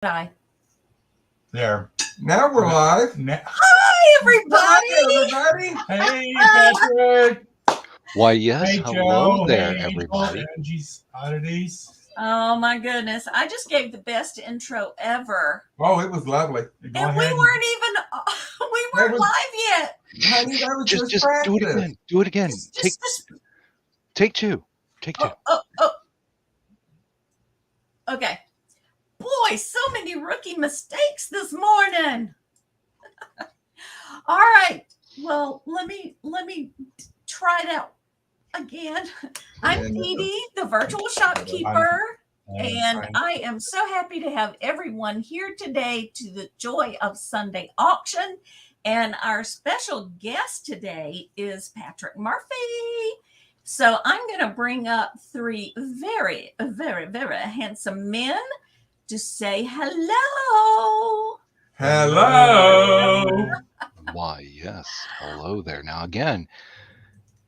I. There. Now we're live. Hi, Hi, everybody. Hey, Patrick. Why, yes. Hey, Hello Joe. there, Hey, Angel. everybody. Angie's Oddities. Oh my goodness! I just gave the best intro ever, Oh, it was lovely. Go and ahead. we weren't even we weren't was- live yet. Honey, that was Just practice. do it again. Do it again. Take two. Take two. Oh. Okay. Boy, so many rookie mistakes this morning. All right. Well, let me try that again. I'm DeeDee, the virtual shopkeeper. And I am so happy to have everyone here today to the Joy of Sunday auction. And our special guest today is Patrick Murphy. So I'm going to bring up three very, very, very handsome men to say hello. Hello. Why, yes. Hello there. Now, again,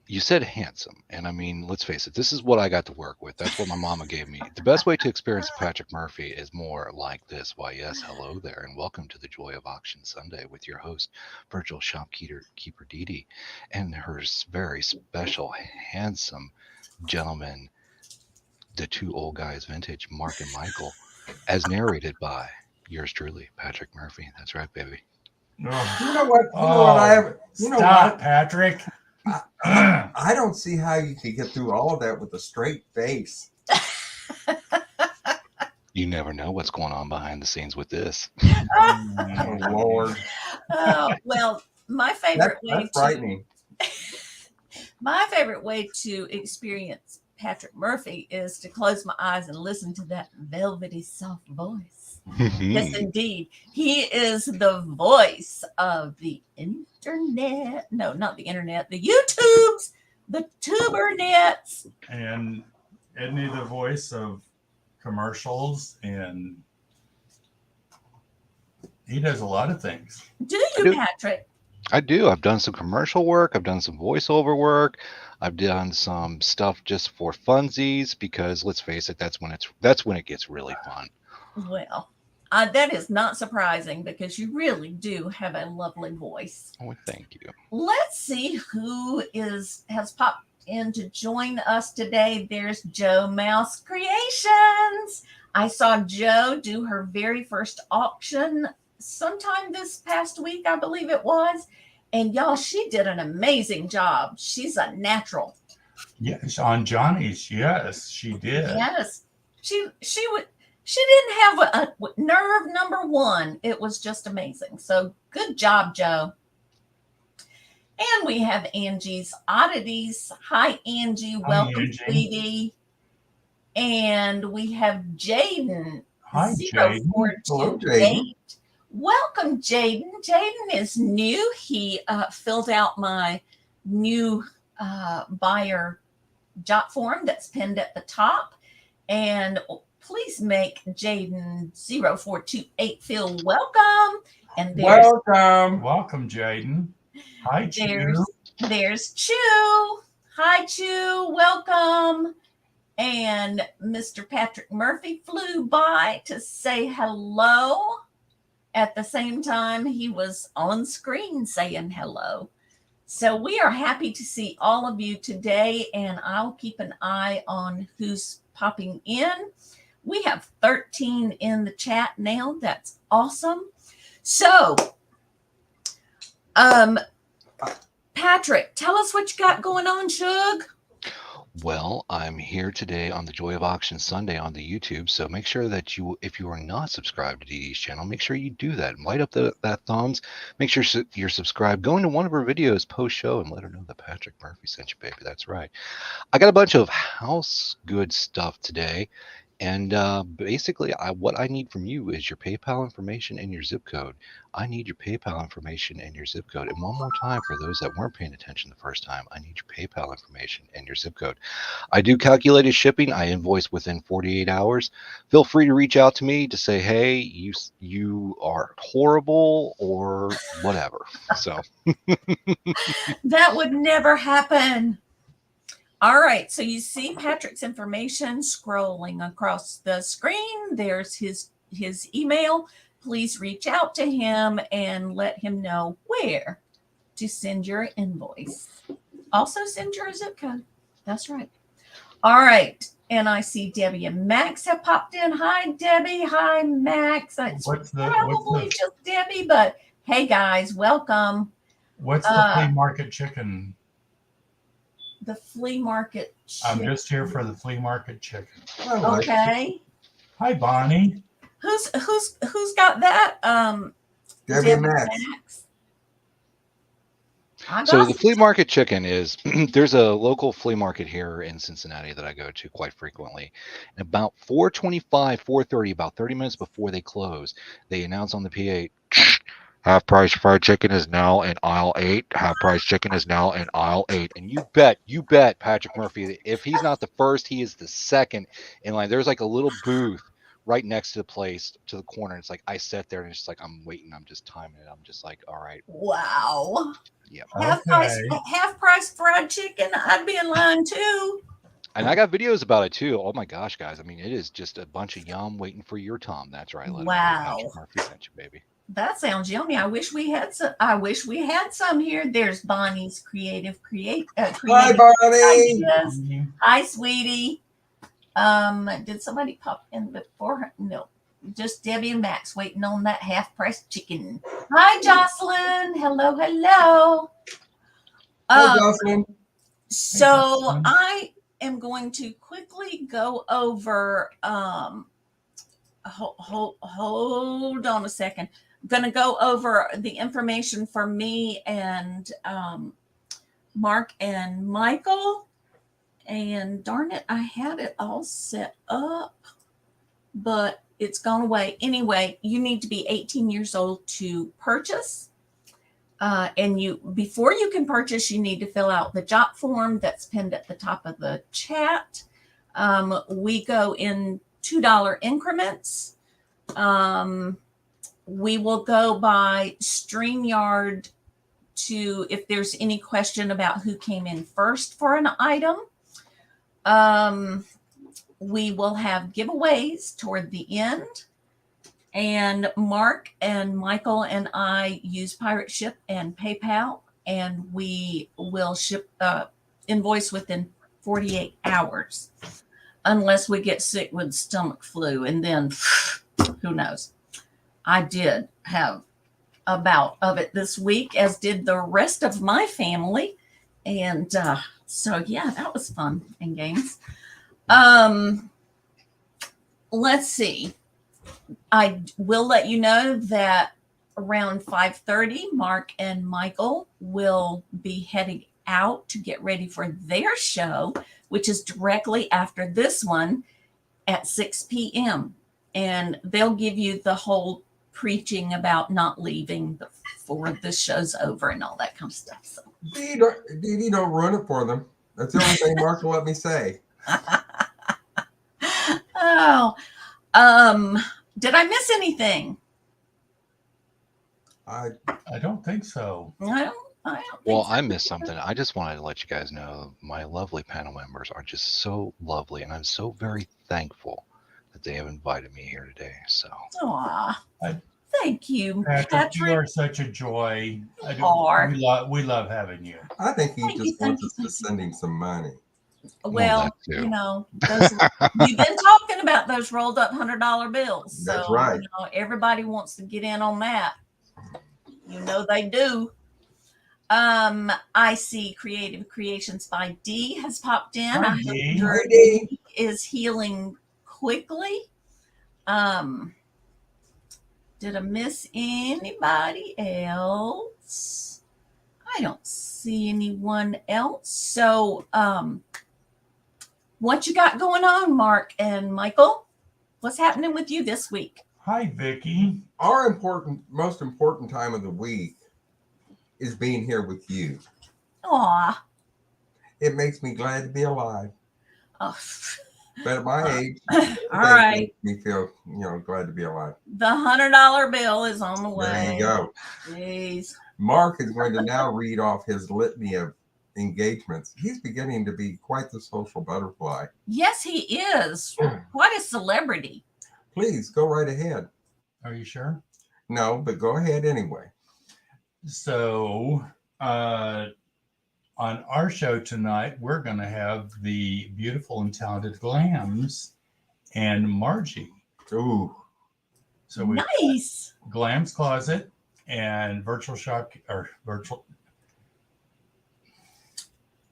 you said handsome. And I mean, let's face it, this is what I got to work with. That's what my mama gave me. The best way to experience Patrick Murphy is more like this. Why, yes. Hello there. And welcome to the Joy of Auction Sunday with your host, virtual shopkeeper DeeDee, and her very special, handsome gentleman, the two old guys vintage, Mark and Michael, as narrated by yours truly, Patrick Murphy. That's right, baby. You know what? Stop, Patrick. I don't see how you could get through all of that with a straight face. You never know what's going on behind the scenes with this. Oh, Lord. Well, my favorite That's frightening. My favorite way to experience Patrick Murphy is to close my eyes and listen to that velvety soft voice. Yes, indeed. He is the voice of the internet. No, not the internet. The YouTubes, the tubernets. And isn't he the voice of commercials? And he does a lot of things. Do you, Patrick? I do. I've done some commercial work. I've done some voiceover work. I've done some stuff just for funsies because let's face it, that's when it gets really fun. Well, that is not surprising because you really do have a lovely voice. Oh, thank you. Let's see who has popped in to join us today. There's Joe Mouse Creations. I saw Joe do her very first auction sometime this past week, I believe it was. And y'all, she did an amazing job. She's a natural. Yes, on Johnny's. Yes, she did. Yes, she didn't have a nerve number one. It was just amazing. So good job, Joe. And we have Angie's Oddities. Hi, Angie. Welcome, sweetie. And we have Jaden. Hi, Jaden. 0428. Welcome, Jaden. Jaden is new. He filled out my new buyer jot form that's pinned at the top. And please make Jaden 0428 feel welcome. And Welcome, Jaden. Hi, Chew. There's Chew. Hi, Chew. Welcome. And Mr. Patrick Murphy flew by to say hello. At the same time, he was on screen saying hello. So we are happy to see all of you today, and I'll keep an eye on who's popping in. We have 13 in the chat now. That's awesome. So, Patrick, tell us what you got going on, Shug. Well, I'm here today on the Joy of Auction Sunday on the YouTube, so make sure that if you are not subscribed to DeeDee's channel, make sure you do that. Light up that thumbs. Make sure you're subscribed. Go into one of her videos post-show and let her know that Patrick Murphy sent you, baby. That's right. I got a bunch of house good stuff today, and basically, what I need from you is your PayPal information and your zip code. I need your PayPal information and your zip code. And one more time, for those that weren't paying attention the first time, I need your PayPal information and your zip code. I do calculated shipping. I invoice within 48 hours. Feel free to reach out to me to say, hey, you are horrible or whatever. So that would never happen. All right, so you see Patrick's information scrolling across the screen. There's his his email, please reach out to him and let him know where to send your invoice. Also send your zip code. That's right. All right. And I see Debbie and Max have popped in. Hi, Debbie. Hi, Max. It's probably just Debbie, but hey, guys, welcome. What's the flea market chicken? The flea market chicken. I'm just here for the flea market chicken. Okay. Hi, Bonnie. Who's got that? Debbie and Max. So the flea market chicken is, there's a local flea market here in Cincinnati that I go to quite frequently. And about 4:25, 4:30, about 30 minutes before they close, they announce on the PA, half price fried chicken is now in aisle 8. Half price chicken is now in aisle 8. And you bet Patrick Murphy, if he's not the first, he is the second in line. There's like a little booth right next to the place, to the corner. It's like I sat there and it's just like I'm waiting, I'm just timing it. I'm just like, all right. Wow. Yeah. Half price fried chicken. I'd be in line too. And I got videos about it too. Oh my gosh, guys! I mean, it is just a bunch of yum waiting for your Tom. That's right. Wow. Patrick Murphy sent you, baby. That sounds yummy. I wish we had some here. There's Bonnie's creative Hi, Bonnie. ideas. Hi, sweetie. Did somebody pop in before her? No. Just Debbie and Max waiting on that half-price chicken. Hi, Jocelyn. Hello. Hi, Jocelyn. So I am going to quickly go over. Hold on a second. I'm going to go over the information for me and Mark and Michael. And darn it, I had it all set up, but it's gone away. Anyway, you need to be 18 years old to purchase. And before you can purchase, you need to fill out the job form that's pinned at the top of the chat. We go in $2 increments. We will go by StreamYard if there's any question about who came in first for an item. We will have giveaways toward the end, and Mark and Michael and I use Pirate Ship and PayPal, and we will ship invoice within 48 hours, unless we get sick with stomach flu, and then who knows. I did have a bout of it this week, as did the rest of my family, and so yeah, that was fun and games. Let's see. I will let you know that around 5:30, Mark and Michael will be heading out to get ready for their show, which is directly after this one at 6 p.m. And they'll give you the whole preaching about not leaving before the show's over and all that kind of stuff. So DeeDee, don't ruin it for them. That's the only thing Mark will let me say. Oh, did I miss anything? I don't think so. I don't Well, think so. I missed something. I just wanted to let you guys know my lovely panel members are just so lovely, and I'm so very thankful that they have invited me here today. So, Aw, thank you, Patrick, you are such a joy. We love having you. I think he just wants us to send him some money. Well, you know, you've been talking about those rolled up $100 bills. So, that's right. You know, everybody wants to get in on that. You know they do. I see Creative Creations by Dee has popped in. Hi, I hope Dee. your Hi, Dee. knee is healing quickly. Did I miss anybody else? I don't see anyone else. So, what you got going on, Mark and Michael? What's happening with you this week? Hi, Vicky. Our most important time of the week is being here with you. Aw. It makes me glad to be alive. Oh. But at my age, all right, makes me feel, glad to be alive. The $100 bill is on the way. There you go. Jeez. Mark is going to now read off his litany of engagements. He's beginning to be quite the social butterfly. Yes, he is. Quite a celebrity. Please go right ahead. Are you sure? No, but go ahead anyway. So, on our show tonight, we're going to have the beautiful and talented Glams and Margie. Ooh. So we Nice. Glam's Closet and virtual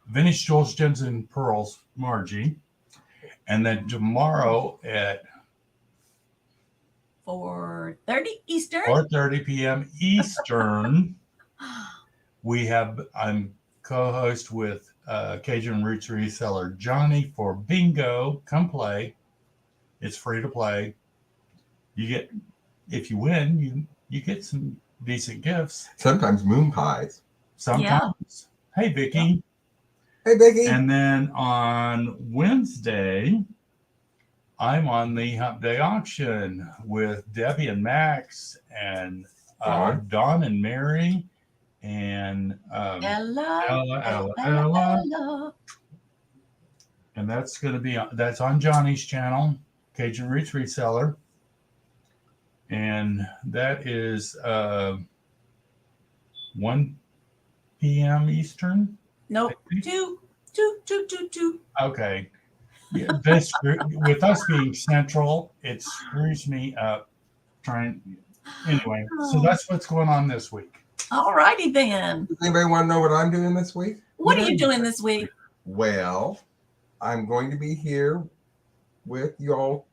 Vintage Jewels, Gems, and Pearls, Margie. And then tomorrow at 4:30 Eastern. 4:30 p.m. Eastern, I'm co-host with Cajun Roots reseller Johnny for Bingo. Come play. It's free to play. If you win, you get some decent gifts. Sometimes moon pies. Sometimes. Yeah. Hey, Vicky. Hey, Vicky. And then on Wednesday, I'm on the Hump Day auction with Debbie and Max and Dawn and Mary and Ella. And that's going to be on Johnny's channel, Cajun Roots Reseller. And that is 1 p.m. Eastern. Nope. 2. Okay. Yeah, with us being central, it screws me up. Anyway, so that's what's going on this week. All righty then. Does anybody want to know what I'm doing this week? What are you doing this week? Well, I'm going to be here with y'all.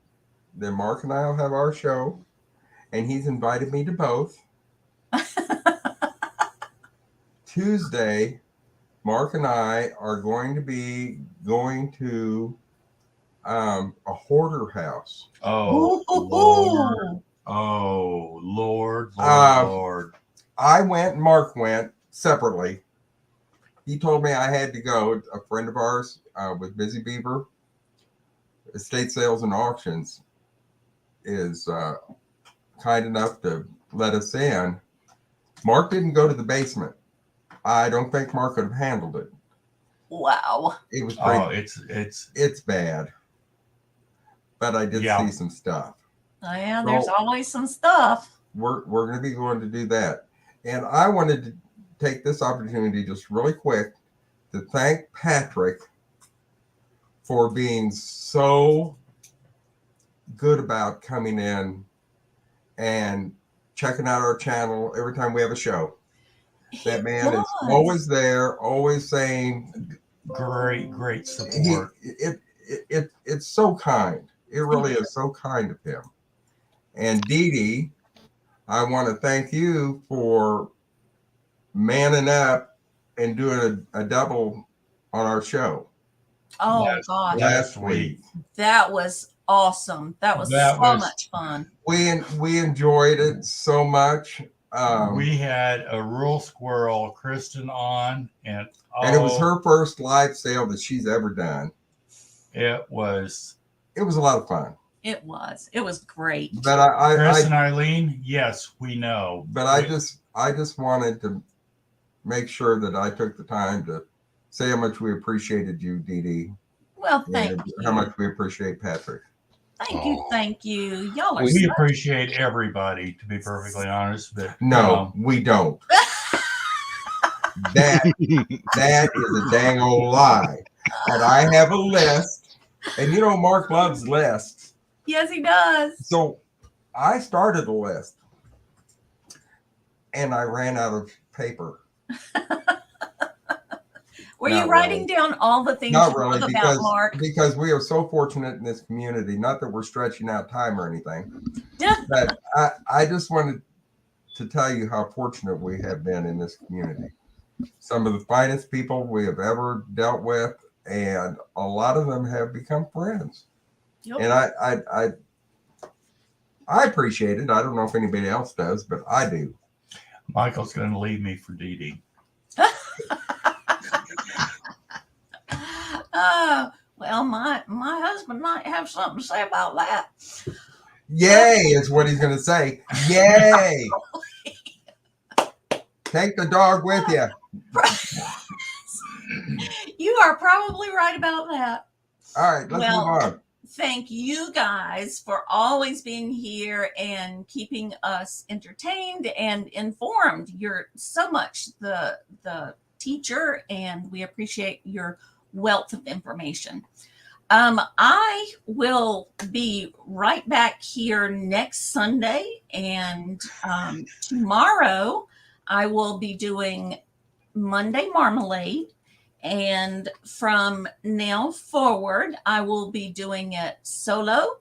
Then Mark and I will have our show, and he's invited me to both. Tuesday, Mark and I are going to be going to a hoarder house. Oh, Lord. Oh, Lord. I went and Mark went separately. He told me I had to go. A friend of ours with Busy Beaver Estate Sales and Auctions is kind enough to let us in. Mark didn't go to the basement. I don't think Mark could have handled it. Wow. It was pretty. Oh, it's bad. But I did see some stuff. Yeah, there's always some stuff. We're going to be going to do that. And I wanted to take this opportunity just really quick to thank Patrick for being so good about coming in and checking out our channel every time we have a show. That man is always there, always saying great support. It's so kind. It really is so kind of him. And DeeDee, I want to thank you for manning up and doing a double on our show. Oh, God. Last week. That was awesome. That was so much fun. We enjoyed it so much. We had a rural squirrel, Kristen, on, and it was her first live sale that she's ever done. It was a lot of fun. It was great. But Chris and Eileen, yes, we know. But I just wanted to make sure that I took the time to say how much we appreciated you, DeeDee. Well, thank you. How much we appreciate Patrick. Thank you. Y'all are we appreciate everybody, to be perfectly honest. But no, we don't. That is a dang old lie. And I have a list, and Mark loves lists. Yes, he does. So I started a list, and I ran out of paper. Were you writing down all the things you love about Mark? Because we are so fortunate in this community. Not that we're stretching out time or anything, but I just wanted to tell you how fortunate we have been in this community. Some of the finest people we have ever dealt with, and a lot of them have become friends. Yep. And I appreciate it. I don't know if anybody else does, but I do. Michael's going to leave me for DeeDee. Well, my husband might have something to say about that. Yay is what he's going to say. Yay. Take the dog with you. You are probably right about that. All right, let's move on. thank you guys for always being here and keeping us entertained and informed. You're so much the teacher, and we appreciate your wealth of information. I will be right back here next Sunday, and tomorrow I will be doing Monday Marmalade. And from now forward, I will be doing it solo.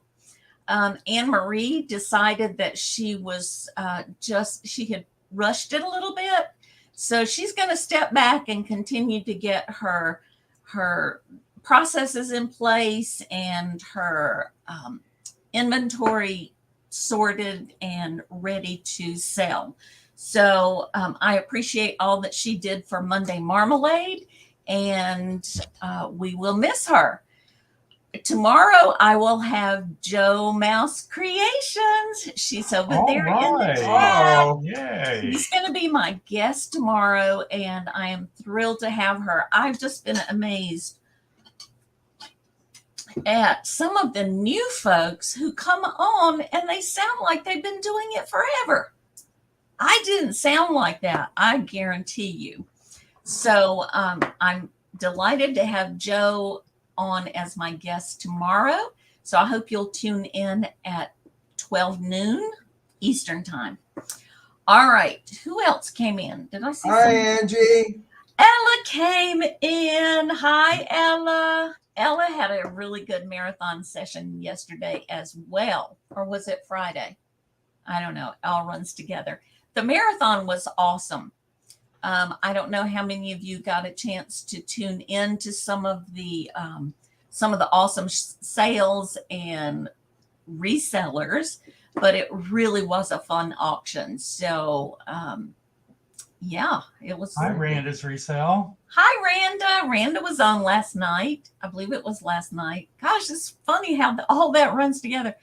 Anne Marie decided that she was she had rushed it a little bit. So she's going to step back and continue to get her processes in place and her inventory sorted and ready to sell. So I appreciate all that she did for Monday Marmalade, and we will miss her. Tomorrow I will have Joe Mouse Creations. She's over there in the chat. Oh, Yay. She's going to be my guest tomorrow, and I am thrilled to have her. I've just been amazed at some of the new folks who come on and they sound like they've been doing it forever. I didn't sound like that, I guarantee you. So I'm delighted to have Joe on as my guest tomorrow. So I hope you'll tune in at 12 noon Eastern time. All right. Who else came in? Did I see hi, something? Angie. Ella came in. Hi, Ella. Ella had a really good marathon session yesterday as well. Or was it Friday? I don't know. It all runs together. The marathon was awesome. I don't know how many of you got a chance to tune in to some of the awesome sales and resellers, but it really was a fun auction. So, yeah, it was. Hi, Randa's Resale. Hi, Randa. Randa was on last night. I believe it was last night. Gosh, it's funny how all that runs together.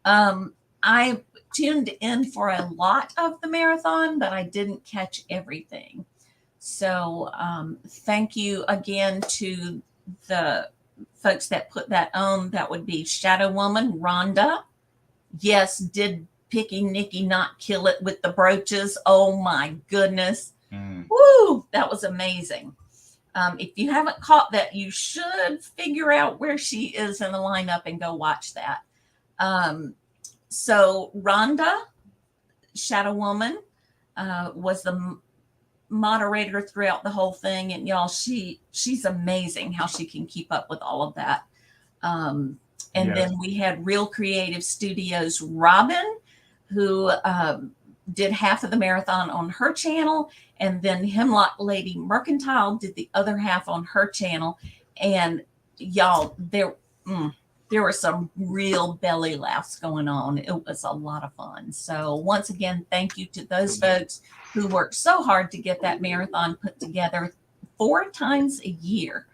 I tuned in for a lot of the marathon, but I didn't catch everything. So thank you again to the folks that put that on. That would be Shadow Woman, Rhonda. Yes, did Picky Nicky not kill it with the brooches? Oh my goodness. Woo, that was amazing. If you haven't caught that, you should figure out where she is in the lineup and go watch that. So Rhonda, Shadow Woman, was the moderator throughout the whole thing, and y'all, she's amazing how she can keep up with all of that. And Yes. then we had Real Creative Studios Robin, who did half of the marathon on her channel, and then Hemlock Lady Mercantile did the other half on her channel. And y'all, there were some real belly laughs going on. It was a lot of fun. So once again, thank you to those folks who worked so hard to get that marathon put together 4 times a year.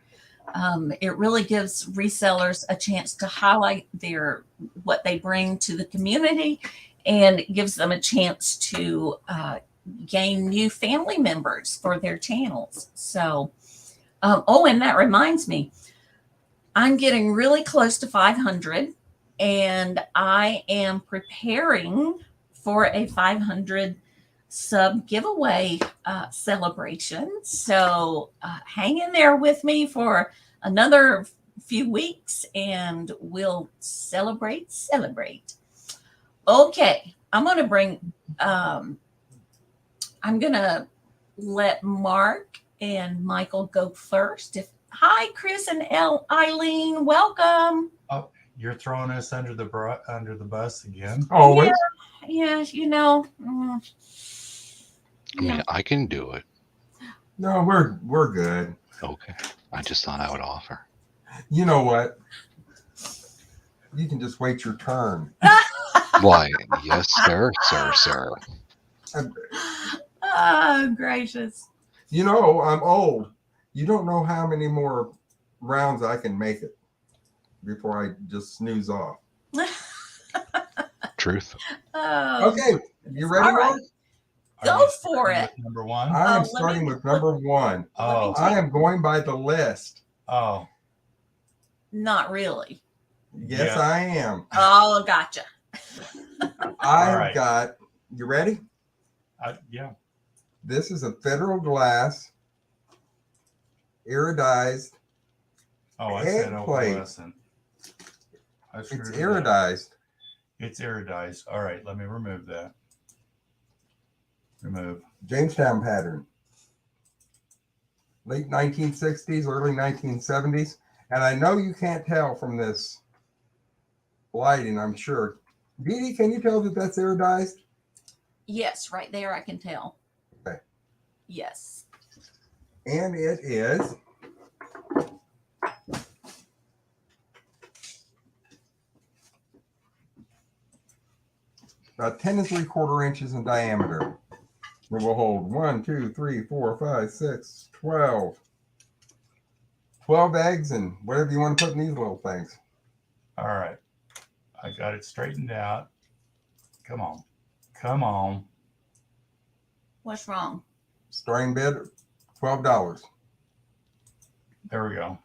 It really gives resellers a chance to highlight what they bring to the community, and it gives them a chance to gain new family members for their channels. So, and that reminds me, I'm getting really close to 500, and I am preparing for a 500 sub giveaway celebration. So hang in there with me for another few weeks and we'll celebrate. Okay, I'm gonna let Mark and Michael go first. Hi, Chris and Eileen, welcome. Oh, you're throwing us under the bus again. Always. Yeah, you know. I mean, I can do it. No, we're good. Okay. I just thought I would offer. You know what? You can just wait your turn. Why? Yes, sir. Oh, gracious. You know, I'm old. You don't know how many more rounds I can make it before I just snooze off. Truth. Oh, Okay, you ready, all right. Mark? Go Are you for starting it. with number one. I am let starting me- with number 1. Oh, I am going by the list. oh, Not really. Yes, Yeah. I am. Oh, gotcha. I've right. got, you ready? Yeah. This is a Federal Glass iridized. Oh, I Egg said plate. opalescent. It's It up. iridized. It's iridized. All right, let me remove that. Remove. Jamestown pattern. Late 1960s, early 1970s. And I know you can't tell from this lighting, I'm sure. DeeDee, can you tell that that's iridized? Yes, right there I can tell. Okay. Yes. And it is about 10 3/4 inches in diameter. It will hold 1, 2, 3, 4, 5, 6, 12. 12 eggs and whatever you want to put in these little things. All right. I got it straightened out. Come on. Come on. What's wrong? Starting bid, $12. There we go.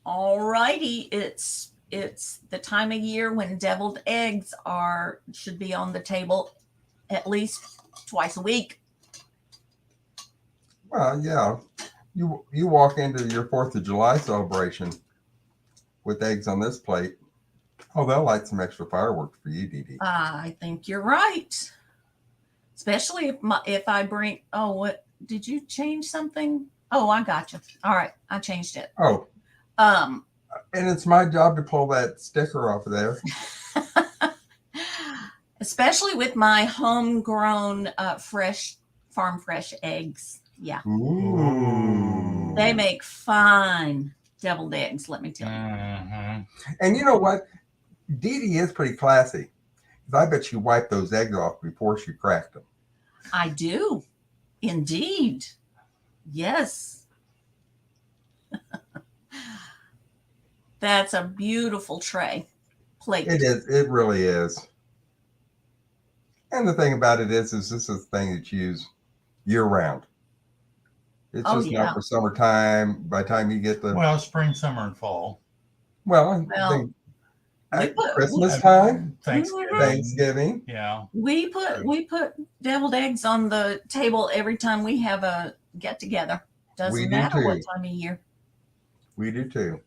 All righty. It's the time of year when deviled eggs should be on the table at least twice a week. Well, yeah. You walk into your 4th of July celebration with eggs on this plate. Oh, they'll light some extra fireworks for you, DeeDee. I think you're right. Especially if I bring. Oh, what did you change something? Oh, I got you. All right, I changed it. Oh, Um, and it's my job to pull that sticker off of there. especially with my homegrown farm fresh eggs. Yeah, Ooh. they make fine deviled eggs. Let me tell you. Mm-hmm. And you know what? DeeDee is pretty classy. Because I bet she wiped those eggs off before she cracked them. I do, indeed. Yes. That's a beautiful plate. It is. It really is. And the thing about it is this is a thing that's used year round. It's Oh, just yeah. not for summertime. By the time you get the Well, spring, summer, and fall. well, Well, at we put- Christmas time, Thanksgiving. Thanksgiving. Yeah. we put deviled eggs on the table every time we have a get together. We Doesn't do matter what too. time of year. We do too.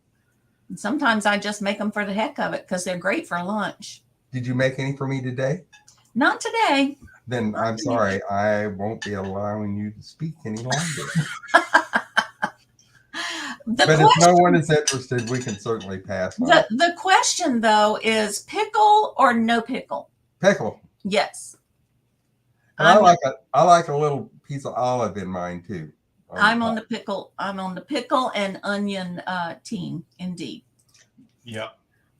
And sometimes I just make them for the heck of it because they're great for lunch. Did you make any for me today? Not today. Then Not I'm today. sorry. I won't be allowing you to speak any longer. The But question, if no one is interested, we can certainly pass on. the question though is pickle or no pickle? Pickle. Yes. And I like a little piece of olive in mine too. I'm on the pickle. I'm on the pickle and onion team, indeed. Yep.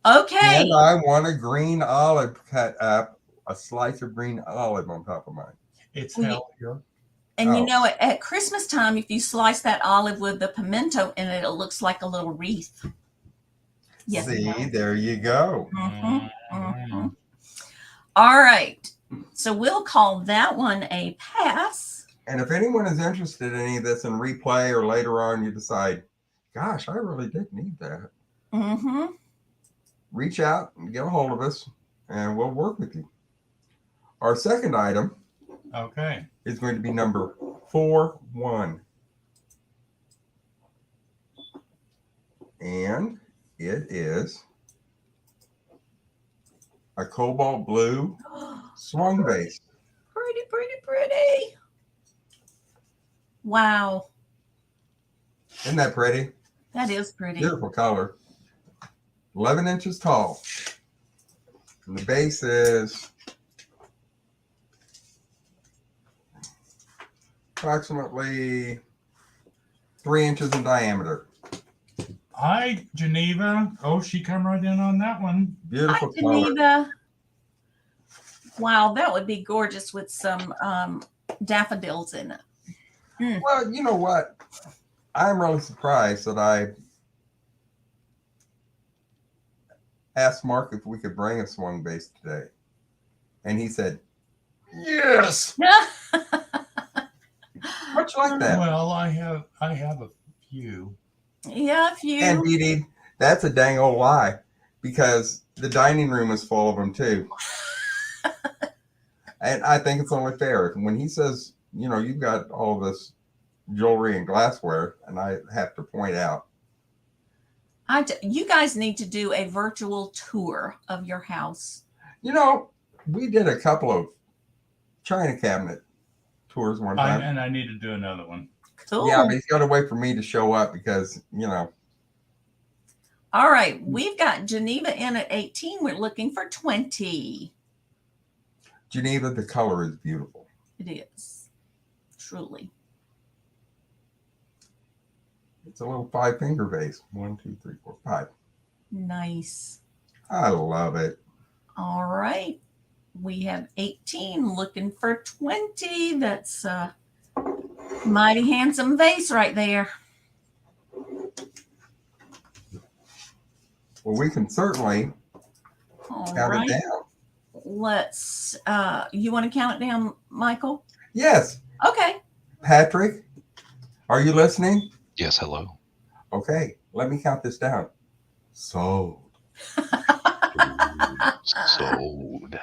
Okay. And I want a green olive cut up, a slice of green olive on top of mine. It's Well, healthier. And you Oh. know, at Christmas time, if you slice that olive with the pimento in it, it looks like a little wreath. Yes. See, there you go. Mm-hmm. All right. So we'll call that one a pass. And if anyone is interested in any of this in replay or later on you decide, gosh, I really did need that, Mm-hmm. reach out and get a hold of us and we'll work with you. Our second item Okay. is going to be number 4-1. And it is a cobalt blue swung base. Pretty, pretty, pretty. Wow. Isn't that pretty? That is pretty. Beautiful color. 11 inches tall. And the base is approximately 3 inches in diameter. Hi, Geneva. Oh, she come right in on that one. Beautiful Hi, color. Geneva. Wow, that would be gorgeous with some daffodils in it. Well, you know what? I'm really surprised that I asked Mark if we could bring a swung base today. And he said, yes. Much like that. Well, I have a few. Yeah, if you. And DeeDee, that's a dang old lie, because the dining room is full of them too. And I think it's only fair when he says, you've got all this jewelry and glassware, and I have to point out, You guys need to do a virtual tour of your house. we did a couple of china cabinet tours one time. And I need to do another one. Cool. Yeah, but he's got to wait for me to show up because, All right, we've got Geneva in at 18. We're looking for 20. Geneva, the color is beautiful. It is. Truly. It's a little 5-finger vase. 1, 2, 3, 4, 5. Nice. I love it. All right. We have 18 looking for 20. That's a mighty handsome vase right there. Well, we can certainly All count right. it down. Let's, you want to count it down, Michael? Yes. Okay. Patrick, are you listening? Yes, hello. Okay, let me count this down. Sold. Sold.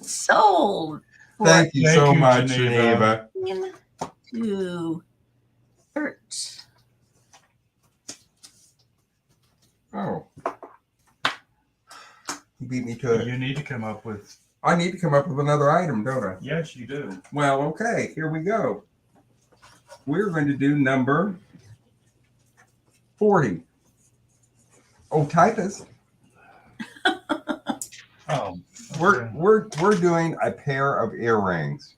Sold. Thank you so you, much, Geneva. Geneva. 2, 13. Oh. You beat me to it. You need to come up with. I need to come up with another item, don't I? Yes, you do. Well, okay, here we go. We're going to do number 40. Oh, typist. Oh, We're doing a pair of earrings.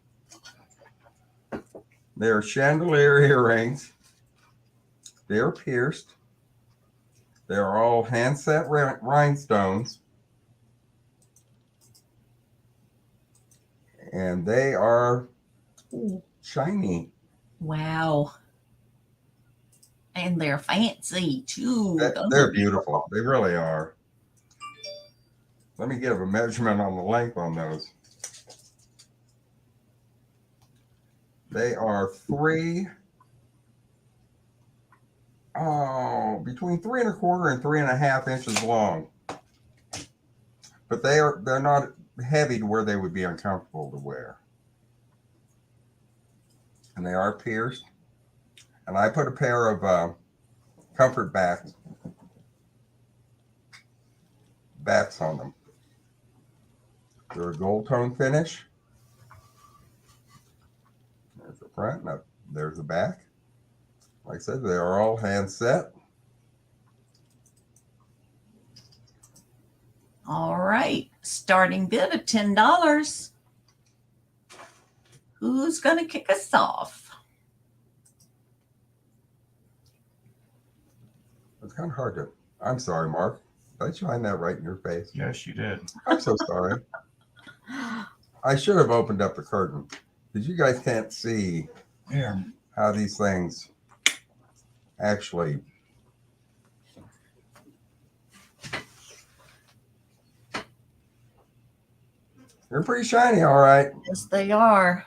They're chandelier earrings. They're pierced. They're all hand set rhinestones. And they are shiny. Wow. And they're fancy too. They're beautiful. They really are. Let me give a measurement on the length on those. They are between 3 1/4 and 3 1/2 inches long. But they're not heavy to where they would be uncomfortable to wear. And they are pierced. And I put a pair of comfort backs on them. They're a gold tone finish. There's the front. Now there's the back. Like I said, they are all hand set. All right. Starting bid of $10. Who's going to kick us off? It's kind of hard to. I'm sorry, Mark. Did I shine that right in your face? yes, you did. I'm so sorry. I should have opened up the curtain because you guys can't see Here. how these things actually. They're pretty shiny, all right. Yes, they are.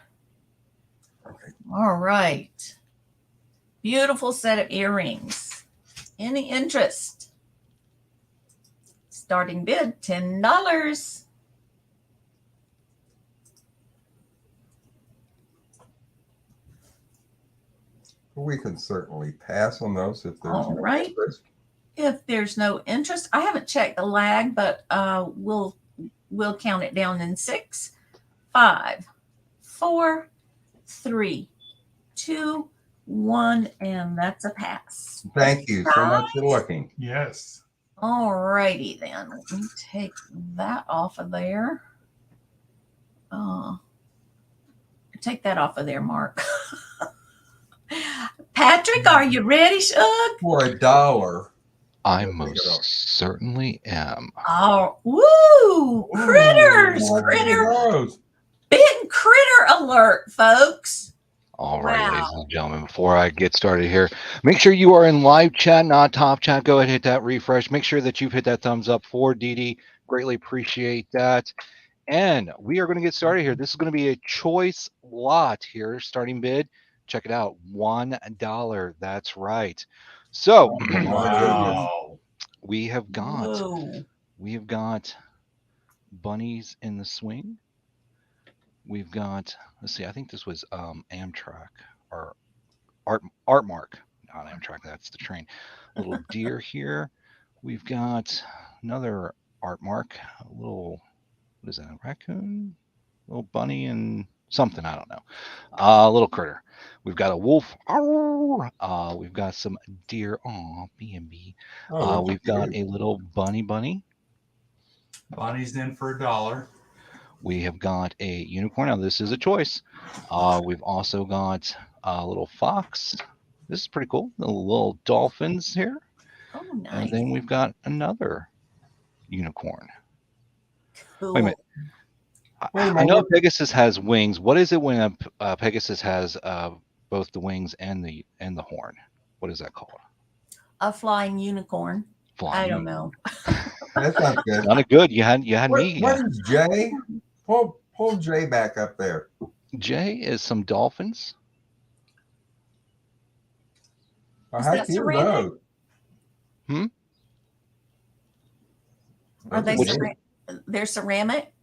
Okay. All right. Beautiful set of earrings. Any interest? Starting bid $10. We can certainly pass on those if there's All no right. interest. If there's no interest, I haven't checked the lag, but we'll count it down in 6, 5, 4, 3, 2, 1, and that's a pass. Thank you so much for looking. Yes. All righty then. Let me take that off of there. Take that off of there, Mark. Patrick, are you ready, Shug? For $1. I Let me get most off. certainly am. Oh, woo! Critters! Ooh, Critter! those. Big critter alert, folks. All right, Wow. ladies and gentlemen, before I get started here, make sure you are in live chat, not top chat. Go ahead, hit that refresh. Make sure that you've hit that thumbs up for DeeDee. Greatly appreciate that. And we are going to get started here. This is going to be a choice lot here, starting bid. Check it out, $1. That's right. So Oh, my goodness. Wow. we have Whoa. got bunnies in the swing. We've got, let's see, I think this was Amtrak or Artmark, not Amtrak. That's the train. A little deer here. We've got another Artmark. A little, what is that? A raccoon? A little bunny and something, I don't know. A little critter. We've got a wolf. We've got some deer. Oh, B&B. Oh, We've got a little bunny. Bonnie's in for $1. We have got a unicorn. Now this is a choice. We've also got a little fox. This is pretty cool. The little dolphins here. Oh, nice. And then we've got another unicorn. Cool. Wait a minute. Wait a I minute. know Pegasus has wings. What is it when a Pegasus has both the wings and the horn? What is that called? A flying unicorn. Flying. I don't know. That sounds good. Sounded good. You had me. What is Jay? Pull Jay back up there. Jay is some dolphins. Oh, Is how that cute are ceramic? those? Are they Those are neat. they're ceramic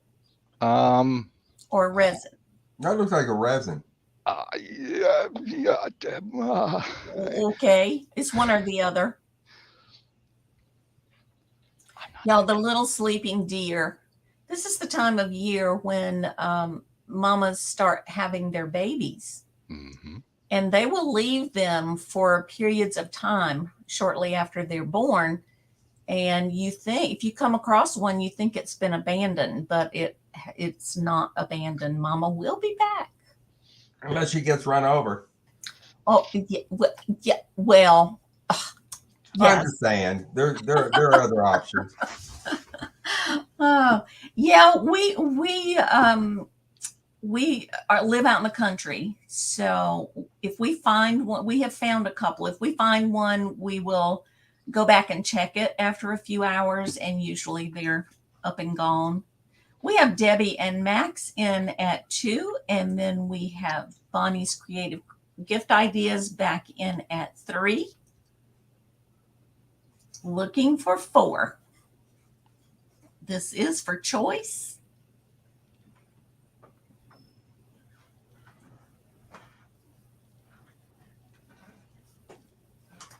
Um. or resin? That looks like a resin. Yeah. Okay. It's one or the other. Now, the little sleeping deer. This is the time of year when mamas start having their babies. Mm-hmm. And they will leave them for periods of time shortly after they're born. And you think, if you come across one, you think it's been abandoned, but it's not abandoned. Mama will be back. Unless she gets run over. Oh, yeah. Well, I'm yes. just saying. There are other options. Yeah, we live out in the country. So if we find one, we have found a couple. If we find one, we will go back and check it after a few hours, and usually they're up and gone. We have Debbie and Max in at 2, and then we have Bonnie's Creative Gift Ideas back in at 3. Looking for 4. This is for choice.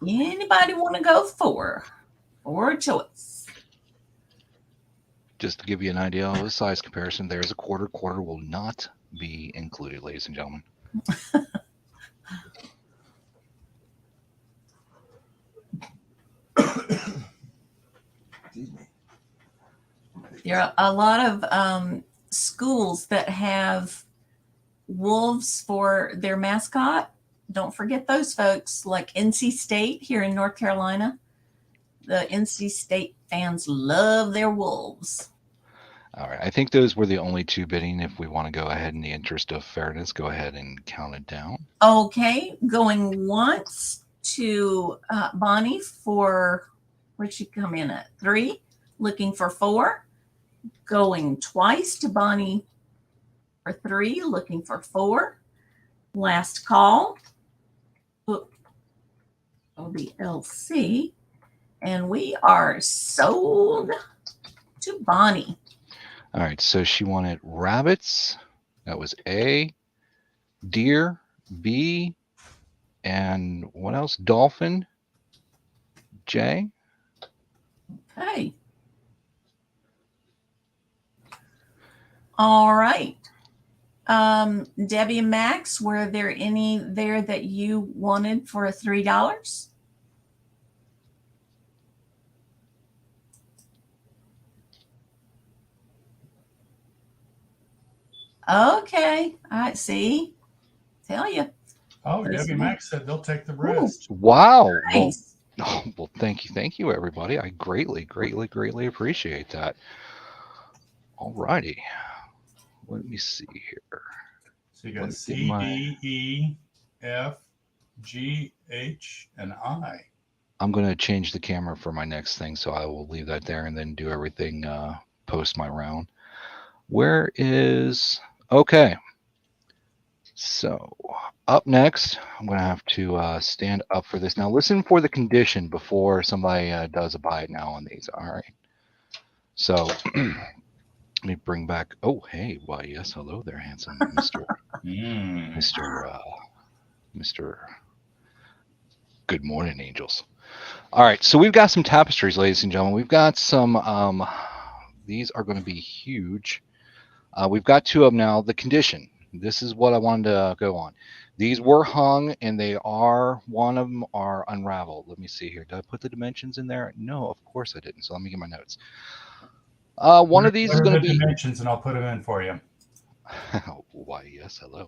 Anybody want to go 4 or a choice? Just to give you an idea of a size comparison, there's a quarter. Quarter will not be included, ladies and gentlemen. There are a lot of schools that have wolves for their mascot. Don't forget those folks, like NC State here in North Carolina. The NC State fans love their wolves. All right. I think those were the only 2 bidding. If we want to go ahead in the interest of fairness, go ahead and count it down. Okay, going once to Bonnie for, where'd she come in at? 3, looking for 4. Going twice to Bonnie for 3, looking for 4. Last call. LC. And we are sold to Bonnie. All right. So she wanted rabbits. That was A. Deer, B. And what else? Dolphin, J. Okay. All right. Debbie and Max, were there any there that you wanted for $3? Okay. All right. See, tell you. Oh, There's Debbie one. Max said they'll take the rest. Wow. Nice. Well, thank you, everybody. I greatly appreciate that. All righty. Let me see here. So you got Let's C, get my- D, E, F, G, H, and I. I'm going to change the camera for my next thing, so I will leave that there and then do everything post my round. Where is... Okay. So up next, I'm going to have to stand up for this. Now listen for the condition before somebody does a buy it now on these. All right. So let me bring back. Oh, hey, why yes, hello there, handsome Mister Mister. Good morning, angels. All right, so we've got some tapestries, ladies and gentlemen. We've got some. These are going to be huge. We've got two of them now. The condition. This is what I wanted to go on. These were hung, and they are, one of them are unraveled. Let me see here. Did I put the dimensions in there? No, of course I didn't. So let me get my notes. One of these is going to be dimensions, and I'll put them in for you. Why, yes, hello.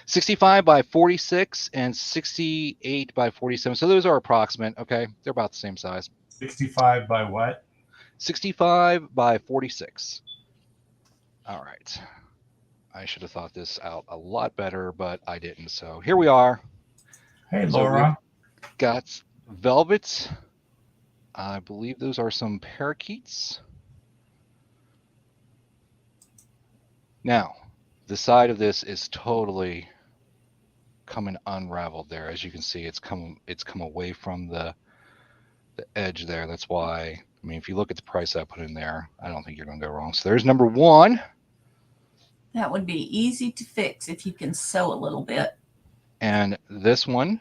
65 by 46 and 68 by 47. So those are approximate. Okay, they're about the same size. 65 by what? 65 by 46. All right. I should have thought this out a lot better, but I didn't. So here we are. Hey, So Laura. we've got velvets. I believe those are some parakeets. Now, the side of this is totally coming unraveled there. As you can see, it's come away from the edge there. That's why, I mean, if you look at the price I put in there, I don't think you're going to go wrong. So there's number one. That would be easy to fix if you can sew a little bit. And this one.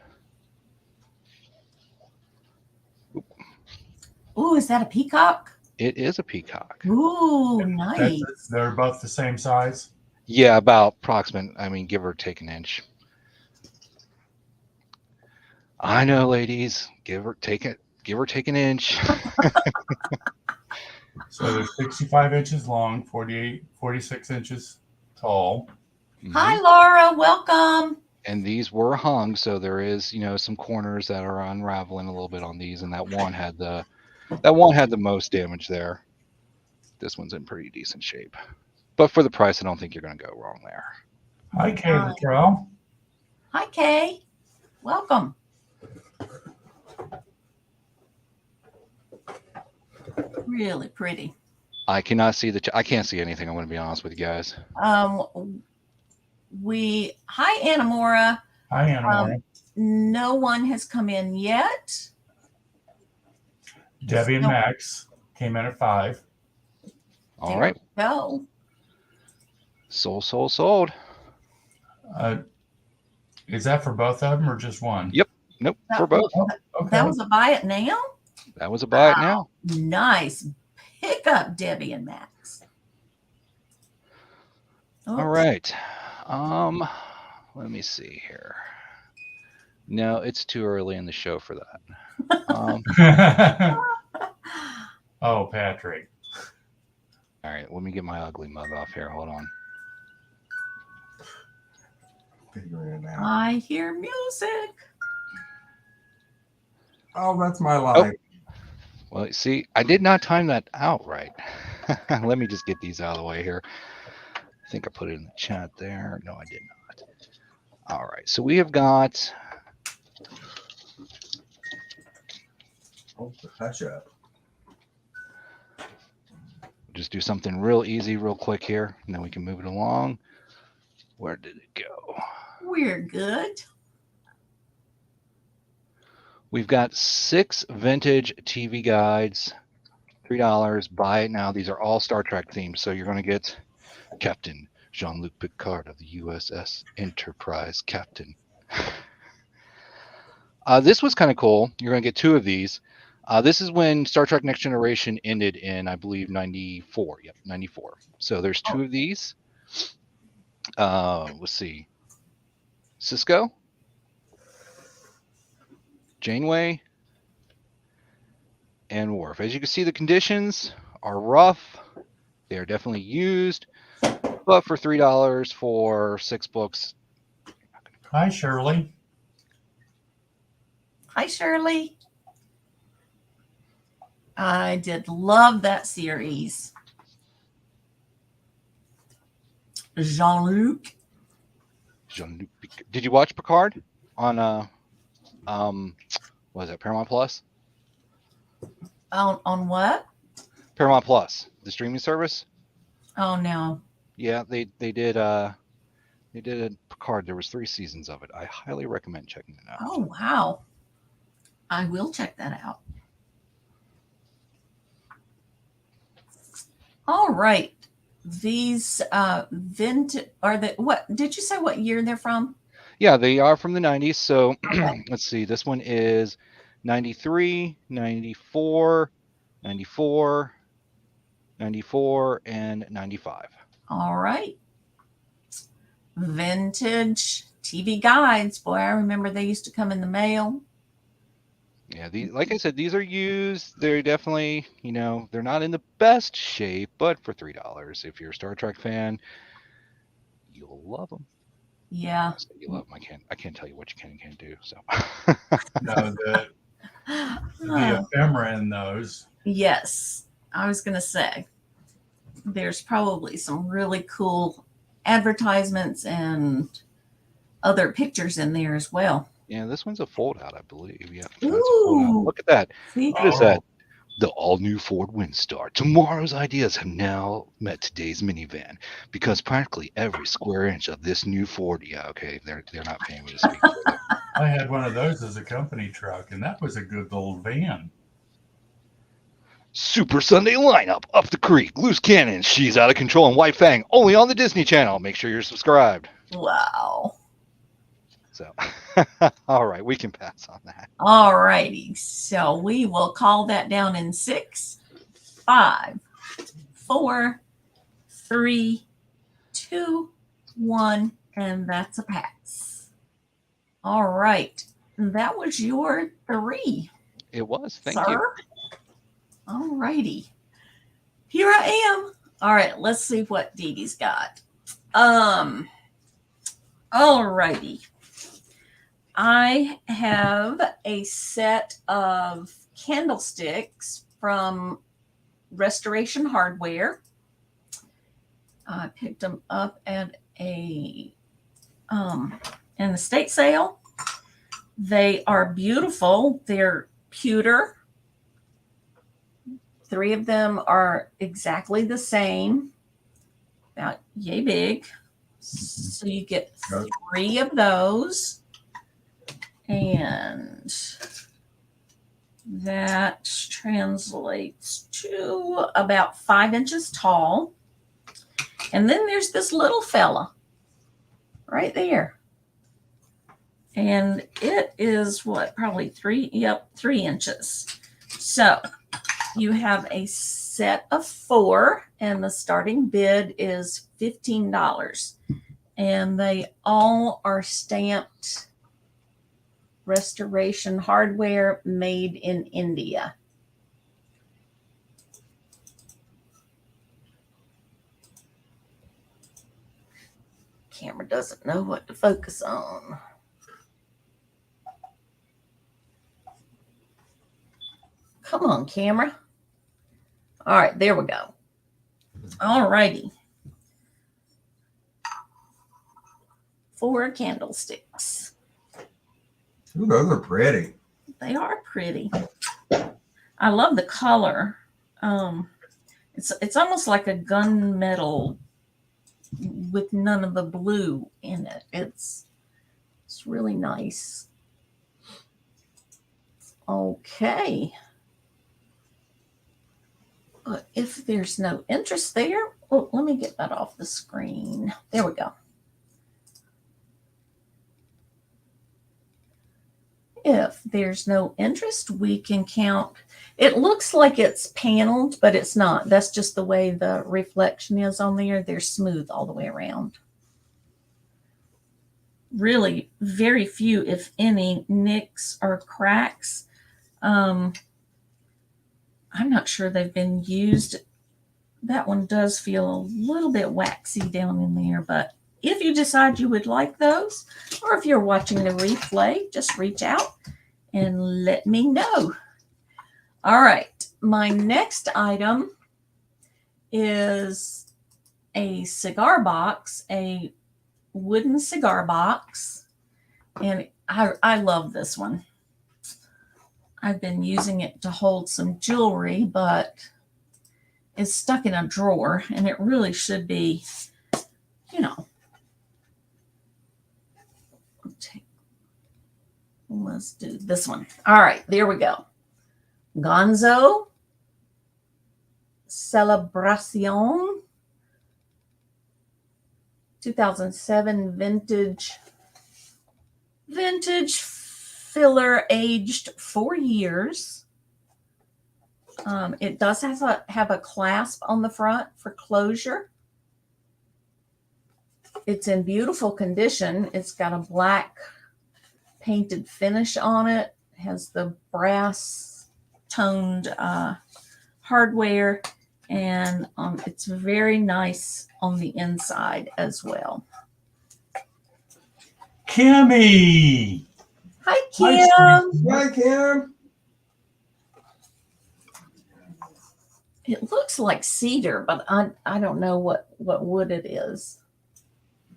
Ooh, is that a peacock? It is a peacock. Ooh, nice. They're both the same size? Yeah, about approximate. I mean, give or take an inch. I know, ladies. Give or take an inch. So they're 65 inches long, 46 inches tall. Hi, Laura. Welcome. And these were hung, so there is, some corners that are unraveling a little bit on these, and that one had the most damage there. This one's in pretty decent shape. But for the price, I don't think you're going to go wrong there. Hi, Kay Latrell. Hi, Kay. Welcome. Really pretty. I cannot see I can't see anything. I'm going to be honest with you guys. Hi, Anamora. Hi, Anamora. No one has come in yet. Debbie and Max came in at 5. All right. Go. Sold. Is that for both of them or just one? Yep. Nope. For both. Okay. That was a buy it now? That was a buy it now. Nice. Pick up, Debbie and Max. All right. Let me see here. No, it's too early in the show for that. Oh, Patrick. All right, let me get my ugly mug off here. Hold on. Figuring it out. I hear music. Oh, that's my life. Oh. Well, see, I did not time that out right. Let me just get these out of the way here. I think I put it in the chat there. No, I did not. All right, so we have got. Oh, hush up. Just do something real easy, real quick here, and then we can move it along. Where did it go? We're good. We've got 6 vintage TV guides, $3. Buy it now. These are all Star Trek themed, so you're going to get Captain Jean-Luc Picard of the USS Enterprise, Captain. This was kind of cool. You're going to get 2 of these. This is when Star Trek Next Generation ended in, I believe, 94. Yep, 94. So there's 2 of these. Let's see. Cisco, Janeway, and Worf. As you can see, the conditions are rough. They are definitely used. But for $3 for 6 books. Hi, Shirley. Hi, Shirley. I did love that series. Jean-Luc. Jean-Luc Picard. Did you watch Picard on what is it, Paramount Plus? On what? Paramount Plus, the streaming service. Oh no. Yeah, they did They did a card. There was 3 seasons of it. I highly recommend checking it out. Oh, wow. I will check that out. All right. These vintage are the what did you say what year they're from? Yeah, they are from the 90s. So Okay. let's see. This one is 93, 94, 94, 94, and 95. All right. Vintage TV guides. Boy, I remember they used to come in the mail. Yeah, like I said, these are used. They're definitely, they're not in the best shape, but for $3, if you're a Star Trek fan, you'll love them. Yeah. So you love them. I can't tell you what you can and can't do. So. No, the ephemera in those. Yes. I was going to say there's probably some really cool advertisements and other pictures in there as well. Yeah, this one's a fold out, I believe. Yeah, that's a fold out. Ooh. Look at that. See? What is that? The all-new Ford Windstar. Tomorrow's ideas have now met today's minivan because practically every square inch of this new Ford. Yeah, okay, they're not paying me to speak for them. I had one of those as a company truck, and that was a good little van. Super Sunday lineup, Up the Creek, Loose Cannon, She's Out of Control, and White Fang, only on the Disney Channel. Make sure you're subscribed. Wow. So, all right, we can pass on that. All righty. So we will call that down in 6, 5, 4, 3, 2, 1, and that's a pass. All right. That was your 3. It was. Thank sir. you. All righty. Here I am. All right. Let's see what DeeDee's got. All righty. I have a set of candlesticks from Restoration Hardware. I picked them up at an estate sale. They are beautiful. They're pewter. 3 of them are exactly the same, about yay big. So you get 3 of those. And that translates to about 5 inches tall. And then there's this little fella right there. And it is what, probably 3 inches. So you have a set of 4, and the starting bid is $15. And they all are stamped Restoration Hardware, made in India. Camera doesn't know what to focus on. Come on, camera. All right, there we go. All righty. 4 candlesticks. Ooh, those are pretty. They are pretty. I love the color. It's almost like a gunmetal with none of the blue in it. It's really nice. Okay. But if there's no interest there, oh, let me get that off the screen. There we go. If there's no interest, we can count. It looks like it's paneled, but it's not. That's just the way the reflection is on there. They're smooth all the way around. Really very few, if any, nicks or cracks. I'm not sure they've been used. That one does feel a little bit waxy down in there, but if you decide you would like those, or if you're watching the replay, just reach out and let me know. All right. My next item is a cigar box, a wooden cigar box. And I love this one. I've been using it to hold some jewelry, but it's stuck in a drawer, and it really should be, Let's do this one. All right, there we go. Gonzo Celebration 2007 vintage filler, aged 4 years. It does have a clasp on the front for closure. It's in beautiful condition. It's got a black painted finish on it. It has the brass toned hardware, and it's very nice on the inside as well. Kimmy. Hi, Hi, Kim. Hi, Kim. It looks like cedar, but I don't know what wood it is.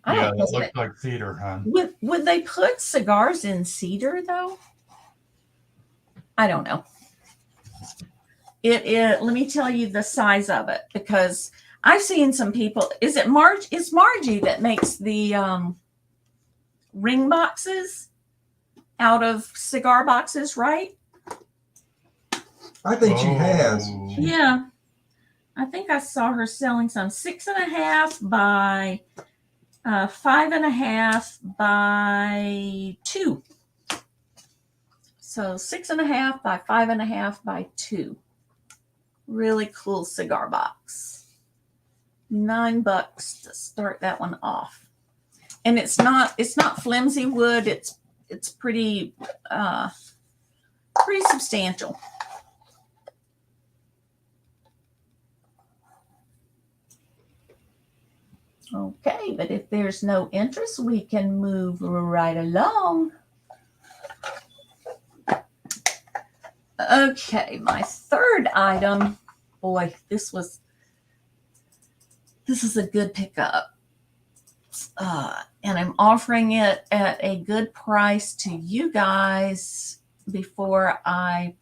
I Yeah, don't know that looks like cedar, hon. Would they put cigars in cedar though? I don't know. Let me tell you the size of it, because I've seen some people. Is it Marge? It's Margie that makes the ring boxes out of cigar boxes, right? I think she has. Oh. Yeah. I think I saw her selling some 6.5 by 5.5 by 2. So 6.5 by 5.5 by 2. Really cool cigar box. $9 to start that one off. And it's not flimsy wood. It's pretty substantial. Okay, but if there's no interest, we can move right along. Okay, my third item, boy, this is a good pickup. And I'm offering it at a good price to you guys before I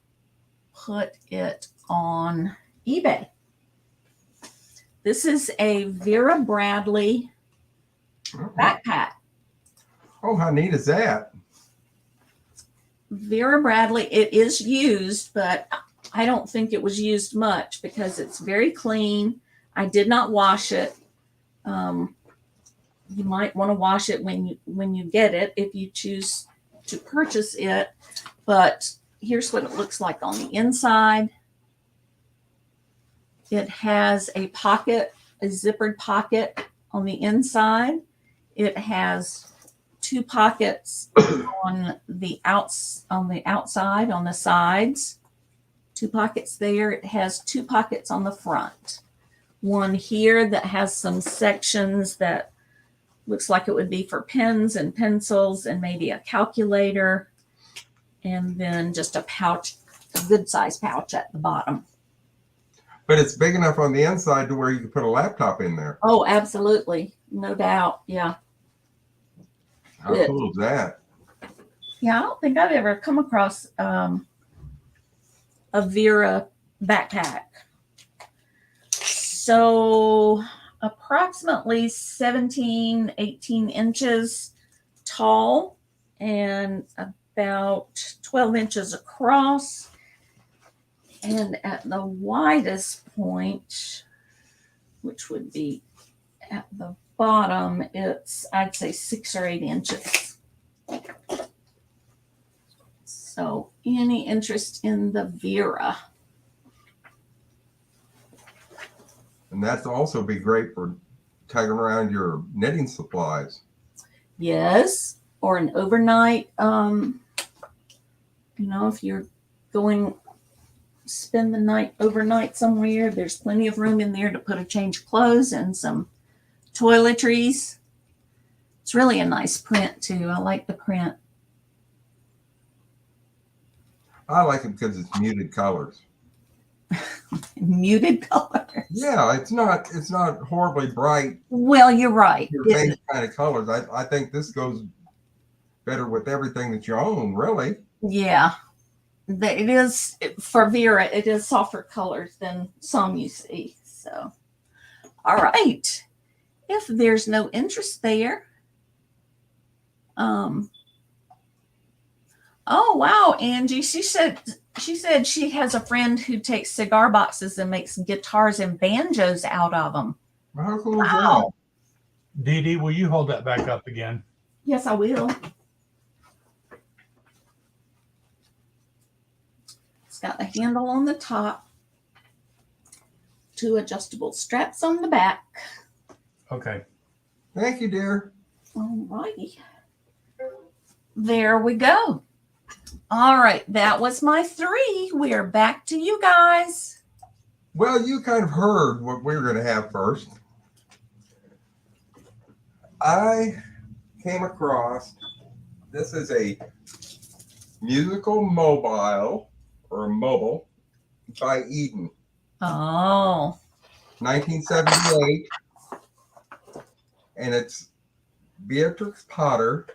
put it on eBay. This is a Vera Bradley backpack. Oh, how neat is that? Vera Bradley, it is used, but I don't think it was used much because it's very clean. I did not wash it. You might want to wash it when you get it if you choose to purchase it. But here's what it looks like on the inside. It has a pocket, a zippered pocket on the inside. It has 2 pockets on the outside, on the sides. 2 pockets there. It has 2 pockets on the front. One here that has some sections that looks like it would be for pens and pencils and maybe a calculator. And then just a pouch, a good size pouch at the bottom. But it's big enough on the inside to where you can put a laptop in there. Oh, absolutely. No doubt. Yeah. How Good. cool is that? Yeah, I don't think I've ever come across a Vera backpack. So approximately 17, 18 inches tall and about 12 inches across. And at the widest point, which would be at the bottom, it's, I'd say 6 or 8 inches. So any interest in the Vera? And that's also be great for tagging around your knitting supplies. Yes, or an overnight, if you're going spend the night overnight somewhere, there's plenty of room in there to put a change of clothes and some toiletries. It's really a nice print too. I like the print. I like it because it's muted colors. Muted colors. Yeah, it's not horribly bright, Well, you're right. your face kind of colors. I think this goes better with everything that you own, really. Yeah. It is, for Vera, it is softer colors than some you see. So, all right. If there's no interest there, Oh wow, Angie. She said she has a friend who takes cigar boxes and makes guitars and banjos out of them. How cool is Wow. DeeDee, will you hold that back up again? Yes, I will. It's got a handle on the top, 2 adjustable straps on the back. Okay. that? Thank you, dear. All righty. There we go. All right, that was my 3. We're back to you guys. Well, you kind of heard what we were going to have first. I came across, this is a musical mobile by Eden, Oh. 1978. And it's Beatrix Potter.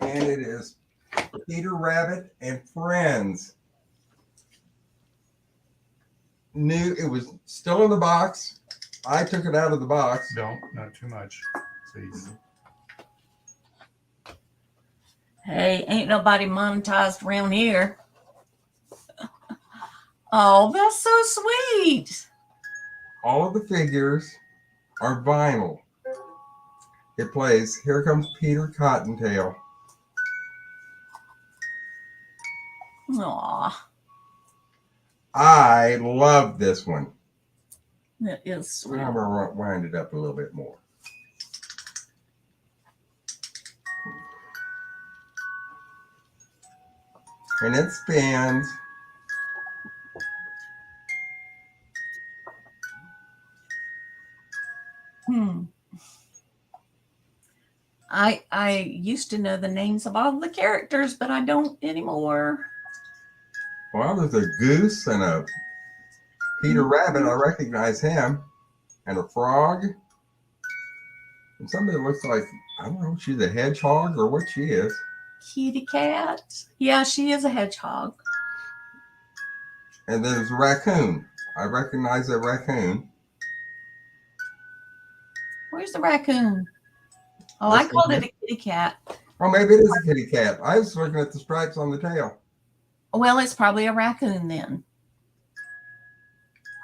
And it is Peter Rabbit and Friends. New, it was still in the box. I took it out of the box. Not too much, please. Hey, ain't nobody monetized around here. Oh, that's so sweet. All of the figures are vinyl. It plays Here Comes Peter Cottontail. Aw, I love this one. that is sweet. I'm going to wind it up a little bit more. And it spins. I used to know the names of all the characters, but I don't anymore. Well, there's a goose and a Peter Rabbit. I recognize him. And a frog. And somebody looks like, I don't know, she's a hedgehog or what she is. Kitty cat. Yeah, she is a hedgehog. And then there's a raccoon. I recognize a raccoon. Where's the raccoon? Oh, That's I called okay. it a kitty cat. Oh, maybe it is a kitty cat. I was looking at the stripes on the tail. Well, it's probably a raccoon then.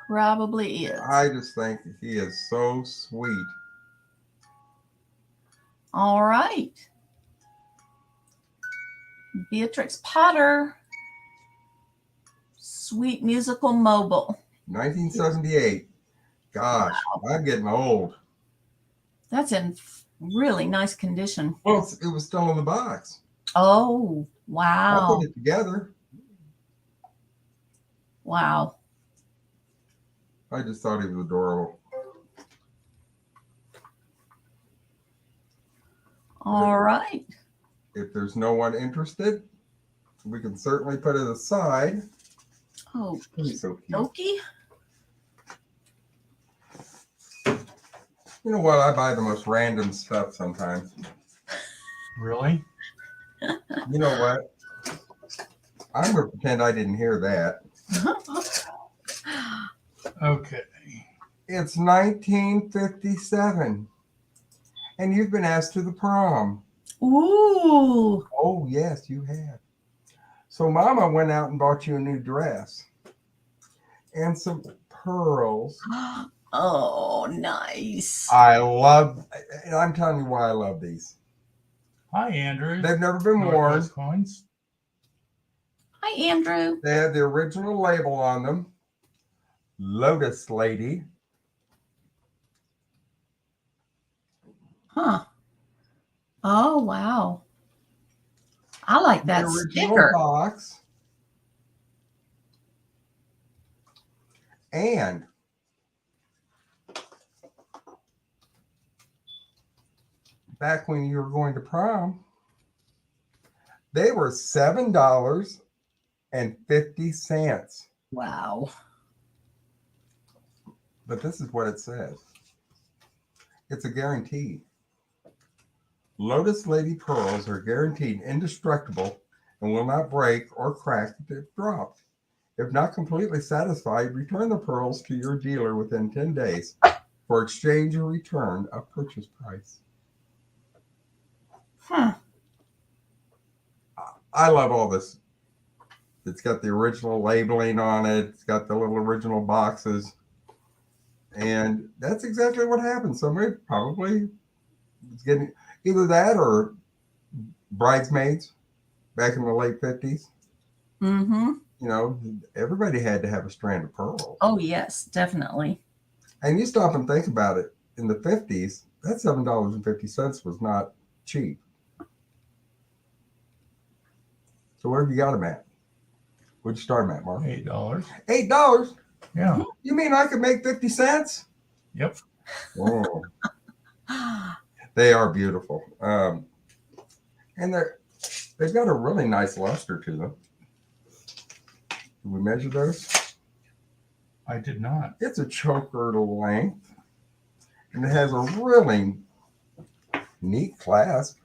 Probably is. I just think he is so sweet. All right. Beatrix Potter. Sweet Musical Mobile. 1978. Gosh, I'm getting old. That's in really nice condition. Well, it was still in the box. Oh, I wow. put it together. Wow. I just thought he was adorable. All right. If there's no one interested, we can certainly put it aside. Oh, He's so cute. Doki. You know what? I buy the most random stuff sometimes. Really? You know what? I'm going to pretend I didn't hear that. Okay. It's 1957. And you've been asked to the prom. Ooh. Oh, yes, you have. So Mama went out and bought you a new dress. And some pearls. Oh, nice. I love, and I'm telling you why I love these. Hi, Andrew. They've never been worn. Northwest Coins. Hi, Andrew. They have the original label on them. Lotus Lady. Huh. Oh, wow. I like that The original sticker. box. And back when you were going to prom, they were $7.50. Wow. But this is what it says. It's a guarantee. Lotus Lady pearls are guaranteed indestructible and will not break or crack if dropped. If not completely satisfied, return the pearls to your dealer within 10 days for exchange or return of purchase price. Huh. I love all this. It's got the original labeling on it. It's got the little original boxes. And that's exactly what happened. Somebody probably was getting either that or bridesmaids back in the late 50s. Mm-hmm. You know, everybody had to have a strand of pearls. Oh, yes, definitely. And you stop and think about it. In the 50s, that $7.50 was not cheap. So where have you got them at? What'd you start them at, Mark? $8. $8? Yeah. You mean I could make 50 cents? Yep. Oh, they are beautiful. And they've got a really nice luster to them. Did we measure those? I did not. It's a choker length. And it has a really neat clasp.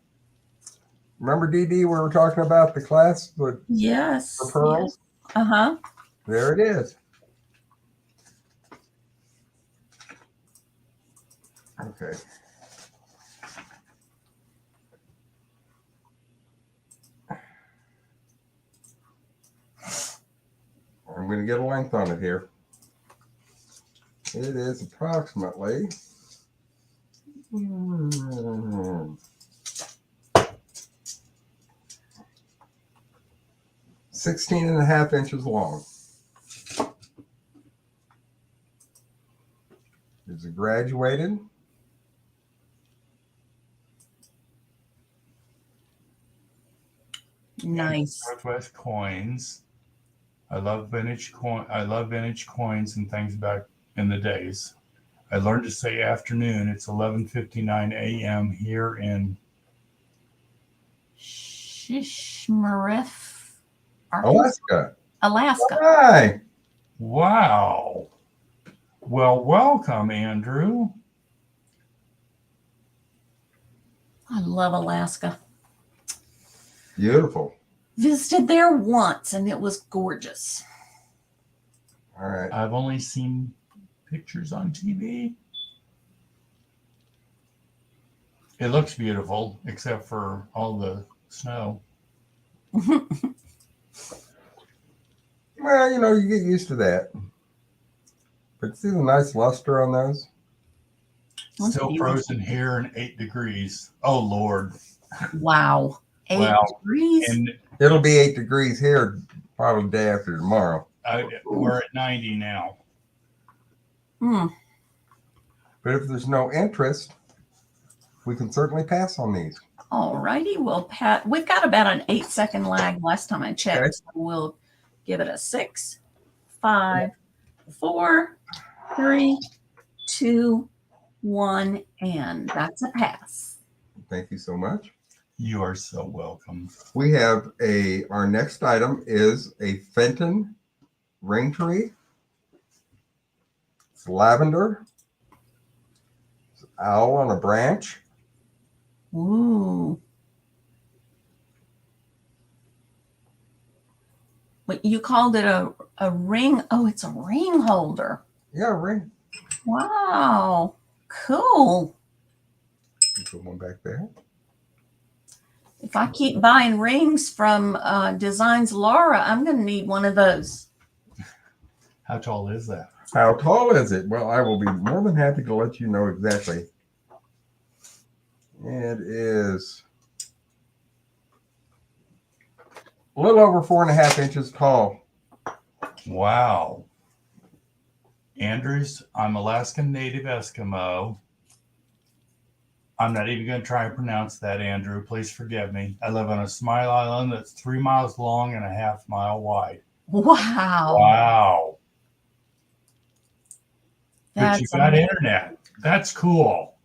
Remember, DeeDee, we were talking about the clasp with Yes. the pearls? Yes. Uh-huh. There it is. Okay. I'm going to get a length on it here. It is approximately 16.5 inches long. It's graduated. Nice. Northwest coins. I love vintage coins and things back in the days. I learned to say afternoon. It's 11:59 a.m. here in Shishmaref, Alaska. Alaska. Hi. Wow. Well, welcome, Andrew. I love Alaska. Beautiful. Visited there once and it was gorgeous. All right. I've only seen pictures on TV. It looks beautiful, except for all the snow. Well, you know, you get used to that. But see the nice luster on those? That's Still beautiful. frozen here in 8 degrees. Oh, Lord. Wow. 8 Wow. degrees. And It'll be 8 degrees here probably the day after tomorrow. we're at 90 now. Hmm. But if there's no interest, we can certainly pass on these. All righty. Well, Pat, we've got about an 8-second lag last time I checked. Okay. So we'll give it a 6, 5, 4, 3, 2, 1, and that's a pass. Thank you so much. You are so welcome. We have our next item is a Fenton ring tree. It's lavender. It's owl on a branch. Ooh. But you called it a ring. Oh, it's a ring holder. Yeah, ring. Wow. Cool. Put one back there. If I keep buying rings from Designs Laura, I'm going to need one of those. How tall is that? How tall is it? Well, I will be more than happy to let you know exactly. It is a little over 4.5 inches tall. Wow. Andrews, I'm Alaskan Native Eskimo. I'm not even going to try and pronounce that, Andrew. Please forgive me. I live on a small island that's 3 miles long and a half mile wide. Wow. Wow. But you That's got internet. That's cool.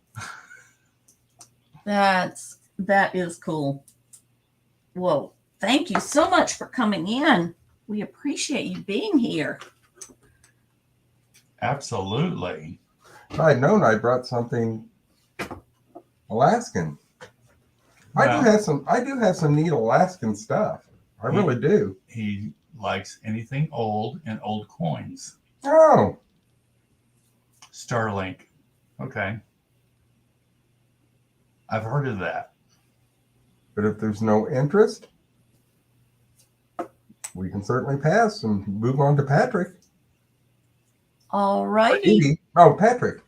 that is cool. Whoa. Thank you so much for coming in. We appreciate you being here. Absolutely. If I'd known, I brought something Alaskan. Well, I do have some neat Alaskan stuff. I really do. He likes anything old and old coins. Oh, Starlink. Okay. I've heard of that. but if there's no interest, we can certainly pass and move on to Patrick. All righty. DeeDee. Oh, Patrick.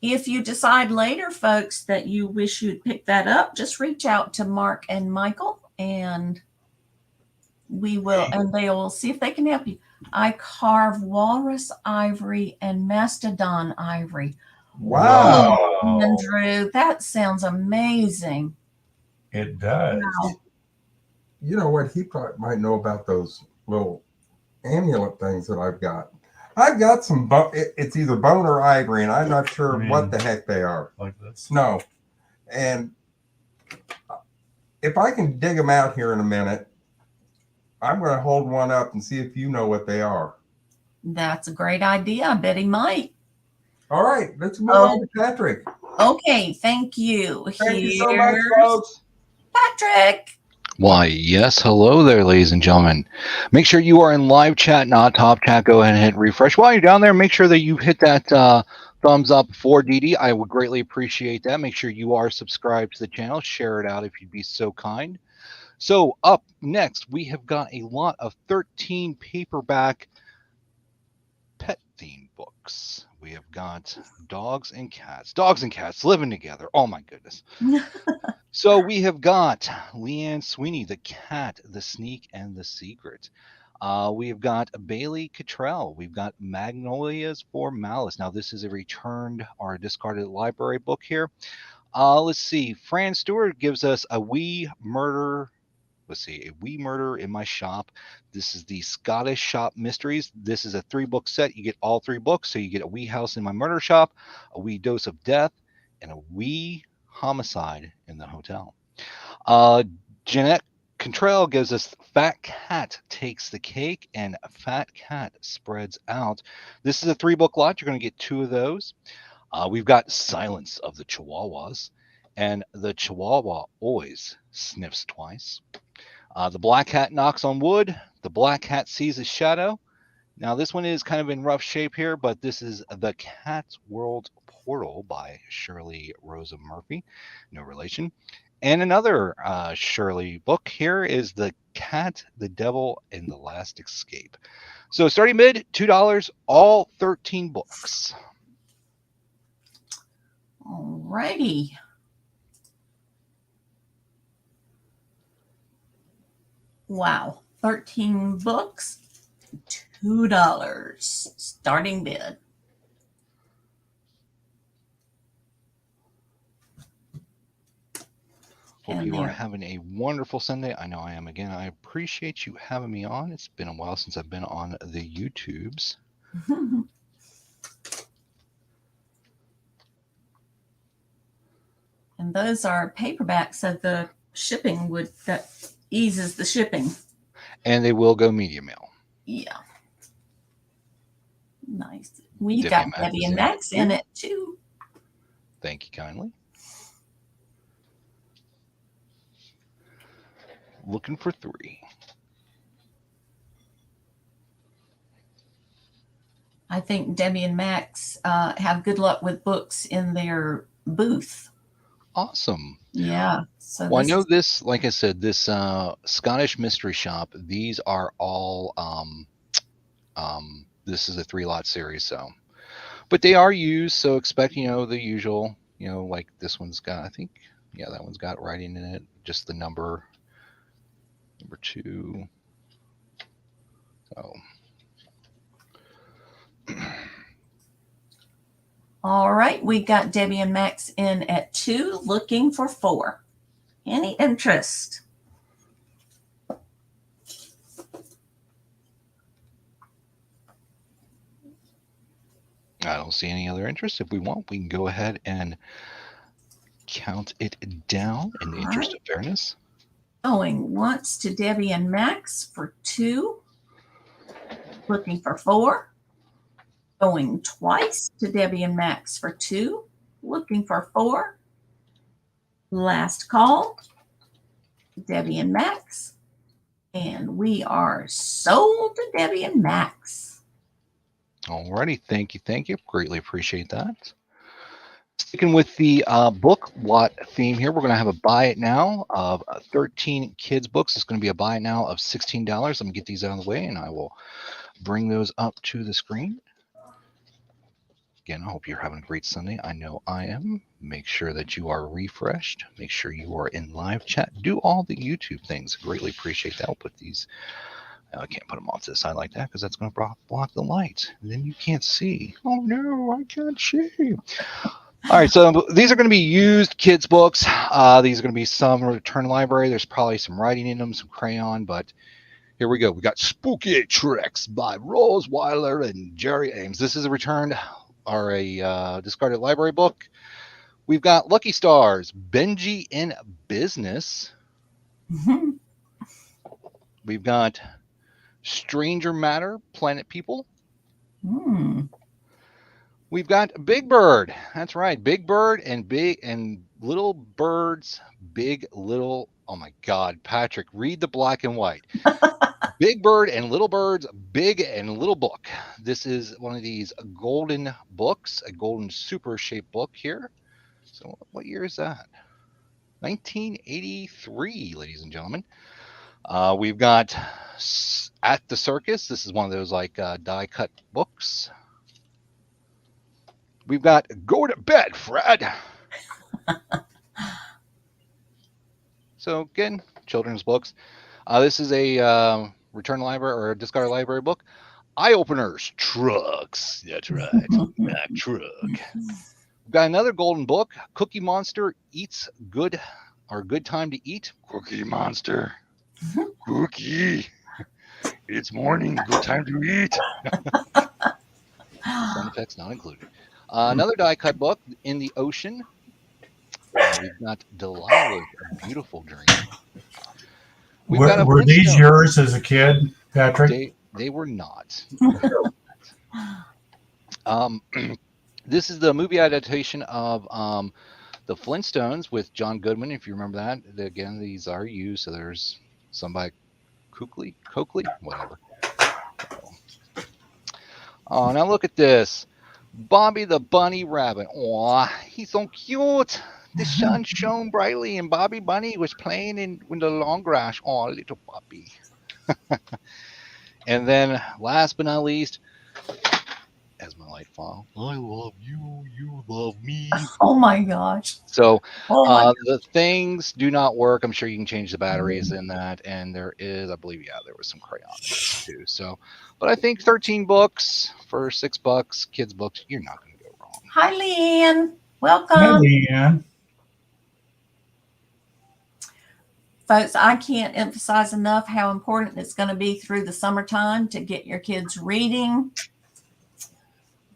If you decide later, folks, that you wish you'd pick that up, just reach out to Mark and Michael, and they will see if they can help you. I carve walrus ivory and mastodon ivory. Wow. Oh, Andrew, that sounds amazing. It does. Wow. You know what? He might know about those little amulet things that I've got. I've got some, it's either bone or ivory, and I'm not sure what the heck they are. Like this? No. And if I can dig them out here in a minute, I'm going to hold one up and see if you know what they are. That's a great idea. I bet he might. All right, let's move on to Patrick. Okay, thank you. Thank you so much, folks. Patrick. Why, yes. Hello there, ladies and gentlemen. Make sure you are in live chat, not top chat. Go ahead and hit refresh. While you're down there, make sure that you hit that thumbs up for DeeDee. I would greatly appreciate that. Make sure you are subscribed to the channel. Share it out if you'd be so kind. So up next, we have got a lot of 13 paperback pet themed books. We have got dogs and cats living together. Oh my goodness. So we have got Leanne Sweeney, The Cat, The Sneak, and The Secret. We have got Bailey Cottrell. We've got Magnolias for Malice. Now this is a returned or discarded library book here. Let's see. Fran Stewart gives us A Wee Murder in My Shop. This is the Scottish Shop Mysteries. This is a 3-book set. You get all 3 books. So you get A Wee House in My Murder Shop, A Wee Dose of Death, and A Wee Homicide in the Hotel. Jeanette Contrell gives us Fat Cat Takes the Cake and Fat Cat Spreads Out. This is a 3-book lot. You're going to get 2 of those. We've got Silence of the Chihuahuas, and The Chihuahua Always Sniffs Twice. The Black Cat Knocks on Wood. The Black Cat Sees a Shadow. Now, this one is kind of in rough shape here, but this is The Cat's World Portal by Shirley Rosa Murphy. No relation. And another Shirley book here is The Cat, the Devil, and the Last Escape. So starting mid, $2, all 13 books. All righty. Wow. 13 books, $2 starting bid. Hope you are having a wonderful Sunday. I know I am again. I appreciate you having me on. It's been a while since I've been on the YouTubes. And those are paperbacks, so the shipping that eases the shipping. And they will go media mail. Yeah. Nice. We got Debbie and Max in it too. Thank you kindly. Looking for 3. I think Debbie and Max have good luck with books in their booth. Awesome. Yeah. So well, I know this, like I said, this Scottish Mystery Shop, these are all, this is a 3-lot series, so. But they are used, so expect, the usual, like this one's got, I think, yeah, that one's got writing in it, just the number 2. So. All right, we got Debbie and Max in at 2, looking for 4. Any interest? I don't see any other interest. If we want, we can go ahead and count it down in the interest of fairness. Going once to Debbie and Max for 2, looking for 4. Going twice to Debbie and Max for 2, looking for 4. Last call, Debbie and Max. And we are sold to Debbie and Max. Alrighty, thank you. Greatly appreciate that. Sticking with the book lot theme here, we're going to have a buy it now of 13 kids books. It's going to be a buy it now of $16. Let me get these out of the way, and I will bring those up to the screen. Again, I hope you're having a great Sunday. I know I am. Make sure that you are refreshed. Make sure you are in live chat. Do all the YouTube things. Greatly appreciate that. I'll put these. I can't put them off to the side like that because that's going to block the light. And then you can't see. Oh no, I can't see. All right, so these are going to be used kids books. These are going to be some return library. There's probably some writing in them, some crayon, but here we go. We got Spooky Tricks by Rose Weiler and Jerry Ames. This is a returned or a discarded library book. We've got Lucky Stars, Benji in Business. We've got Stranger Matter, Planet People. We've got Big Bird. That's right, Big Bird and Little Birds, Big Little. Oh my God, Patrick, read the black and white. Big Bird and Little Birds, Big and Little Book. This is one of these golden books, a golden super shaped book here. So what year is that? 1983, ladies and gentlemen. We've got At the Circus. This is one of those like die cut books. We've got Go to Bed, Fred. So again, children's books. This is a return library or a discard library book. Eye Openers, Trucks. That's right, Mac Truck. We've got another golden book. Cookie Monster Eats Good or Good Time to Eat. Cookie Monster. Cookie. It's morning. Good time to eat. Sound effects not included. Another die cut book, In the Ocean. We've got Delilah's Beautiful Dream. Were these yours as a kid, Patrick? They were not. This is the movie adaptation of the Flintstones with John Goodman, if you remember that. Again, these are used, so there's some by Coakley, whatever. Oh, now look at this. Bobby the Bunny Rabbit. Aw, he's so cute. The sun shone brightly, and Bobby Bunny was playing in the long grass. Oh, little puppy. And then, last but not least, as my light fall, I love you, you love me. Oh my gosh. So the things do not work. I'm sure you can change the batteries in that. And there is, I believe, there was some crayon in this too. So, but I think 13 books for $6, kids books, you're not going to go wrong. Hi, Leanne. Welcome. Hi, Leanne. Folks, I can't emphasize enough how important it's going to be through the summertime to get your kids reading.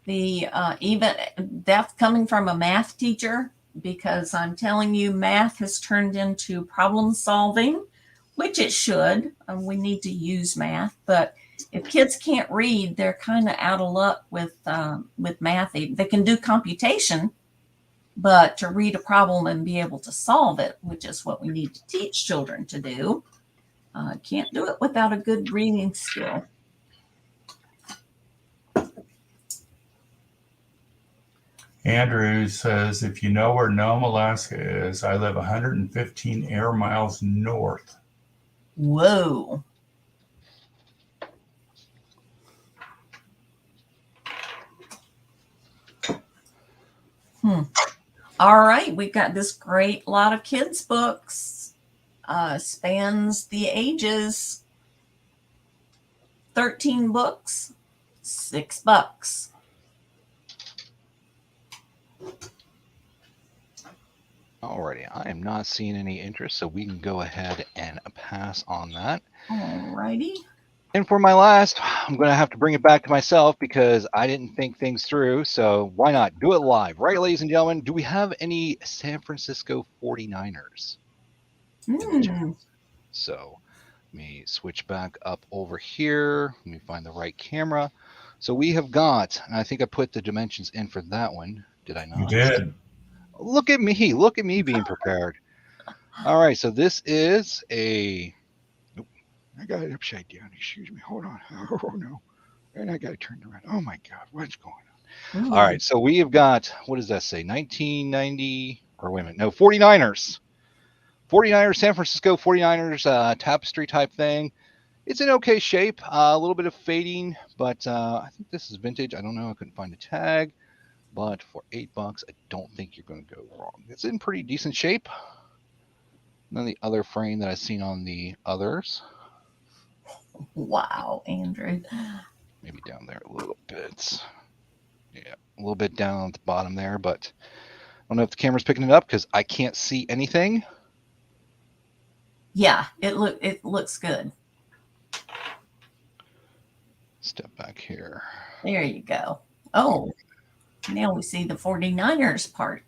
Even that's coming from a math teacher, because I'm telling you, math has turned into problem solving, which it should. We need to use math, but if kids can't read, they're kind of out of luck with math. They can do computation, but to read a problem and be able to solve it, which is what we need to teach children to do, can't do it without a good reading skill. Andrew says, if you know where Nome, Alaska is, I live 115 air miles north. Whoa. All right, we've got this great lot of kids' books. Spans the ages. 13 books, $6. Alrighty, I am not seeing any interest, so we can go ahead and pass on that. Alrighty. And for my last, I'm going to have to bring it back to myself because I didn't think things through. So why not do it live? Right, ladies and gentlemen, do we have any San Francisco 49ers? So let me switch back up over here. Let me find the right camera. So we have got, and I think I put the dimensions in for that one. Did I not? You did. Look at me. Look at me being prepared. All right. So this is a... I got it upside down. Excuse me. Hold on. Oh, no. And I got it turned around. Oh, my God. What's going on? All right, so we have got, what does that say? 1990, or wait a minute, no, 49ers. 49ers, San Francisco 49ers tapestry type thing. It's in okay shape, a little bit of fading, but I think this is vintage. I don't know, I couldn't find a tag, but for $8, I don't think you're going to go wrong. It's in pretty decent shape. And then the other frame that I've seen on the others. Wow, Andrew. Maybe down there a little bit. Yeah, a little bit down at the bottom there, but I don't know if the camera's picking it up because I can't see anything. Yeah, it looks good. Step back here. There you go. Oh, now we see the 49ers part.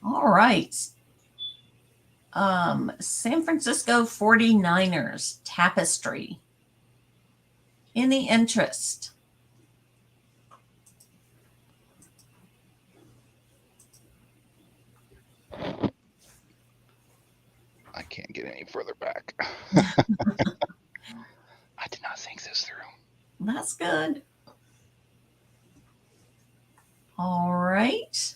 All right. San Francisco 49ers tapestry. Any interest? I can't get any further back. I did not think this through. That's good. All right.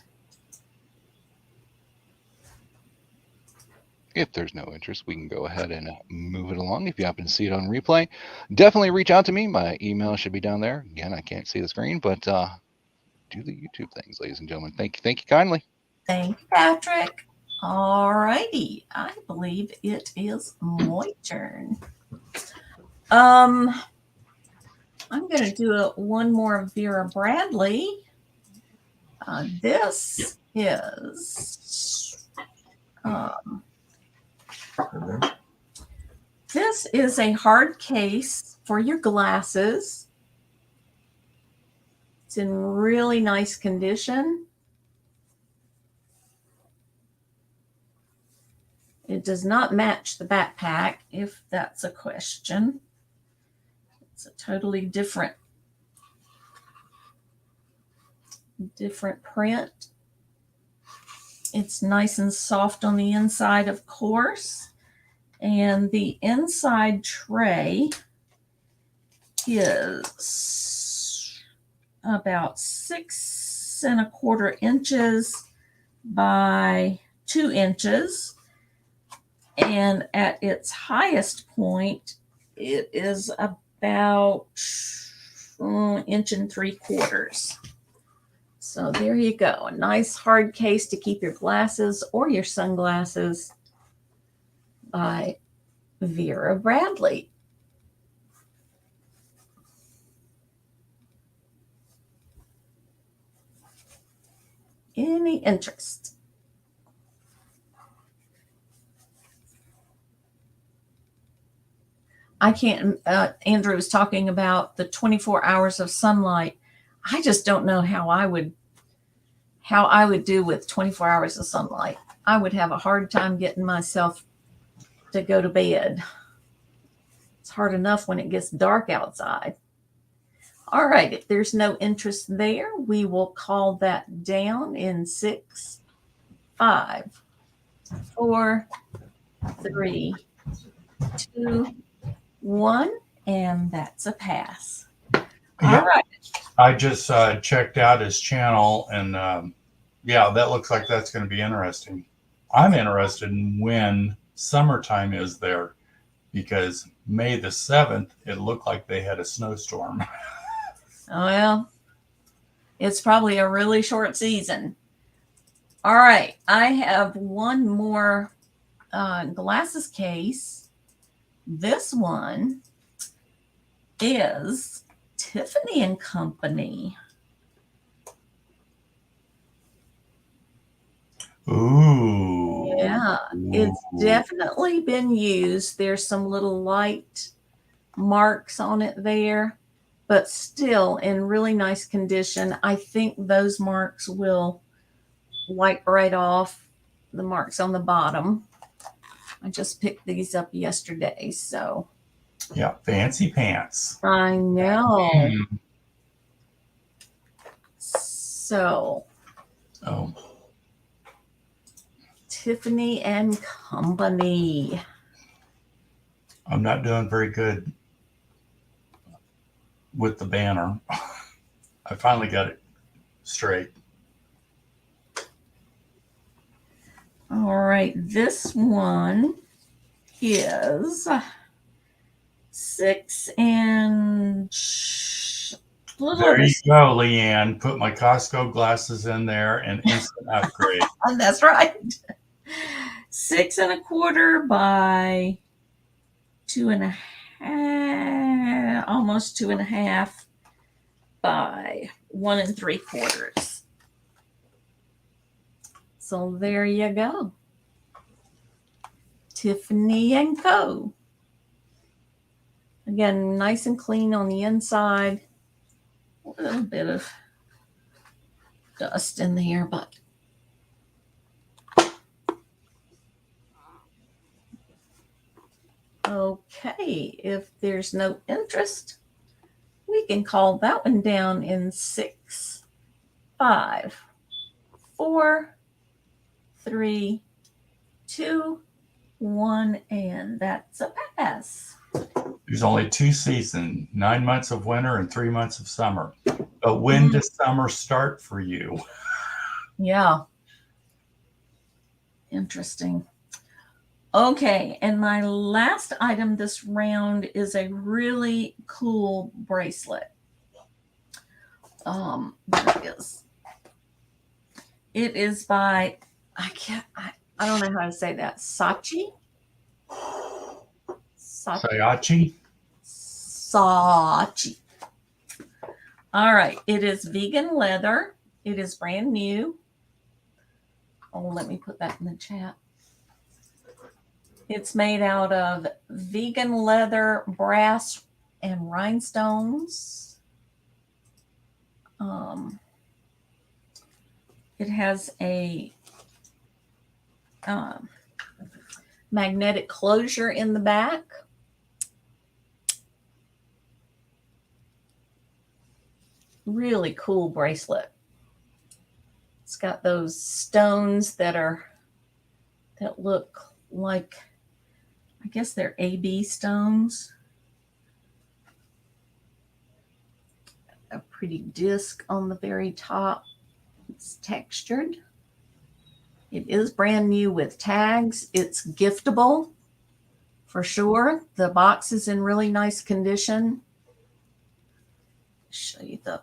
If there's no interest, we can go ahead and move it along. If you happen to see it on replay, definitely reach out to me. My email should be down there. Again, I can't see the screen, but do the YouTube things, ladies and gentlemen. Thank you kindly. Thank you, Patrick. All righty. I believe it is my turn. I'm going to do one more Vera Bradley. This is this is a hard case for your glasses. It's in really nice condition. It does not match the backpack, if that's a question. It's a totally different print. It's nice and soft on the inside, of course. And the inside tray is about 6 1/4 inches by 2 inches. And at its highest point, it is about 1 3/4 inches. So there you go. A nice hard case to keep your glasses or your sunglasses by Vera Bradley. Any interest? I can't, Andrew was talking about the 24 hours of sunlight. I just don't know how I would do with 24 hours of sunlight. I would have a hard time getting myself to go to bed. It's hard enough when it gets dark outside. All right, if there's no interest there, we will call that down in 6, 5, 4, 3, 2, 1, and that's a pass. Yeah. All right. I just checked out his channel, and yeah, that looks like that's going to be interesting. I'm interested in when summertime is there, because May the 7th, it looked like they had a snowstorm. Well, it's probably a really short season. All right, I have one more glasses case. This one is Tiffany and Company. Ooh. Yeah, it's definitely been used. There's some little light marks on it there, but still in really nice condition. I think those marks will wipe right off, the marks on the bottom. I just picked these up yesterday, so. Yeah, fancy pants. I know. Mm. So. Oh. Tiffany and Company. I'm not doing very good. with the banner. I finally got it straight. All right, this one is 6 and There you go, Leanne. Put my Costco glasses in there and instant upgrade. That's right. 6 1/4 by 2 1/2, almost 2 1/2 by 1 3/4. So there you go. Tiffany & Co. Again, nice and clean on the inside. A little bit of dust in there, but okay, if there's no interest, we can call that one down in 6, 5, 4, 3, 2, 1, and that's a pass. There's only 2 seasons, 9 months of winter and 3 months of summer. But when does summer start for you? Yeah. Interesting. Okay, and my last item this round is a really cool bracelet. There it is. It is by, I don't know how to say that. Saatchi. All right, it is vegan leather. It is brand new. Oh, let me put that in the chat. It's made out of vegan leather, brass, and rhinestones. It has a magnetic closure in the back. Really cool bracelet. It's got those stones that look like, I guess they're AB stones. A pretty disc on the very top. It's textured. It is brand new with tags. It's giftable for sure. The box is in really nice condition. Show you the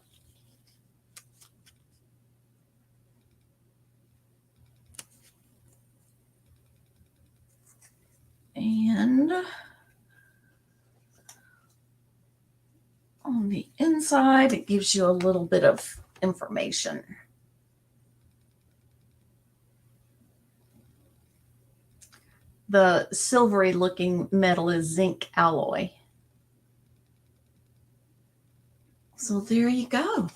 and on the inside, it gives you a little bit of information. The silvery looking metal is zinc alloy. So there you go.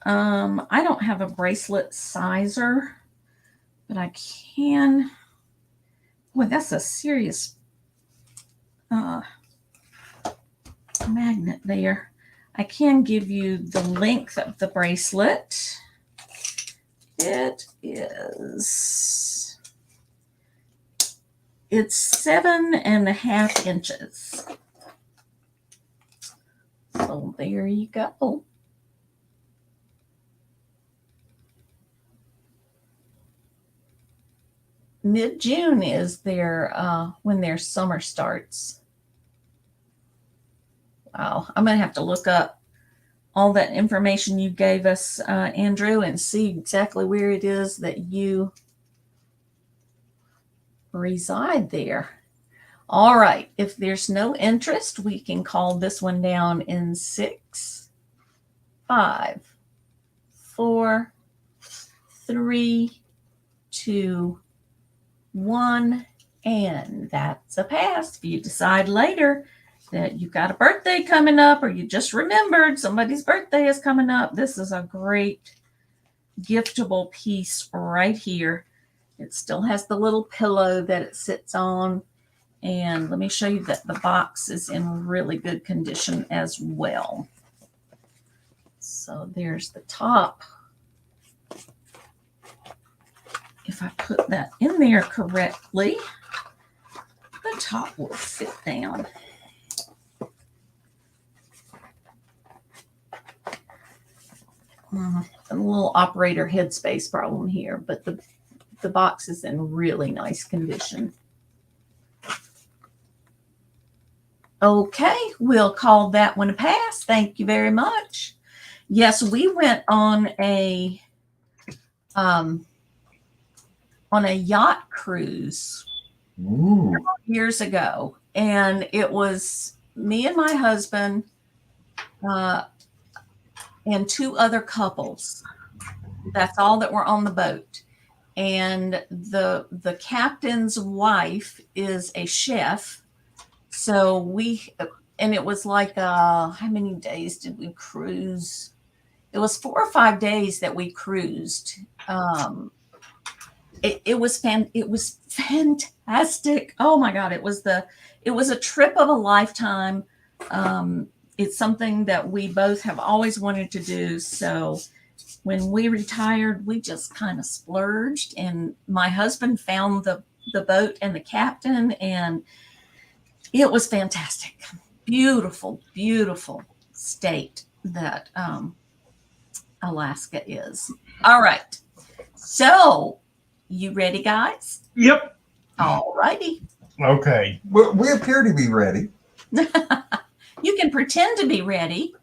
I don't have a bracelet sizer, but I can. Boy, that's a serious magnet there. I can give you the length of the bracelet. It's 7.5 inches. So there you go. Mid-June is when their summer starts. Wow, I'm going to have to look up all that information you gave us, Andrew, and see exactly where it is that you reside there. All right, if there's no interest, we can call this one down in 6, 5, 4, 3, 2, 1, and that's a pass. If you decide later that you've got a birthday coming up, or you just remembered somebody's birthday is coming up, this is a great giftable piece right here. It still has the little pillow that it sits on. And let me show you that the box is in really good condition as well. So there's the top. if I put that in there correctly, the top will fit down. A little operator headspace problem here, but the box is in really nice condition. Okay, we'll call that one a pass. Thank you very much. Yes, we went on a yacht cruise years ago, and it was me and my husband and two other couples. That's all that were on the boat. And the captain's wife is a chef. So and it was like, how many days did we cruise? It was 4 or 5 days that we cruised. It was fantastic. Oh my God. It was a trip of a lifetime. It's something that we both have always wanted to do. So when we retired, we just kind of splurged, and my husband found the boat and the captain, and it was fantastic. Beautiful, beautiful state that Alaska is. All right. So you ready, guys? Yep. All righty. Okay. We appear to be ready. You can pretend to be ready.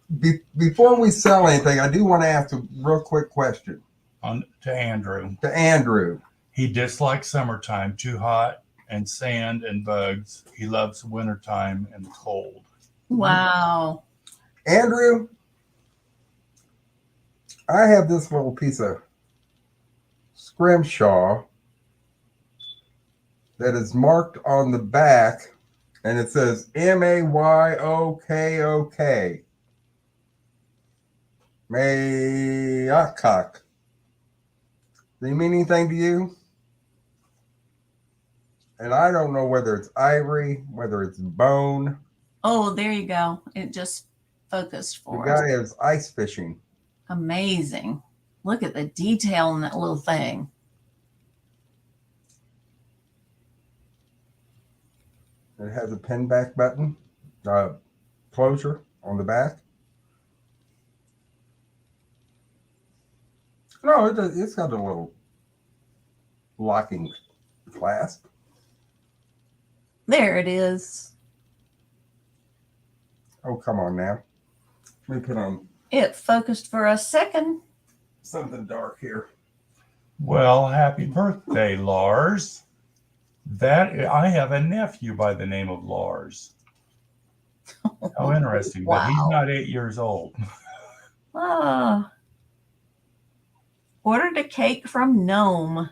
Before we sell anything, I do want to ask a real quick question. To Andrew. To Andrew. He dislikes summertime, too hot, and sand and bugs. He loves wintertime and the cold. Wow. Andrew, I have this little piece of scrimshaw that is marked on the back, and it says Mayokok. Mayokok. Does it mean anything to you? And I don't know whether it's ivory, whether it's bone. Oh, there you go. It just focused for us. The guy is ice fishing. Amazing. Look at the detail in that little thing. It has a pin back button, closure on the back. No, it's got a little locking clasp. There it is. Oh, come on now. Let me put on It focused for a second. something dark here. Well, happy birthday, Lars. I have a nephew by the name of Lars. How interesting. Wow. But he's not 8 years old. Ah. Ordered a cake from Nome.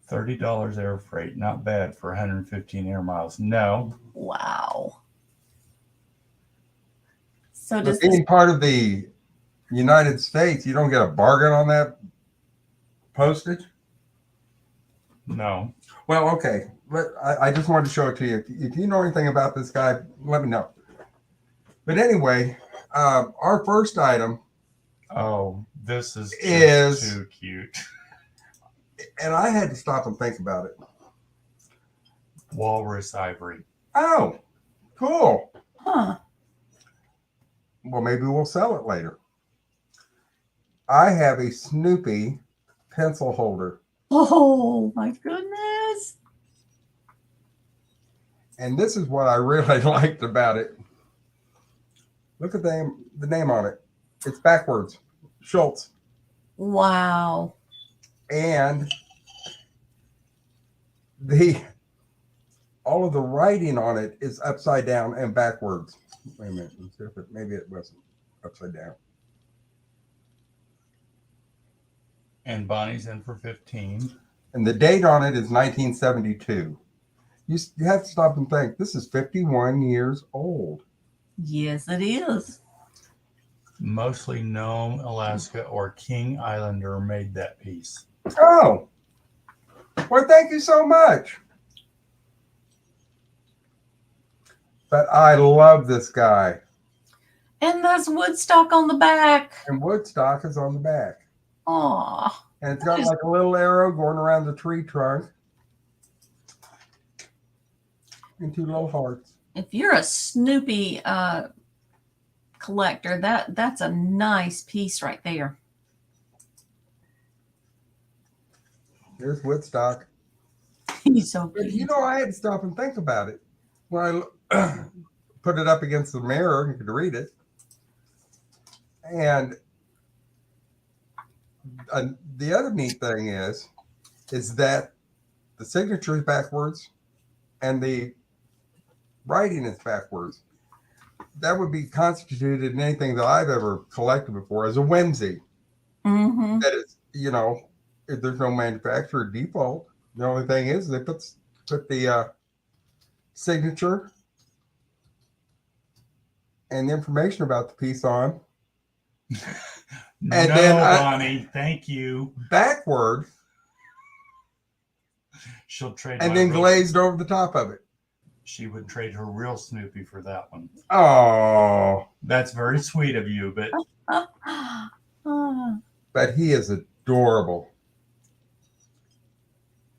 $30 air freight. Not bad for 115 air miles. No. Wow. So does With any part of the United States, you don't get a bargain on that postage? No. Well, okay. I just wanted to show it to you. If you know anything about this guy, let me know. But anyway, our first item. Oh, this is just too cute. And I had to stop and think about it. Walrus ivory. Oh, cool. Huh. Well, maybe we'll sell it later. I have a Snoopy pencil holder. Oh my goodness. And this is what I really liked about it. Look at the name on it. It's backwards. Schultz. Wow. And all of the writing on it is upside down and backwards. Wait a minute. Let's see if maybe it wasn't upside down. And Bonnie's in for 15. And the date on it is 1972. You have to stop and think. This is 51 years old. Yes, it is. Mostly Nome, Alaska, or King Islander made that piece. Oh, well, thank you so much. But I love this guy. And there's Woodstock on the back. And Woodstock is on the back. Aw. And it's got like a little arrow going around the tree trunk. And 2 little hearts. If you're a Snoopy collector, that's a nice piece right there. Here's Woodstock. He's so But cute. I had to stop and think about it. When I put it up against the mirror, you could read it. And the other neat thing is that the signature is backwards and the writing is backwards. That would be constituted in anything that I've ever collected before as a whimsy. Mm-hmm. That is, if there's no manufacturer default. The only thing is they put the signature and the information about the piece on. And no, then Bonnie, thank you. Backward. She'll trade. And then glazed over the top of it. She would trade her real Snoopy for that one. Oh, That's very sweet of you, but but he is adorable.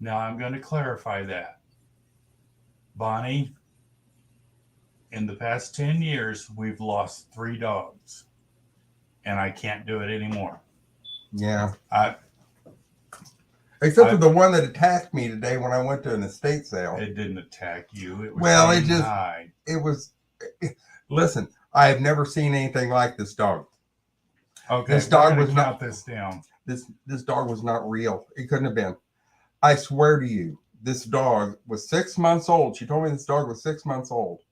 now I'm going to clarify that. Bonnie, in the past 10 years, we've lost 3 dogs, and I can't do it anymore. Yeah. It Except for the one that attacked me today when I went to an estate sale. didn't attack you. It was it was. Listen, I have never seen anything like this dog. Okay, this dog was count this down. This dog was not real. It couldn't have been. I swear to you, this dog was 6 months old. She told me this dog was 6 months old,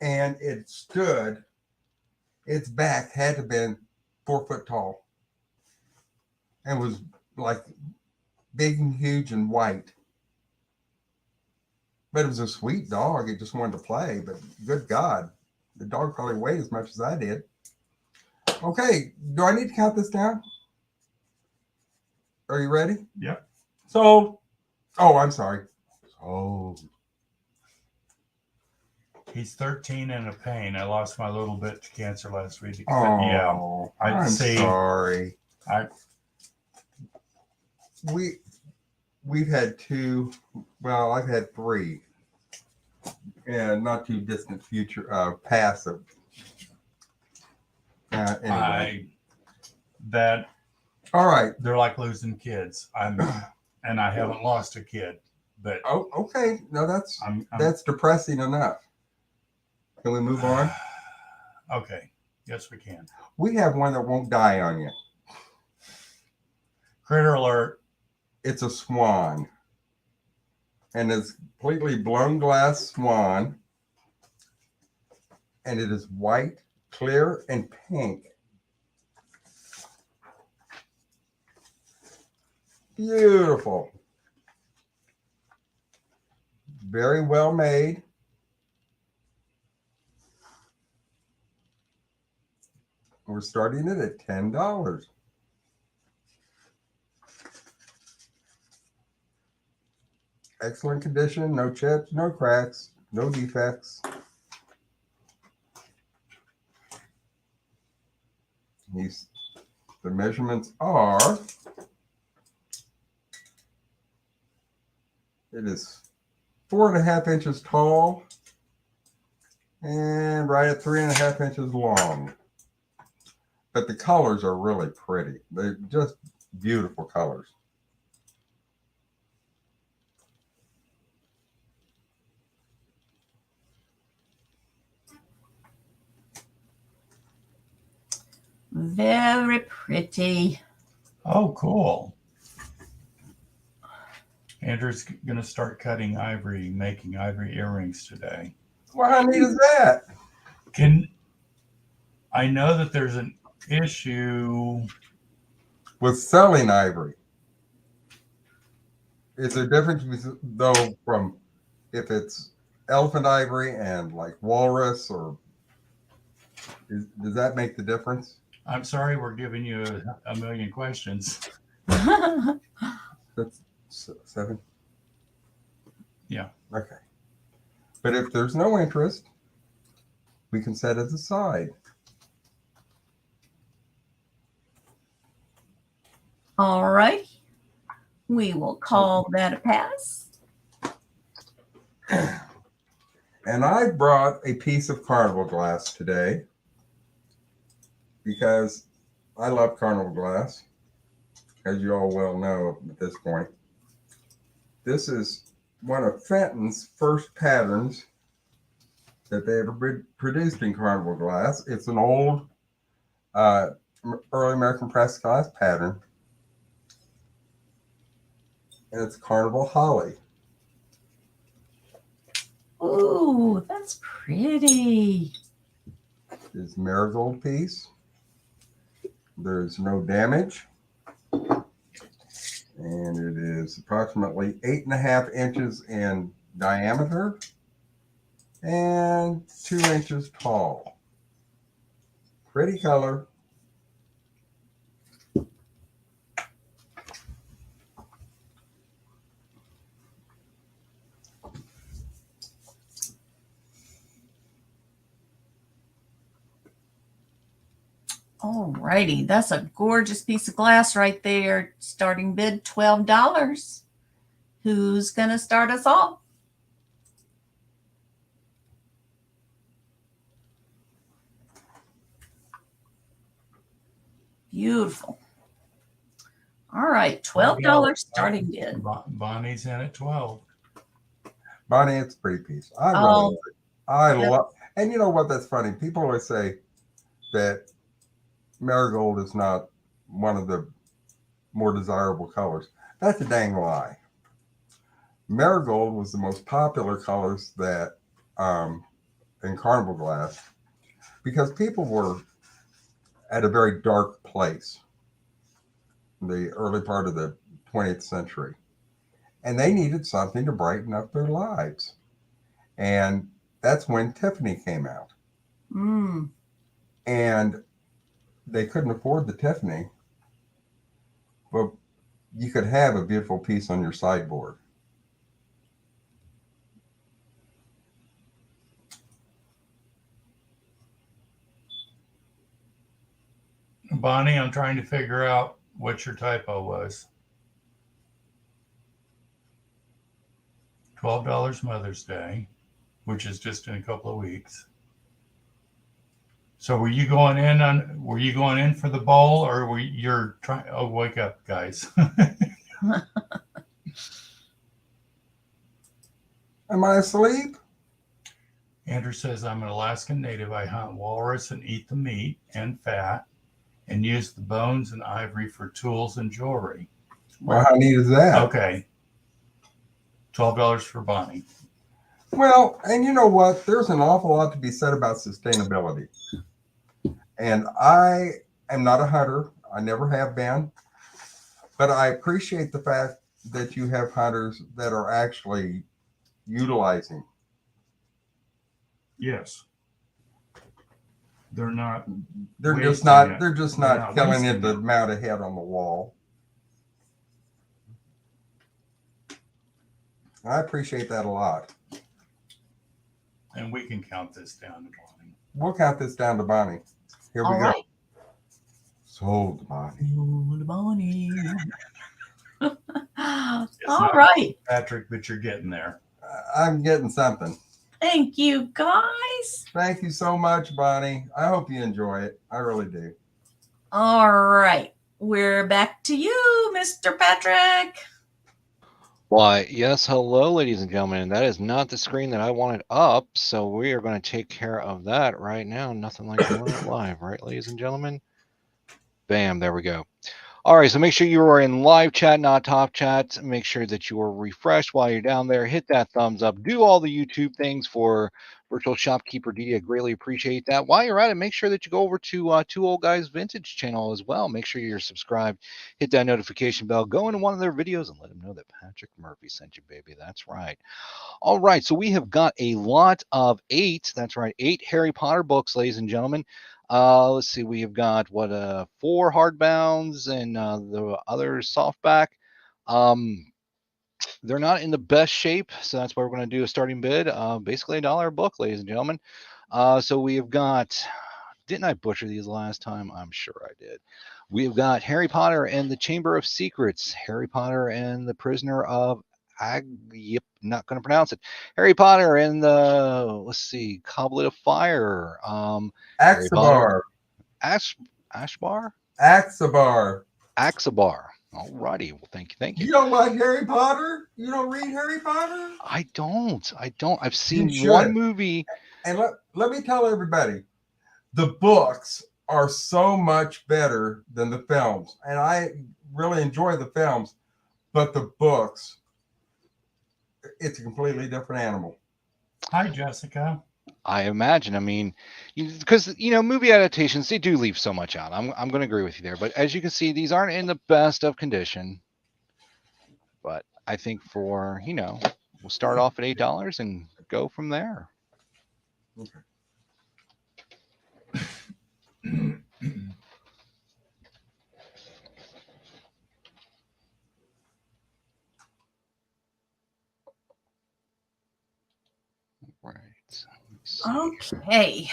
and it stood. Its back had to have been 4 foot tall, and was like big and huge and white. But it was a sweet dog. It just wanted to play. But good God, the dog probably weighed as much as I did. Okay, do I need to count this down? Are you ready? Yep. So, I'm sorry. Oh. He's 13 and a pain. I lost my little bit to cancer last week. Oh, yeah. I'm sorry. We've had 2. Well, I've had 3, and not too distant future past. Anyway. All right. They're like losing kids. And I haven't lost a kid, but okay. No, that's depressing enough. Can we move on? Okay. Yes, we can. We have one that won't die on you. Critter alert. It's a swan. And it's completely blown glass swan. And it is white, clear, and pink. Beautiful. Very well made. We're starting it at $10. Excellent condition, no chips, no cracks, no defects. The measurements are, it is 4.5 inches tall and right at 3.5 inches long. But the colors are really pretty. They're just beautiful colors. Very pretty. Oh, cool. Andrew's going to start cutting ivory, making ivory earrings today. Well, how neat is that? I know that there's an issue with selling ivory. Is there a difference though from if it's elephant ivory and like walrus, or does that make the difference? I'm sorry, we're giving you a million questions. That's 7. Yeah. Okay. But if there's no interest, we can set it aside. All right. We will call that a pass. And I brought a piece of carnival glass today because I love carnival glass, as you all well know at this point. This is one of Fenton's first patterns that they ever produced in carnival glass. It's an old early American press glass pattern, and it's carnival holly. Ooh, that's pretty. This marigold piece. There's no damage. And it is approximately 8.5 inches in diameter and 2 inches tall. Pretty color. Alrighty, that's a gorgeous piece of glass right there. Starting bid $12. Who's gonna start us off? Beautiful. All right, $12 starting bid. Bonnie's in at 12. Bonnie, it's a pretty piece. I really Oh, like it. I yep. love, and you know what? That's funny. People always say that marigold is not one of the more desirable colors. That's a dang lie. Marigold was the most popular colors that in carnival glass because people were at a very dark place in the early part of the 20th century, and they needed something to brighten up their lives. And that's when Tiffany came out. Mm. And they couldn't afford the Tiffany, but you could have a beautiful piece on your sideboard. Bonnie, I'm trying to figure out what your typo was. $12 Mother's Day, which is just in a couple of weeks. So were you going in for the bowl, or you're trying? Oh, wake up, guys. Am I asleep? Andrew says, I'm an Alaskan native. I hunt walrus and eat the meat and fat and use the bones and ivory for tools and jewelry. Well, how neat is that? Okay. $12 for Bonnie. Well, and you know what? There's an awful lot to be said about sustainability. And I am not a hunter. I never have been. But I appreciate the fact that you have hunters that are actually utilizing. Yes. They're not. They're just wasting not killing wasting it to it. mount a head on the wall. I appreciate that a lot. And we can count this down to Bonnie. We'll count this down to Bonnie. Here we All go. right. Sold, Bonnie. Sold, Bonnie. It's All not right. Patrick, but you're getting there. I'm getting something. Thank you, guys. Thank you so much, Bonnie. I hope you enjoy it. I really do. All right. We're back to you, Mr. Patrick. Why, yes, hello, ladies and gentlemen. That is not the screen that I wanted up, so we are going to take care of that right now. Nothing like doing it live, right, ladies and gentlemen? Bam, there we go. All right, so make sure you are in live chat, not top chat. Make sure that you are refreshed while you're down there. Hit that thumbs up. Do all the YouTube things for Virtual Shopkeeper DeeDee. I greatly appreciate that. While you're at it, make sure that you go over to Two Old Guys Vintage channel as well. Make sure you're subscribed. Hit that notification bell. Go into one of their videos and let them know that Patrick Murphy sent you, baby. That's right. All right, so we have got a lot of 8. That's right, 8 Harry Potter books, ladies and gentlemen. Let's see, we have got 4 hardbounds and the other softback. They're not in the best shape, so that's why we're going to do a starting bid, basically $1 a book, ladies and gentlemen. So we have got, didn't I butcher these last time? I'm sure I did. We've got Harry Potter and the Chamber of Secrets, Harry Potter and the Prisoner of yep, not going to pronounce it. Harry Potter and the, let's see, Goblet of Fire. Harry Potter. Axabar. Ashbar? Axabar. Axabar. Alrighty. Well, thank you. You don't like Harry Potter? You don't read Harry Potter? I don't. I've seen You one should. movie. And let me tell everybody, the books are so much better than the films. And I really enjoy the films, but the books, it's a completely different animal. Hi, Jessica. I imagine. I mean, because movie adaptations, they do leave so much out. I'm going to agree with you there. But as you can see, these aren't in the best of condition. But I think for we'll start off at $8 and go from there. Okay. Right. Okay.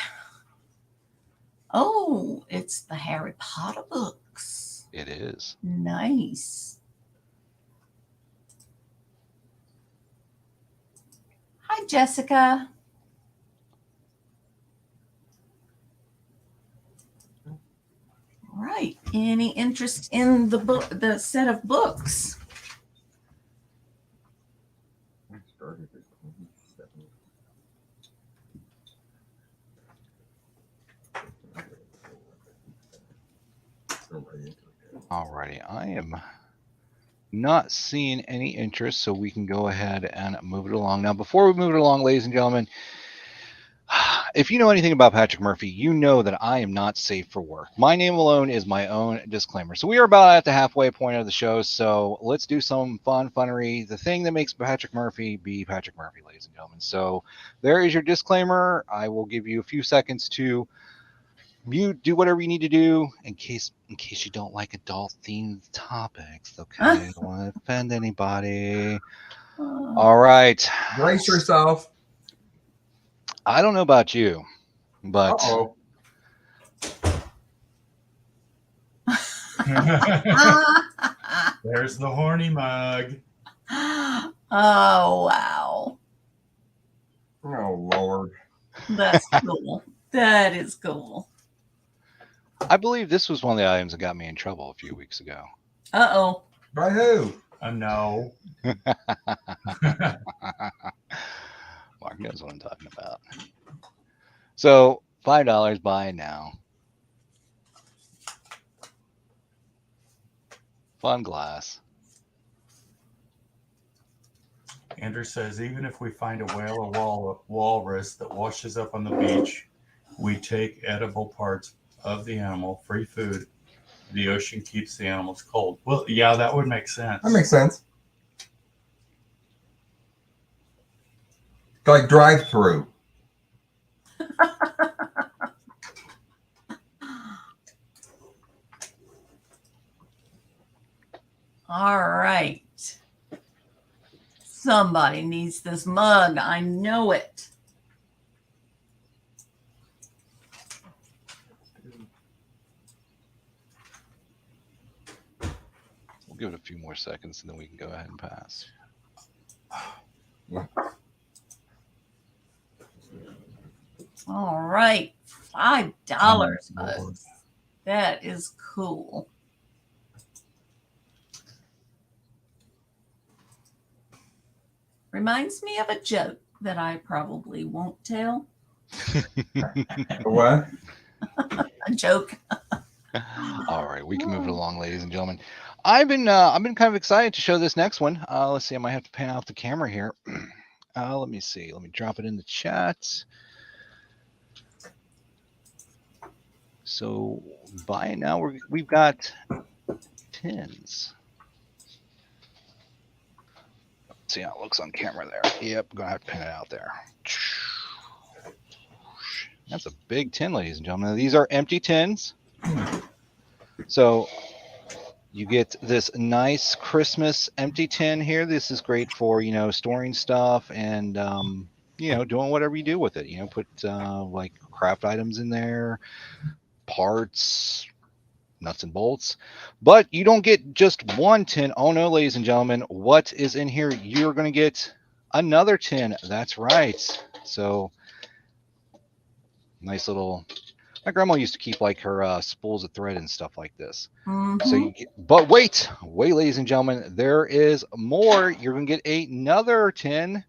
Oh, it's the Harry Potter books. It is. Nice. Hi, Jessica. Right. Any interest in the set of books? Alrighty. I am not seeing any interest, so we can go ahead and move it along. Now, before we move it along, ladies and gentlemen, if you know anything about Patrick Murphy, you know that I am not safe for work. My name alone is my own disclaimer. So we are about at the halfway point of the show, so let's do some funnery. The thing that makes Patrick Murphy be Patrick Murphy, ladies and gentlemen. So there is your disclaimer. I will give you a few seconds to mute, do whatever you need to do in case you don't like adult themed topics. Okay, I don't want to offend anybody. All right. Brace yourself. I don't know about you, but Uh-oh. There's the horny mug. Oh, wow. Oh, Lord. That's cool. That is cool. I believe this was one of the items that got me in trouble a few weeks ago. Uh-oh. By who? No. Mark knows what I'm talking about. So $5 buy now. Fun glass. Andrew says, even if we find a whale or walrus that washes up on the beach, we take edible parts of the animal, free food. The ocean keeps the animals cold. Well, yeah, that would make sense. That makes sense. Like drive-through. All right. Somebody needs this mug. I know it. We'll give it a few more seconds and then we can go ahead and pass. All right. $5 mugs. That is cool. Reminds me of a joke that I probably won't tell. What? A joke. All right, we can move it along, ladies and gentlemen. I've been kind of excited to show this next one. Let's see, I might have to pan out the camera here. Let me see. Let me drop it in the chat. So buy it now. We've got tins. Let's see how it looks on camera there. Yep, gonna have to pin it out there. That's a big tin, ladies and gentlemen. These are empty tins. So you get this nice Christmas empty tin here. This is great for, storing stuff and, doing whatever you do with it. Put like craft items in there, parts, nuts and bolts. But you don't get just one tin. Oh no, ladies and gentlemen, what is in here? You're going to get another tin. That's right. So nice little. My grandma used to keep like her spools of thread and stuff like this. So you get, but wait, ladies and gentlemen, there is more. You're going to get another tin.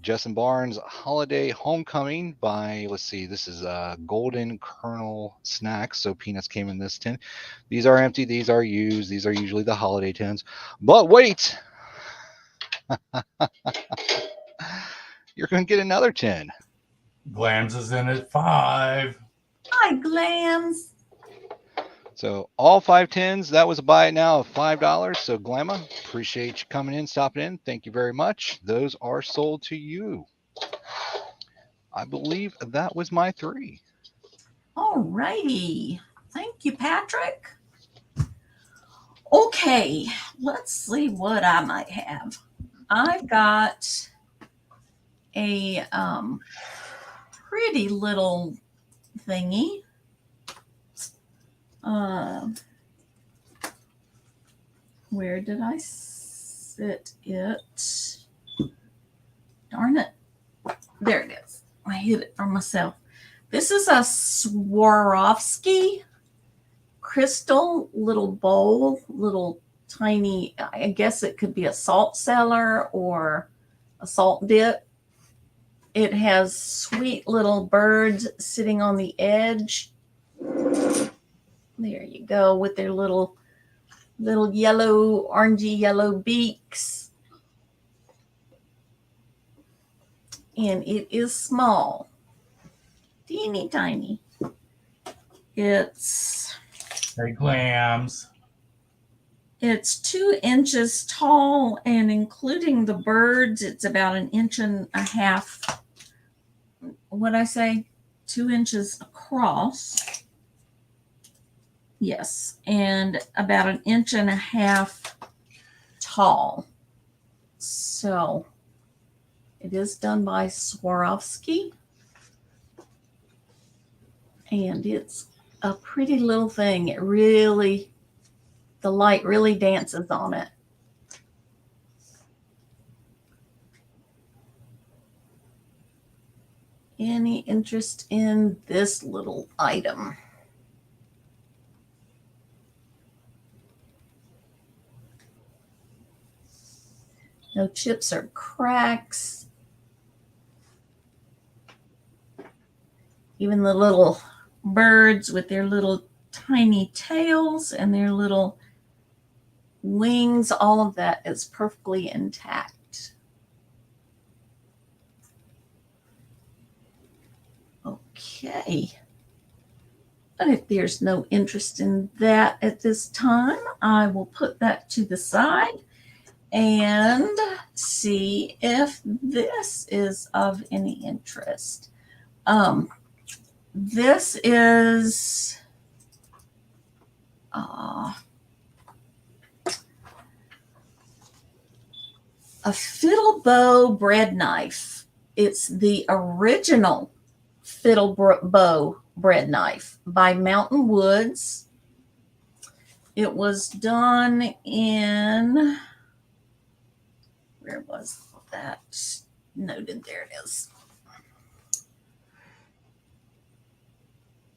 Justin Barnes Holiday Homecoming by, let's see, this is Golden Kernel Snacks. So peanuts came in this tin. These are empty. These are used. These are usually the holiday tins. But wait, you're going to get another tin. Glams is in at 5. Hi, Glams. So all 5 tins, that was a buy it now of $5. So Glamma, appreciate you coming in, stopping in. Thank you very much. Those are sold to you. I believe that was my 3. All righty. Thank you, Patrick. Okay, let's see what I might have. I've got a pretty little thingy. Where did I sit it? Darn it. There it is. I hid it from myself. This is a Swarovski crystal little bowl, little tiny, I guess it could be a salt cellar or a salt dip. It has sweet little birds sitting on the edge. There you go, with their little yellow, orangey yellow beaks. And it is small, teeny tiny. It's Glams. 2 inches tall, and including the birds, it's about 1.5 inches. What'd I say? 2 inches across. Yes, and about 1.5 inches tall. So it is done by Swarovski, and it's a pretty little thing. It really, the light really dances on it. Any interest in this little item? No chips or cracks. Even the little birds with their little tiny tails and their little wings, all of that is perfectly intact. Okay. But if there's no interest in that at this time, I will put that to the side and see if this is of any interest. This is a fiddle bow bread knife. It's the original fiddle bow bread knife by Mountain Woods. It was done in, where was that noted? There it is.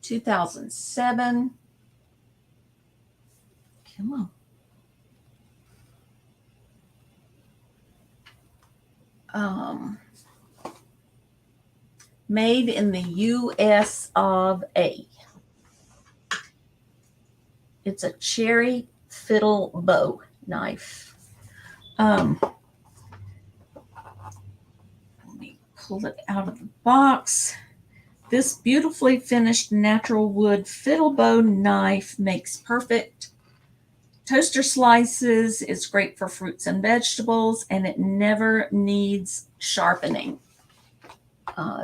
2007. Come on. Made in the US of A. It's a cherry fiddle bow knife. Let me pull it out of the box. This beautifully finished natural wood fiddle bow knife makes perfect toaster slices. It's great for fruits and vegetables, and it never needs sharpening.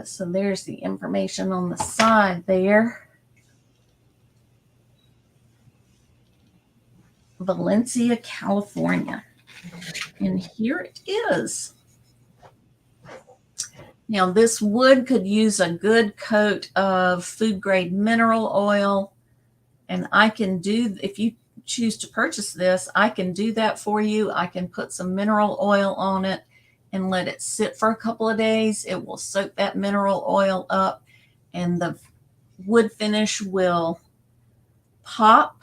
So there's the information on the side there. Valencia, California. And here it is. Now, this wood could use a good coat of food grade mineral oil And I can do, if you choose to purchase this, I can do that for you. I can put some mineral oil on it and let it sit for a couple of days. It will soak that mineral oil up and the wood finish will pop.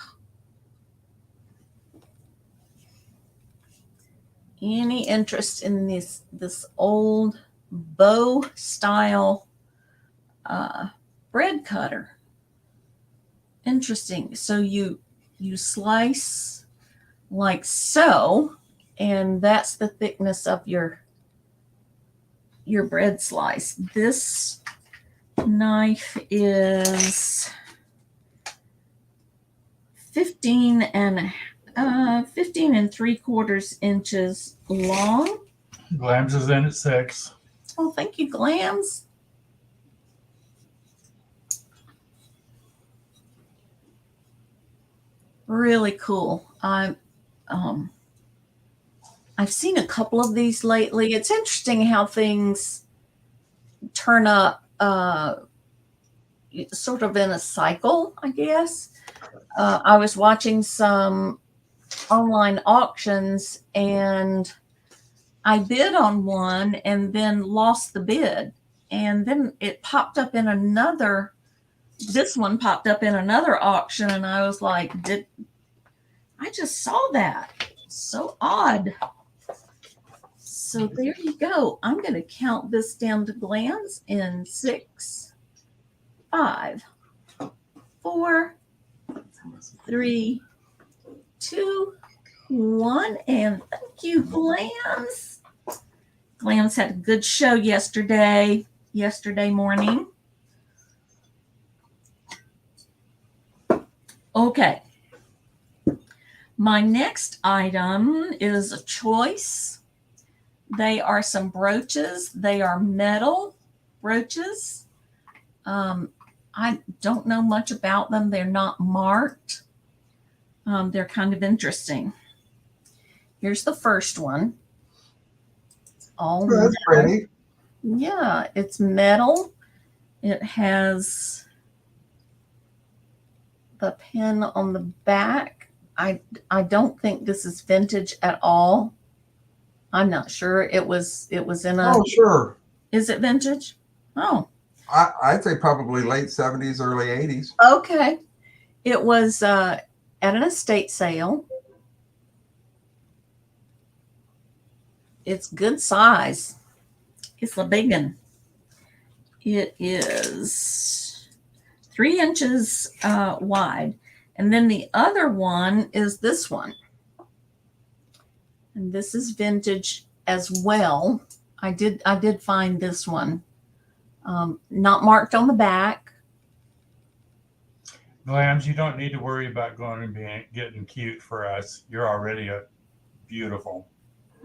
Any interest in this old bow style bread cutter? Interesting. So you slice like so, and that's the thickness of your bread slice. This knife is 15 and 3/4 inches long. Glams is in at 6. Oh, thank you, Glams. Really cool. I've seen a couple of these lately. It's interesting how things turn up sort of in a cycle, I guess. I was watching some online auctions and I bid on one and then lost the bid. And then it popped up in another, this one popped up in another auction and I was like, I just saw that. So odd. So there you go. I'm going to count this down to Glams in 6, 5, 4, 3, 2, 1. And thank you, Glams. Glams had a good show yesterday morning. Okay. My next item is a choice. They are some brooches. They are metal brooches. I don't know much about them. They're not marked. They're kind of interesting. Here's the first one. All That's pretty. Yeah, it's metal. It has the pin on the back. I don't think this is vintage at all. I'm not sure. It was in a. Oh, sure. Is it vintage? Oh, I'd say probably late 70s, early 80s. okay. It was at an estate sale. It's good size. It's a big one. It is 3 inches wide. And then the other one is this one. And this is vintage as well. I did find this one. Not marked on the back. Glams, you don't need to worry about going and getting cute for us. You're already beautiful.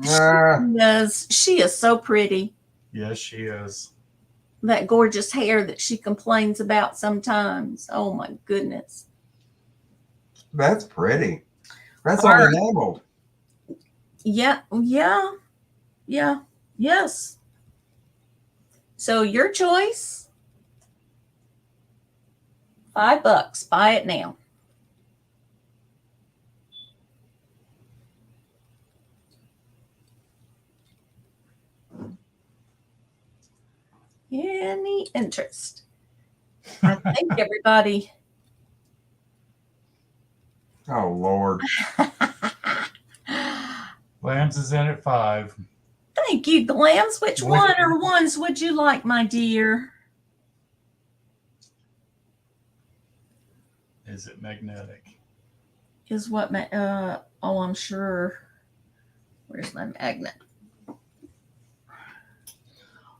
Yes, she is so pretty. Yes, she is. That gorgeous hair that she complains about sometimes. Oh my goodness. That's pretty. That's All all right. enameled. Yeah. Yes. So your choice. $5. Buy it now. Any interest? I think everybody. Oh, Lord. Glams is in at 5. Thank you, Glams. Which What- one or ones would you like, my dear? Is it magnetic? Is what I'm sure. Where's my magnet?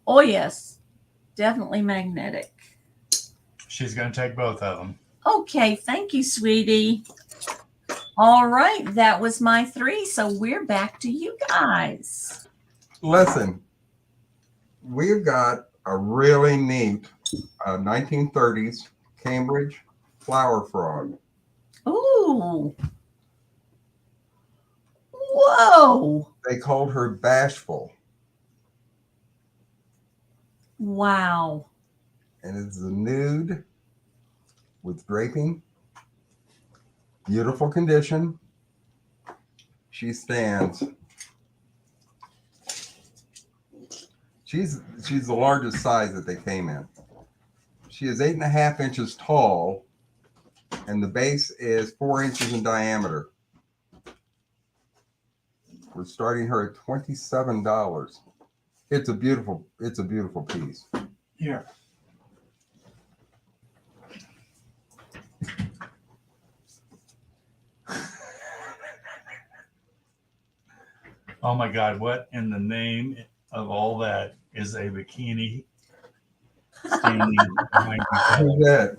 Oh yes, definitely magnetic. She's going to take both of them. Okay, thank you, sweetie. All right, that was my 3. So we're back to you guys. Listen, we've got a really neat 1930s Cambridge flower frog. Ooh. Whoa. They called her Bashful, Wow. and it's a nude with draping. Beautiful condition. She stands. She's the largest size that they came in. She is 8.5 inches tall, and the base is 4 inches in diameter. We're starting her at $27. It's a beautiful piece. Here. Oh my God, what in the name of all that is a bikini standing behind you? Who's that?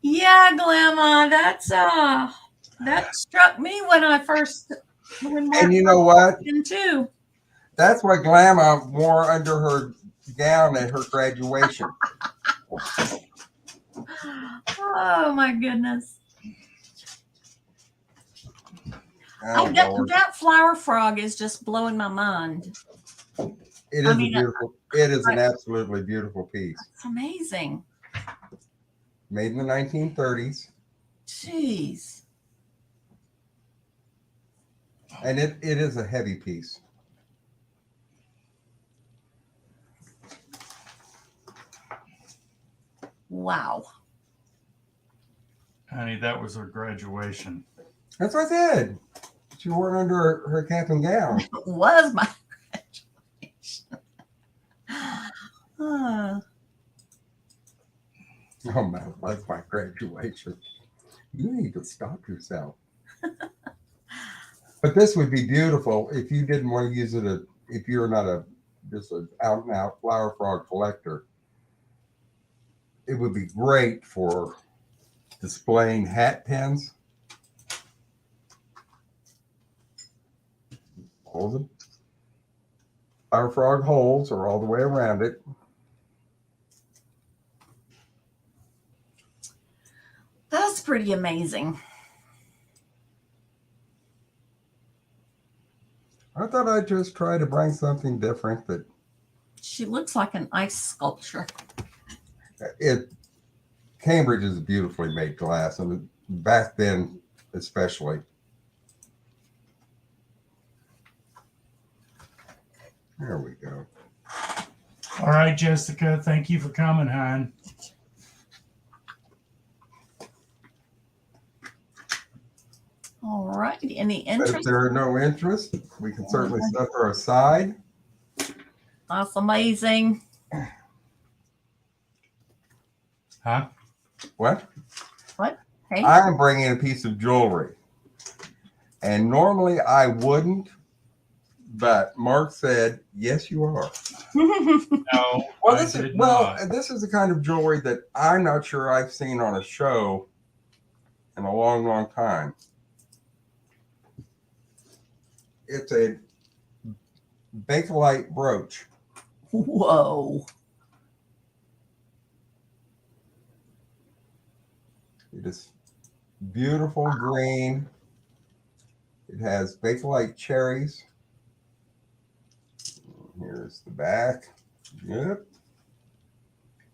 Yeah, Glamma, that struck me when And you know what? too. That's what Glamma wore under her gown at her graduation. Oh my goodness. Oh, Lord. That flower frog is just blowing my mind. It is it is an absolutely beautiful piece. It's amazing. Made in the 1930s. Jeez. And it is a heavy piece. Wow. Honey, that was her graduation. That's what I said. She wore it under her cap and gown. It was my graduation. Oh, man, that's my graduation. You need to stop yourself. But this would be beautiful if you didn't want to use it. If you're not just an out and out flower frog collector, it would be great for displaying hat pins. All the flower frog holes are all the way around it. That's pretty amazing. I thought I'd just try to bring something different. That She looks like an ice sculpture. Cambridge is beautifully made glass, and back then especially. There we go. All right, Jessica, thank you for coming, hon. All right. Any But if interest? there are no interest, we can certainly set her aside. That's amazing. Huh? What? Hey. I'm bringing a piece of jewelry. And normally I wouldn't, but Mark said, yes, you are. No, Well, I did not. this is the kind of jewelry that I'm not sure I've seen on a show in a long, long time. It's a Bakelite brooch. Whoa. It is beautiful green. It has Bakelite cherries. Here's the back. Yep.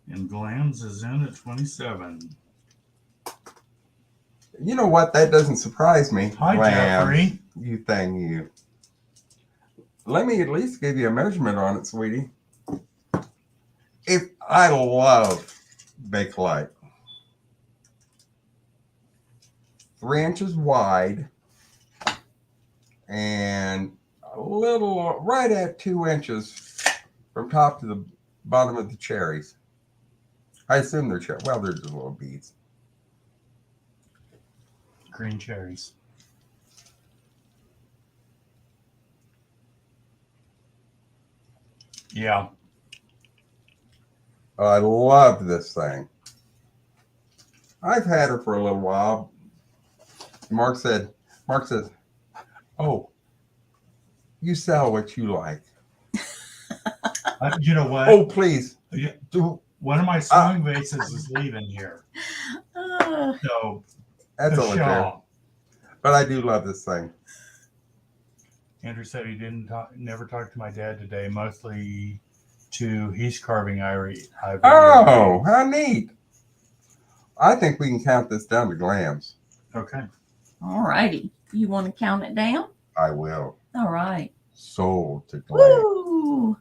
And Glams is in at 27. You know what? That doesn't surprise me. Hi, Jeffrey. You thing, you. Let me at least give you a measurement on it, sweetie. I love Bakelite. 3 inches wide and a little right at 2 inches from top to the bottom of the cherries. I assume they're cherries. Well, they're just little beads. Green cherries. Yeah. I love this thing. I've had her for a little while. Mark says, oh, you sell what you like. You know what? Oh, please. One of my sewing vases is leaving here. So That's the only fair. shawl. But I do love this thing. Andrew said he never talked to my dad today, mostly he's carving ivory. Oh, how neat. I think we can count this down to Glams. Okay. All righty. You want to count it down? I will. All right. Sold to Glenn. Woo!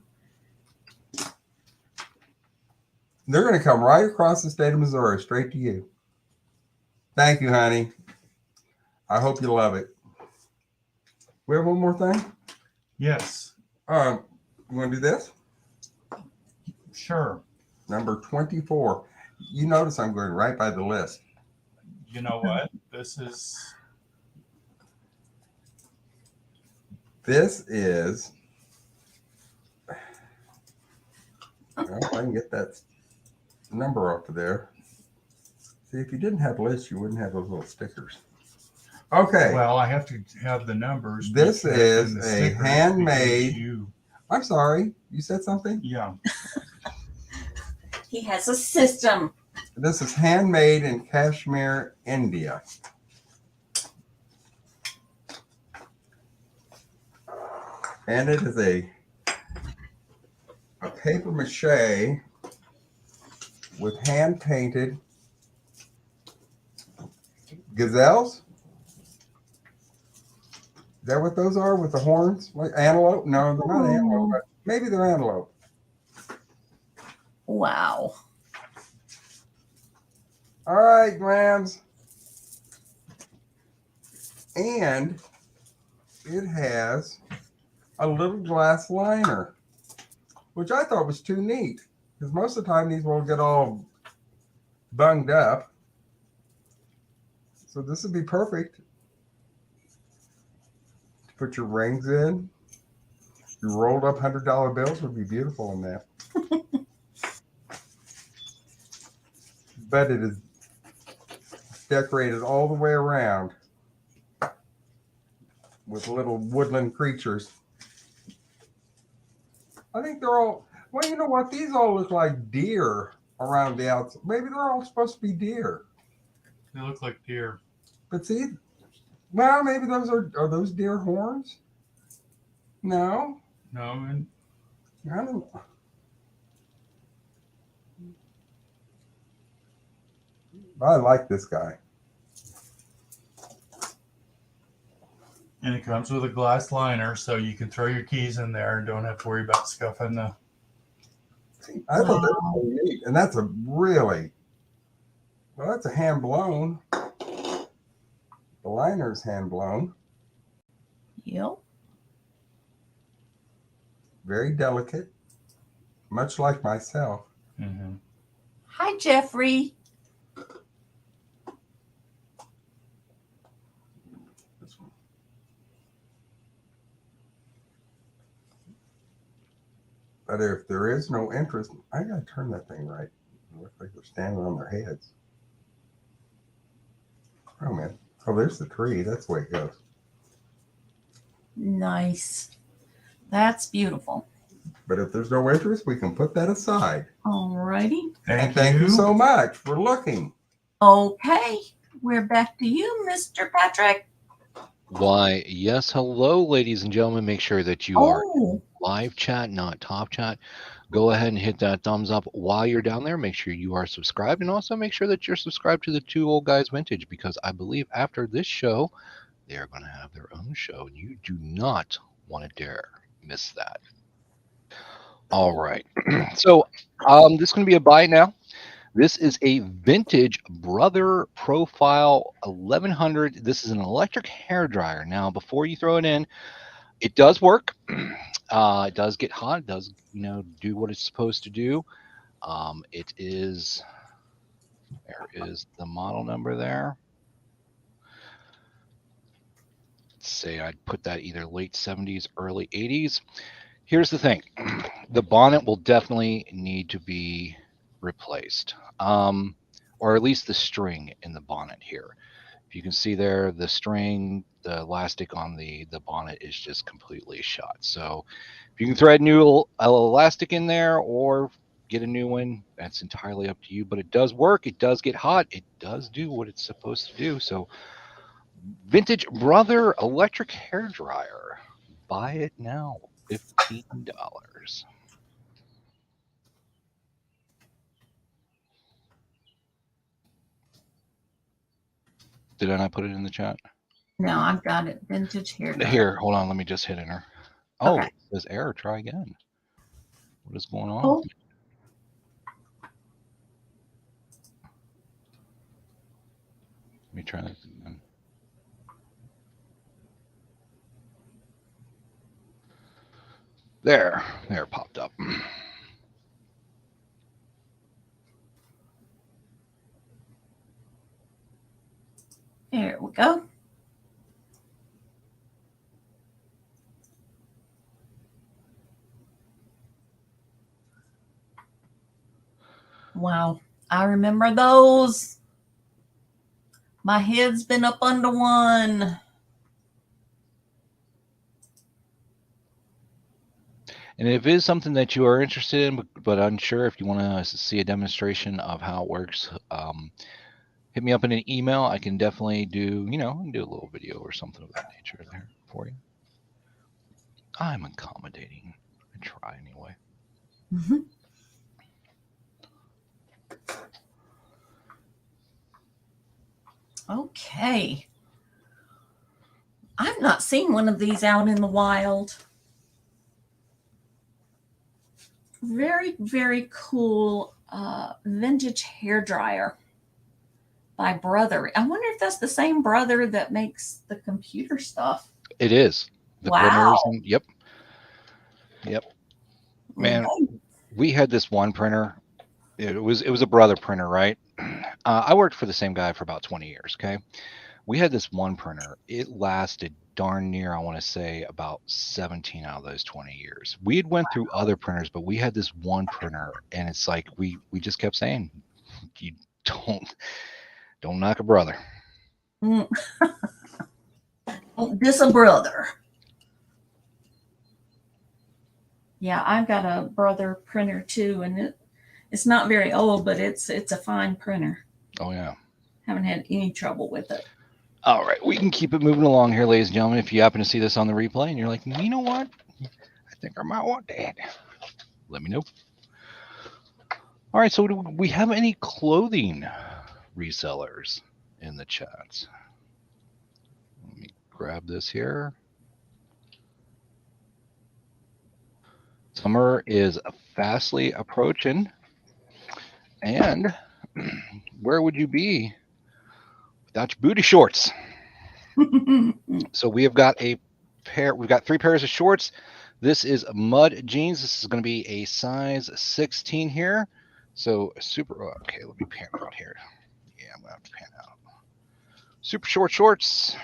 They're going to come right across the state of Missouri, straight to you. Thank you, honey. I hope you love it. We have one more thing. Yes. You want to do this? Sure. Number 24. You notice I'm going right by the list. You know what? This is well, if I can get that number off of there. See, if you didn't have lists, you wouldn't have those little stickers. Okay. well, I have to have the numbers. This because- is and the a stickers because handmade- You, I'm sorry. You said something? yeah. He has a system. This is handmade in Kashmir, India. And it is a paper mache with hand painted gazelles. Is that what those are with the horns? Like antelope? No, they're not antelope, but maybe they're antelope. Wow. All right, Grams. And it has a little glass liner, which I thought was too neat because most of the time these will get all bunged up. So this would be perfect to put your rings in. Your rolled up $100 bills would be beautiful in that. But it is decorated all the way around with little woodland creatures. I think they're all, well, you know what? These all look like deer around the outside. Maybe they're all supposed to be deer. They look like deer. But see, well, maybe those are those deer horns? No, No, and I don't know. I like this guy. and it comes with a glass liner, so you can throw your keys in there and don't have to worry about scuffing the. I thought that was really neat. And that's a really, well, that's a hand blown. The liner's hand blown. Yep. Very delicate, much like myself. Mm-hmm. Hi, Jeffrey. This one. But if there is no interest, I gotta turn that thing right. It looks like they're standing on their heads. Oh man. Oh, there's the tree. That's the way it goes. Nice. That's beautiful. But if there's no interest, we can put that aside. All righty. And thank you so much for looking. Okay. We're back to you, Mr. Patrick. Why, yes, hello, ladies and gentlemen. Make sure that you are Oh, live chat, not top chat. Go ahead and hit that thumbs up while you're down there. Make sure you are subscribed, and also make sure that you're subscribed to the Two Old Guys Vintage, because I believe after this show, they are going to have their own show, and you do not want to dare miss that. All right. So this is going to be a buy now. This is a vintage Brother Profile 1100. This is an electric hair dryer. Now, before you throw it in, it does work. It does get hot. It does, do what it's supposed to do. It is, there is the model number there. Let's say I'd put that either late 70s, early 80s. Here's the thing. The bonnet will definitely need to be replaced, or at least the string in the bonnet here. If you can see there, the string, the elastic on the bonnet is just completely shot. So if you can thread new elastic in there or get a new one, that's entirely up to you. But it does work. It does get hot. It does do what it's supposed to do. So vintage Brother electric hair dryer. Buy it now. $15. Did I not put it in the chat? No, I've got it. Vintage hair dryer. Here, hold on. Let me just hit enter. Oh, Okay. it says error. Try again. What is going on? Oh. Let me try that again. There it popped up. There we go. Wow. I remember those. My head's been up under one. And if it is something that you are interested in, but unsure, if you want to see a demonstration of how it works, hit me up in an email. I can definitely do, I can do a little video or something of that nature there for you. I'm accommodating. I try anyway. Mm-hmm. Okay. I've not seen one of these out in the wild. Very, very cool vintage hair dryer by Brother. I wonder if that's the same Brother that makes the computer stuff. It is. The Wow. printers. Yep. Man, we had this one printer. It was a Brother printer, right? I worked for the same guy for about 20 years. Okay. We had this one printer. It lasted darn near, I want to say, about 17 out of those 20 years. We had went through other printers, but we had this one printer, and it's like we just kept saying, you don't knock a brother. Don't diss a brother. Yeah, I've got a Brother printer too, and it's not very old, but it's a fine printer. Oh yeah. Haven't had any trouble with it. All right, we can keep it moving along here, ladies and gentlemen. If you happen to see this on the replay and you're like, you know what? I think I might want that. Let me know. All right, so do we have any clothing resellers in the chat? Let me grab this here. Summer is fastly approaching. And where would you be without your booty shorts? So we have got we've got 3 pairs of shorts. This is mud jeans. This is going to be a size 16 here. So super, okay, let me pan out here. Yeah, I'm going to have to pan out. Super short shorts.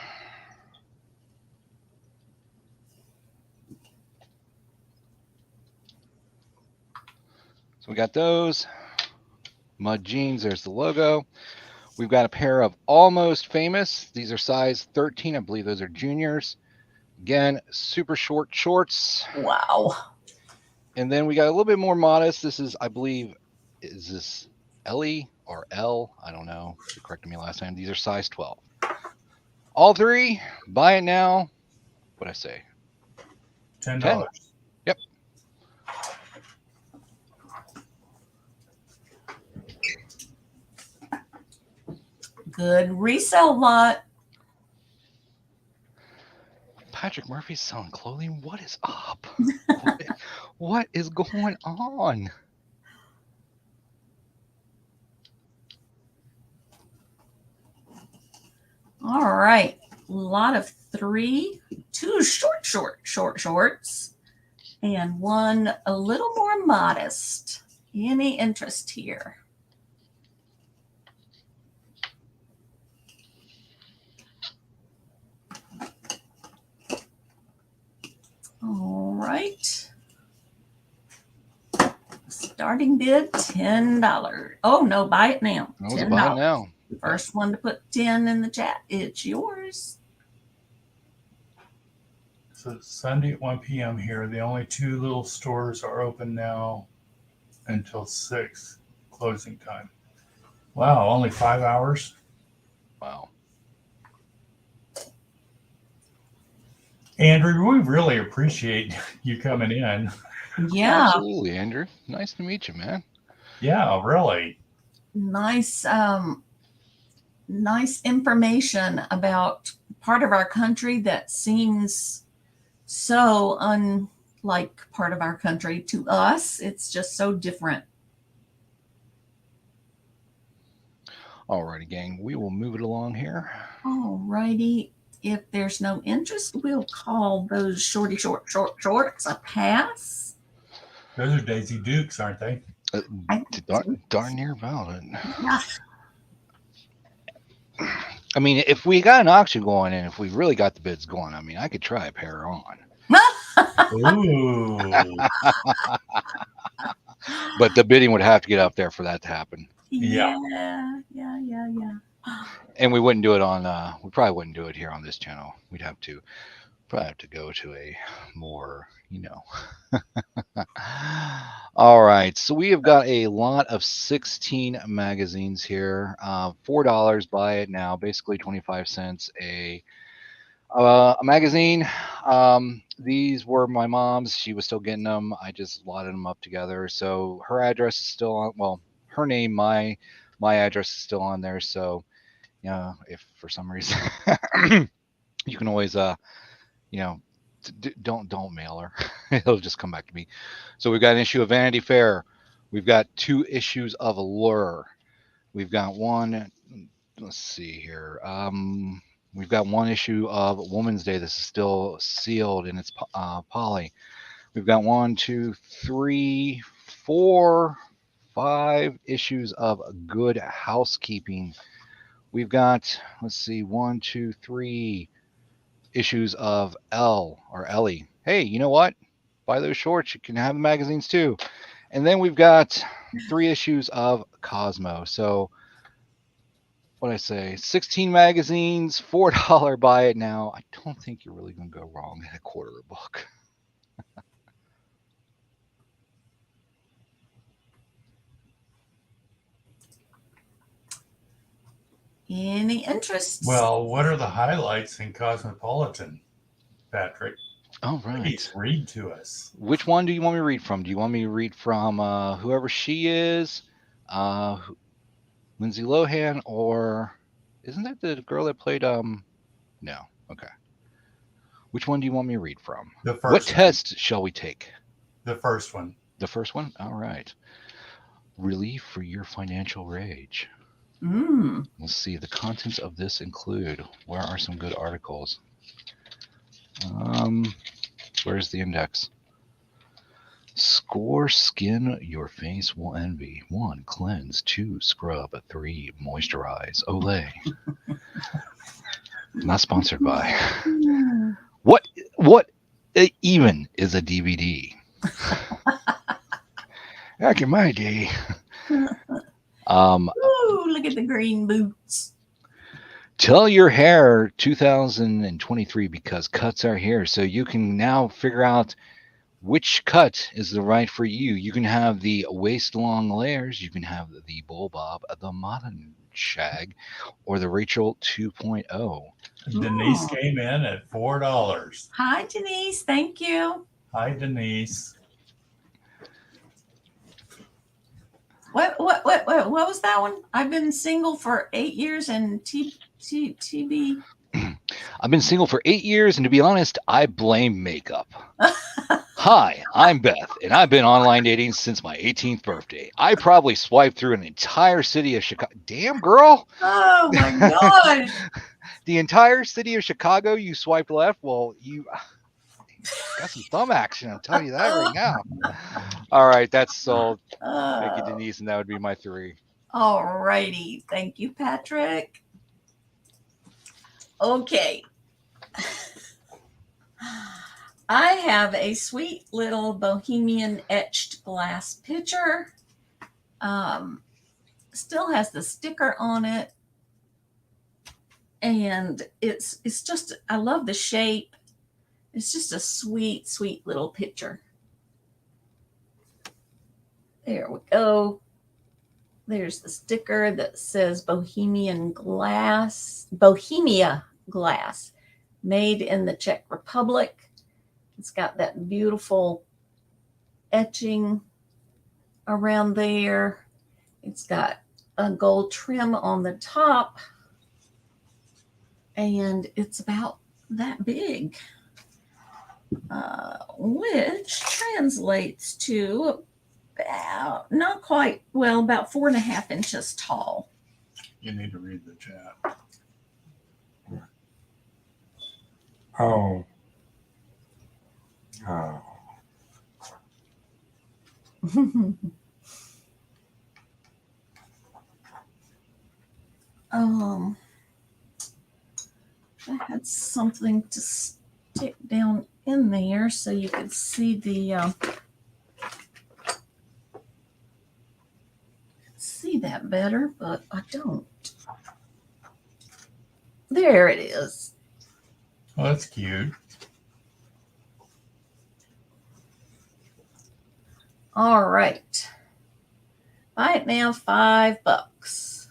So we got those. Mud jeans, there's the logo. We've got a pair of Almost Famous. These are size 13. I believe those are juniors. Again, super short shorts. Wow. And then we got a little bit more modest. This is, I believe, is this Ellie or L? I don't know. You corrected me last time. These are size 12. All 3, buy it now. What'd I say? $10. Yep. Good resale lot. Patrick Murphy's selling clothing. What is up? What is going on? All right. A lot of 2 shorts, and 1 a little more modest. Any interest here? All right. Starting bid $10. Oh no, buy it now. $10. Buy it now. First one to put 10 in the chat, it's yours. So it's Sunday at 1 p.m. here. The only 2 little stores are open now until 6 closing time. Wow, only 5 hours. Wow. Andrew, we really appreciate you coming in. Yeah. Absolutely, Andrew. Nice to meet you, man. Yeah, really. Nice nice information about part of our country that seems so unlike part of our country to us. It's just so different. Alrighty, gang. We will move it along here. Alrighty. If there's no interest, we'll call those shorts a pass. Those are Daisy Dukes, aren't they? Darn near about it. Yeah. I mean, if we got an auction going and if we really got the bids going, I mean, I could try a pair on. Ooh. But the bidding would have to get up there for that to happen. Yeah. And we wouldn't do it on, we probably wouldn't do it here on this channel. We'd have to probably have to go to a more, you know. All right. So we have got a lot of 16 magazines here. $4 buy it now, basically 25 cents a magazine. These were my mom's. She was still getting them. I just lotted them up together. So her address is still on, well, her name, my address is still on there. So, yeah, if for some reason you can always, you know, don't mail her. It'll just come back to me. So we've got an issue of Vanity Fair. We've got 2 issues of Allure. We've got one. Let's see here. We've got 1 issue of Woman's Day. This is still sealed and it's poly. We've got 1, 2, 3, 4, 5 issues of Good Housekeeping. We've got, let's see, 1, 2, 3 issues of Elle or Ellie. Hey, you know what? Buy those shorts. You can have the magazines too. And then we've got 3 issues of Cosmo. So what I say, 16 magazines, $4 buy it now. I don't think you're really going to go wrong at a quarter a book. Any interest? Well, what are the highlights in Cosmopolitan, Patrick? All right. Please read to us. Which one do you want me to read from? Do you want me to read from whoever she is, Lindsay Lohan, or isn't that the girl that played? No. Okay. Which one do you want me to read from? The first. What test shall we take? The first one. The first one? All right. Relief for your financial rage. Let's see. The contents of this include. Where are some good articles? Where's the index? Score skin your face will envy. 1, cleanse. 2, scrub. 3, moisturize. Olay. Not sponsored by. What even is a DVD? Back in my day. Ooh, look at the green boots. Tell your hair 2023 because cuts are here. So you can now figure out which cut is the right for you. You can have the waist long layers. You can have the bowl bob, the modern shag, or the Rachel 2.0. Denise came in at $4. Hi, Denise. Thank you. Hi, Denise. What was that one? I've been single for 8 years and TB. I've been single for 8 years, and to be honest, I blame makeup. Hi, I'm Beth, and I've been online dating since my 18th birthday. I probably swiped through an entire city of Chicago. Damn, girl. Oh, my God. The entire city of Chicago, you swiped left? Well, you got some thumb action, I'll tell you that right now. All right, that's sold. Thank you, Denise, and that would be my 3. All righty. Thank you, Patrick. Okay. I have a sweet little bohemian etched glass pitcher. Still has the sticker on it. And it's just, I love the shape. It's just a sweet, sweet little pitcher. There we go. There's the sticker that says Bohemia glass, made in the Czech Republic. It's got that beautiful etching around there. It's got a gold trim on the top. and it's about that big, which translates to about, not quite, well, about 4.5 inches tall. You need to read the chat. Oh. Oh. I had something to stick down in there so you could see see that better, but I don't. There it is. Oh, that's cute. All right. Buy it now, $5.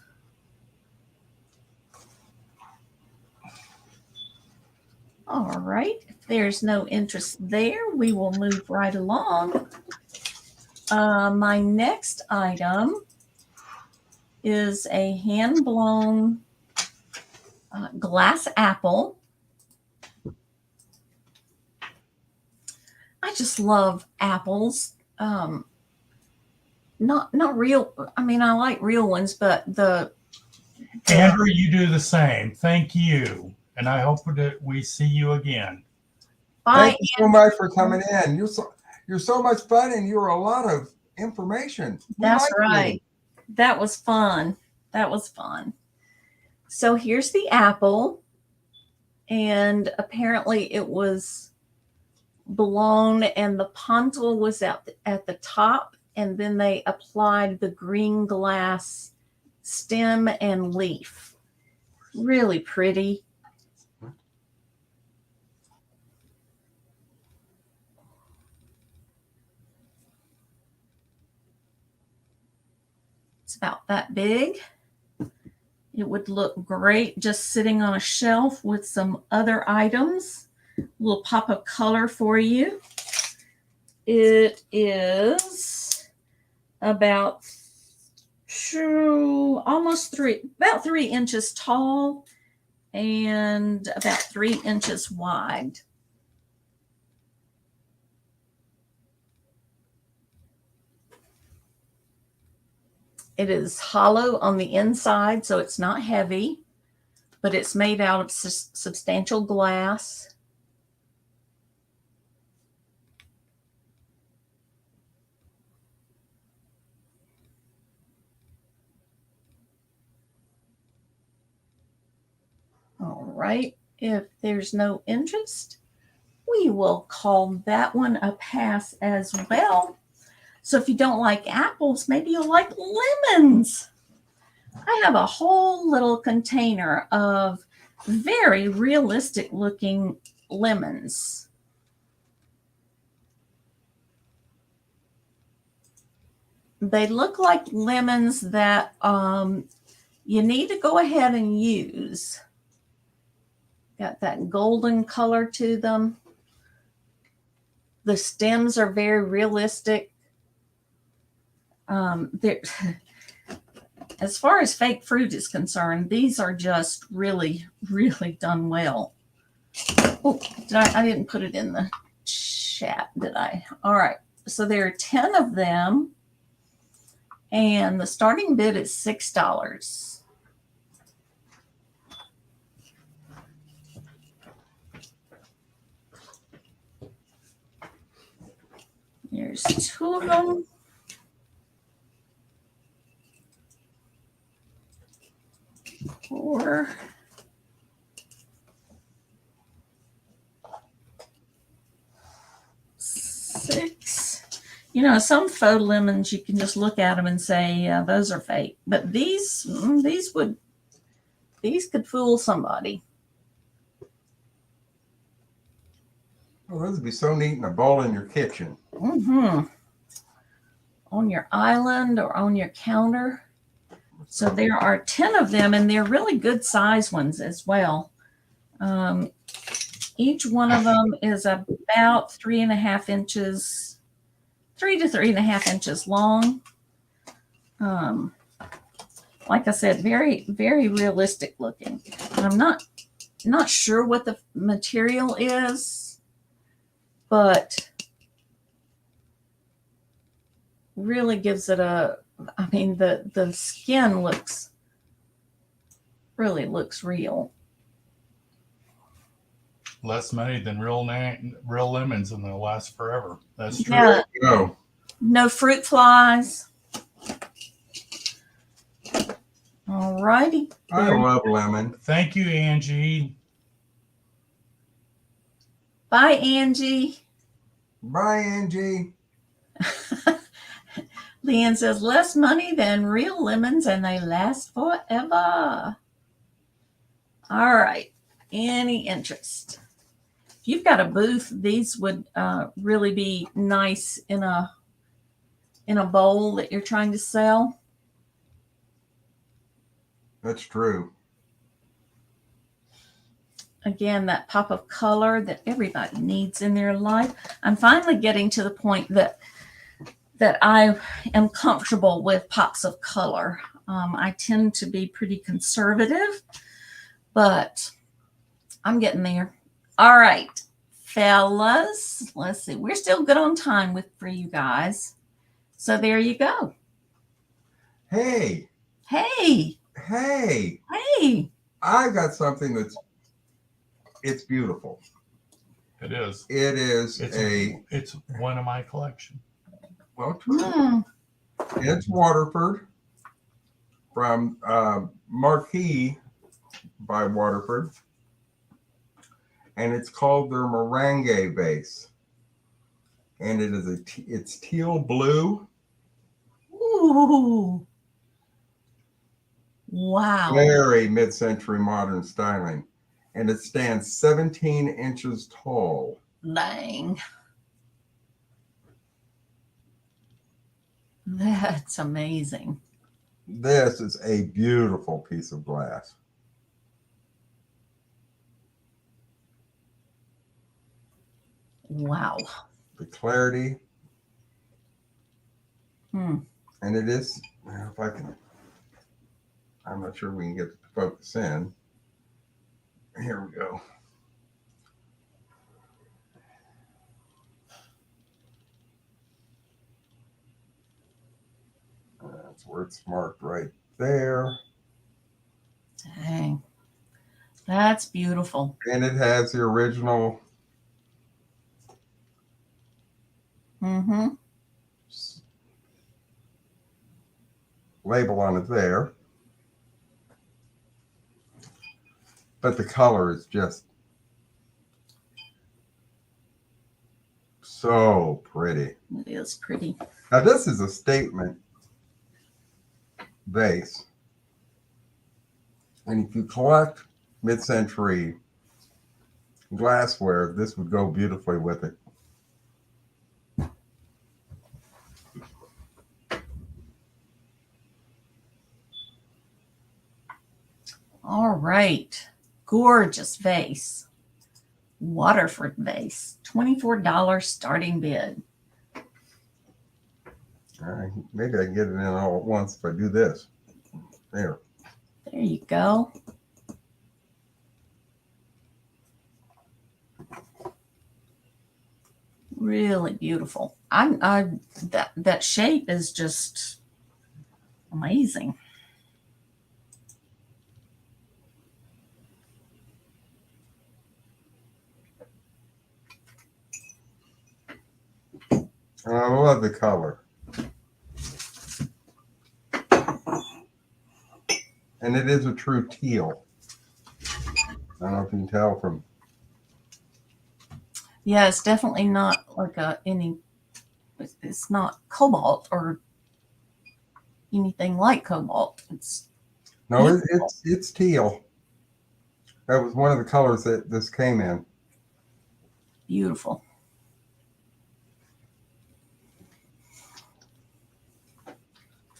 All right. If there's no interest there, we will move right along. My next item is a hand-blown glass apple. I just love apples. Not real. I mean, I like real ones, but the Andrew, you do the same. Thank you. And I hope that we see you again. Thank you so much for coming in. You're so much fun, and you're a lot of information. That's right. That was fun. That was fun. So here's the apple, and apparently it was blown, and the pontil was at the top, and then they applied the green glass stem and leaf. Really pretty. It's about that big. It would look great just sitting on a shelf with some other items. A little pop of color for you. It is about about 3 inches tall and about 3 inches wide. It is hollow on the inside, so it's not heavy, but it's made out of substantial glass. All right, if there's no interest, we will call that one a pass as well. So if you don't like apples, maybe you'll like lemons. I have a whole little container of very realistic looking lemons. They look like lemons that you need to go ahead and use. Got that golden color to them. The stems are very realistic. As far as fake fruit is concerned, these are just really, really done well. Oh, I didn't put it in the chat, did I? All right. So there are 10 of them, and the starting bid is $6. There's 2 of them. Four. Six. You know, some faux lemons, you can just look at them and say, yeah, those are fake. But these could fool somebody. Oh, those would be so neat in a bowl in your kitchen. Mm-hmm. On your island or on your counter. So there are 10 of them, and they're really good size ones as well. Each one of them is about 3.5 inches, 3 to 3.5 inches long. Like I said, very, very realistic looking. I'm not not sure what the material is, but really gives it a, I mean, the skin really looks real. Less money than real lemons, and they'll last forever. That's true. Yeah. No. No fruit flies. All righty. I love lemon. Thank you, Angie. Bye, Angie. Bye, Angie. Leanne says, less money than real lemons and they last forever. All right. Any interest? If you've got a booth, these would really be nice in a bowl that you're trying to sell. That's true. Again, that pop of color that everybody needs in their life. I'm finally getting to the point that I am comfortable with pops of color. I tend to be pretty conservative, but I'm getting there. All right, fellas, let's see. We're still good on time for you guys. So there you go. Hey, Hey, hey, hey. I got something it's beautiful. It is. It is It's one of my collection. well, true. Hmm. It's Waterford from Marquis by Waterford. And it's called their meringue vase. And it is it's teal blue. Ooh. Wow. Very mid-century modern styling. And it stands 17 inches tall. Dang. That's amazing. This is a beautiful piece of glass. Wow. The clarity. Hmm. And it is, if I can, I'm not sure we can get it to focus in. Here we go. That's where it's marked right there. Dang. That's beautiful. And it has the original Mm-hmm. label on it there. But the color is just so pretty. It is pretty. Now this is a statement vase. And if you collect mid-century glassware, this would go beautifully with it. All right. Gorgeous vase. Waterford vase. $24 starting bid. All right, maybe I can get it in all at once if I do this. There. There you go. Really beautiful. That shape is just amazing. And I love the color. And it is a true teal. I don't know if you can tell from. Yeah, it's definitely not like it's not cobalt or anything like cobalt. It's No, it's teal. That was one of the colors that this came in. beautiful.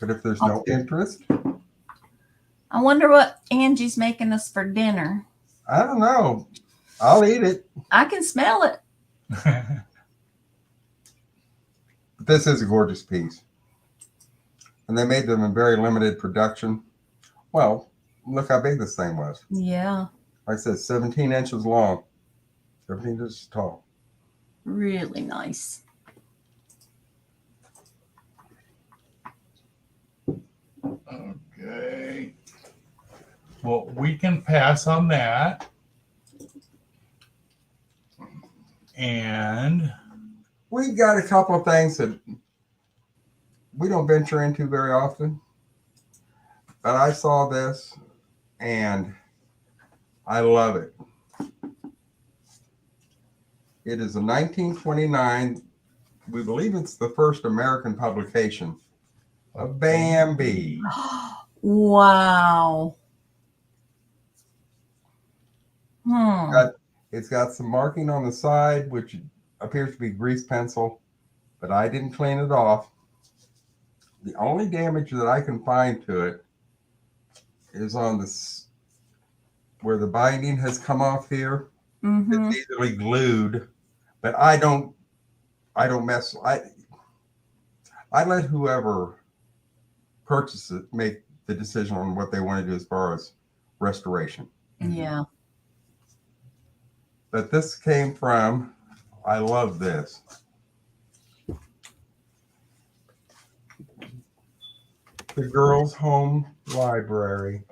But if there's no interest, I wonder what Angie's making us for dinner. I don't know. I'll eat it. I can smell it. But this is a gorgeous piece. And they made them in very limited production. Well, look how big this thing was. Yeah. Like I said, 17 inches long, 17 inches tall. Really nice. Okay. Well, we can pass on that. And We got a couple of things that we don't venture into very often. But I saw this and I love it. It is a 1929, we believe it's the first American publication of Bambi. Wow. It's got some marking on the side, which appears to be grease pencil, but I didn't clean it off. The only damage that I can find to it is on this, where the binding has come off here. Mm-hmm. It's easily glued, but I don't mess. I let whoever purchases it make the decision on what they want to do as far as restoration. Yeah. But this came from, I love this. The Girls' Home Library.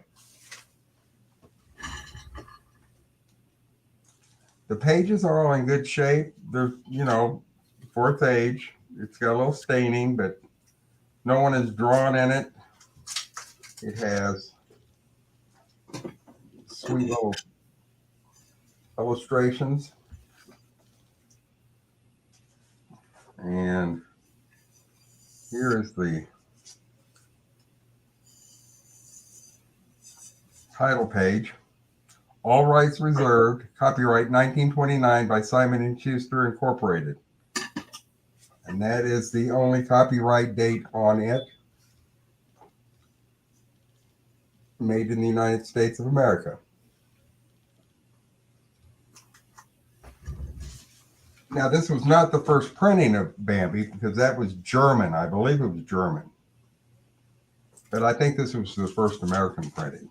The pages are all in good shape. They're, for its age. It's got a little staining, but no one is drawn in it. It has sweet little illustrations. And here is the title page. All rights reserved. Copyright 1929 by Simon & Schuster Incorporated. And that is the only copyright date on it. Made in the United States of America. Now, this was not the first printing of Bambi, because that was German. I believe it was German. But I think this was the first American printing.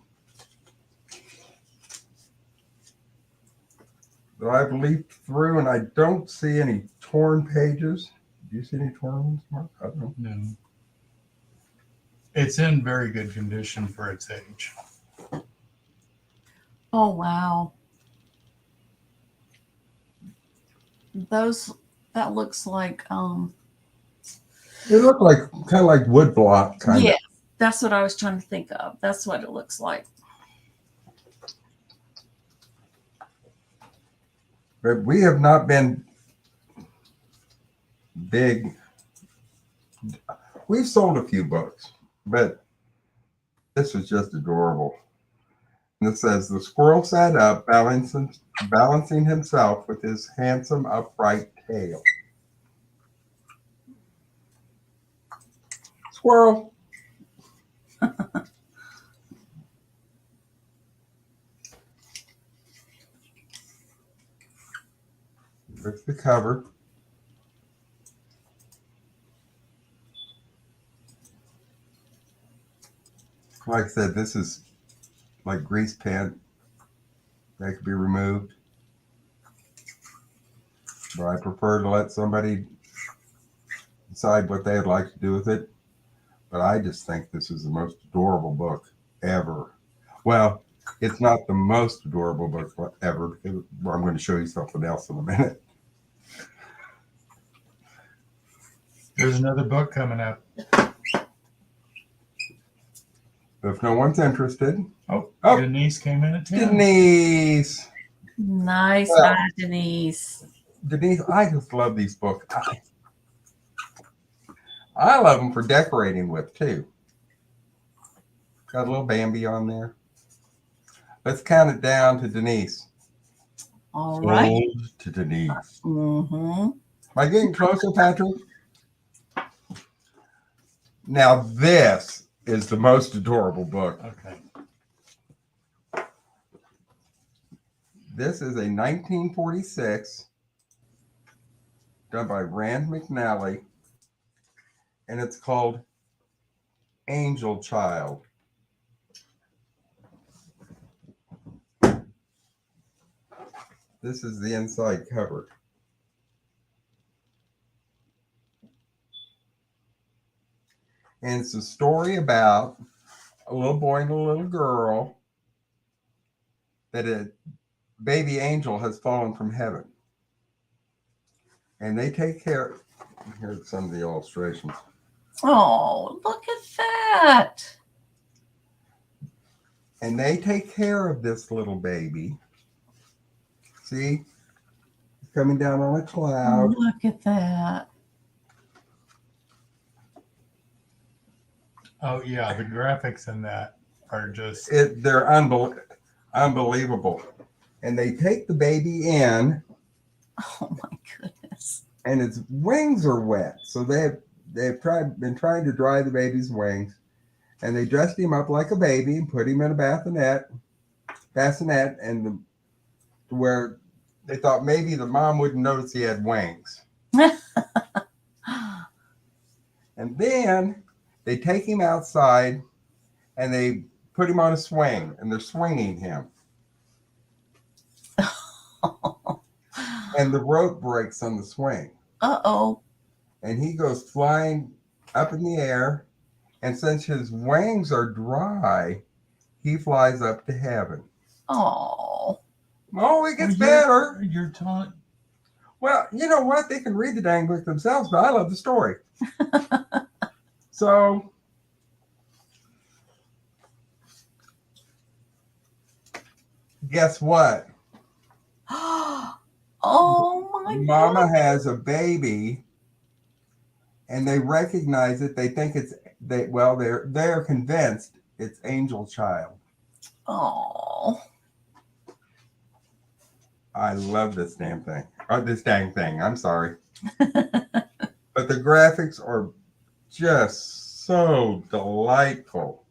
So I've leafed through and I don't see any torn pages. Do you see any torn ones, Mark? I don't know. no. It's in very good condition for its age. Oh, wow. That looks like, They look like kind of like wood block kind yeah, of. that's what I was trying to think of. That's what it looks like. But we have not been big. We've sold a few books, but this is just adorable. And it says, the squirrel sat up, balancing himself with his handsome upright tail. Squirrel. There's the cover. Like I said, this is like grease paint that could be removed. But I prefer to let somebody decide what they'd like to do with it. But I just think this is the most adorable book ever. Well, it's not the most adorable book ever. I'm going to show you something else in a minute. There's another book coming up. If no one's interested. Oh, Oh. Denise came in at 10. Denise. Nice. Well, Bye, Denise. Denise, I just love these books. I love them for decorating with, too. Got a little Bambi on there. Let's count it down to Denise. All right. Old to Denise. Mm-hmm. Am I getting closer, Patrick? Now, this is the most adorable book. Okay. This is a 1946, done by Rand McNally, and it's called Angel Child. This is the inside cover. And it's a story about a little boy and a little girl that a baby angel has fallen from heaven. And they take care. Here's some of the illustrations. Oh, look at that. And they take care of this little baby. See? Coming down on a cloud. Look at that. Oh yeah, the graphics in that are just They're unbelievable. And they take the baby in, Oh my goodness. and its wings are wet. So they've been trying to dry the baby's wings, and they dressed him up like a baby and put him in a bassinet, and where they thought maybe the mom wouldn't notice he had wings. And then they take him outside and they put him on a swing, and they're swinging him. And the rope breaks on the swing. Uh-oh. And he goes flying up in the air. And since his wings are dry, he flies up to heaven. Oh. Oh, it gets better. You're telling. Well, you know what? They can read the dang book themselves, but I love the story. So, guess what? Oh my Mama God. has a baby, and they recognize it. They think they're convinced it's angel child. Oh. I love this damn thing. Or this dang thing. I'm sorry. But the graphics are just so delightful.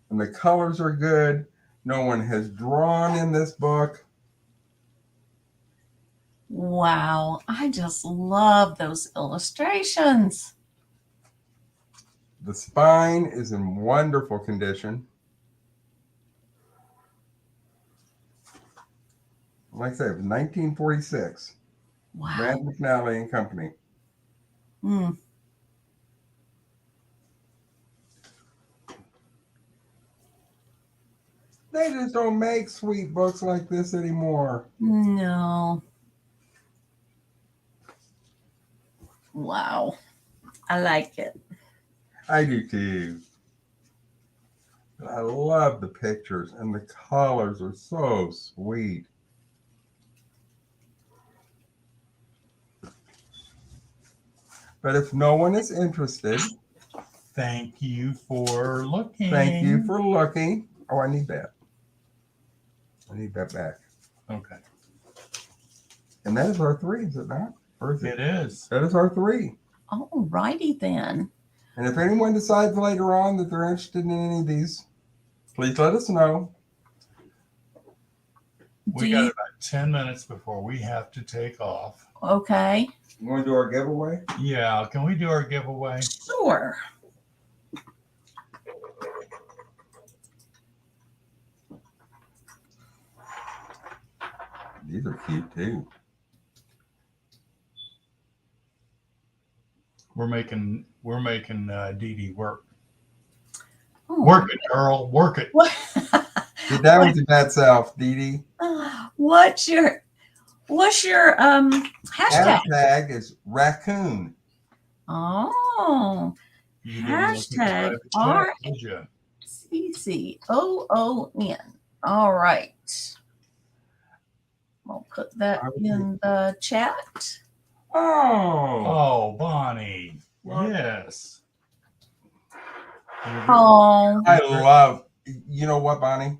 And the colors are good. No one has drawn in this book. Wow. I just love those illustrations. The spine is in wonderful condition. Like I said, it was 1946. Wow. Rand McNally and Company. Mm. They just don't make sweet books like this anymore. No. Wow. I like it. I do too. I love the pictures, and the colors are so sweet. But if no one is interested, Thank you for looking. thank you for looking. Oh, I need that. I need that back. Okay. And that is our 3, is it not? Or is It is. That is our 3. All righty then. And if anyone decides later on that they're interested in any of these, please let us know. We got about 10 minutes before we have to take off. Okay. You want to do our giveaway? Yeah. Can we do our giveaway? Sure. These are cute too. We're making DeeDee work. Oh. Work it, Earl. Work it. What? Get down with your bad self, DeeDee. What's your hashtag? Hashtag is raccoon. Oh. You didn't look at Hashtag the chat, did you? RCCOON. All right. I'll put that in the chat. Oh. Oh, Bonnie. What? Yes. Oh. I love, you know what, Bonnie?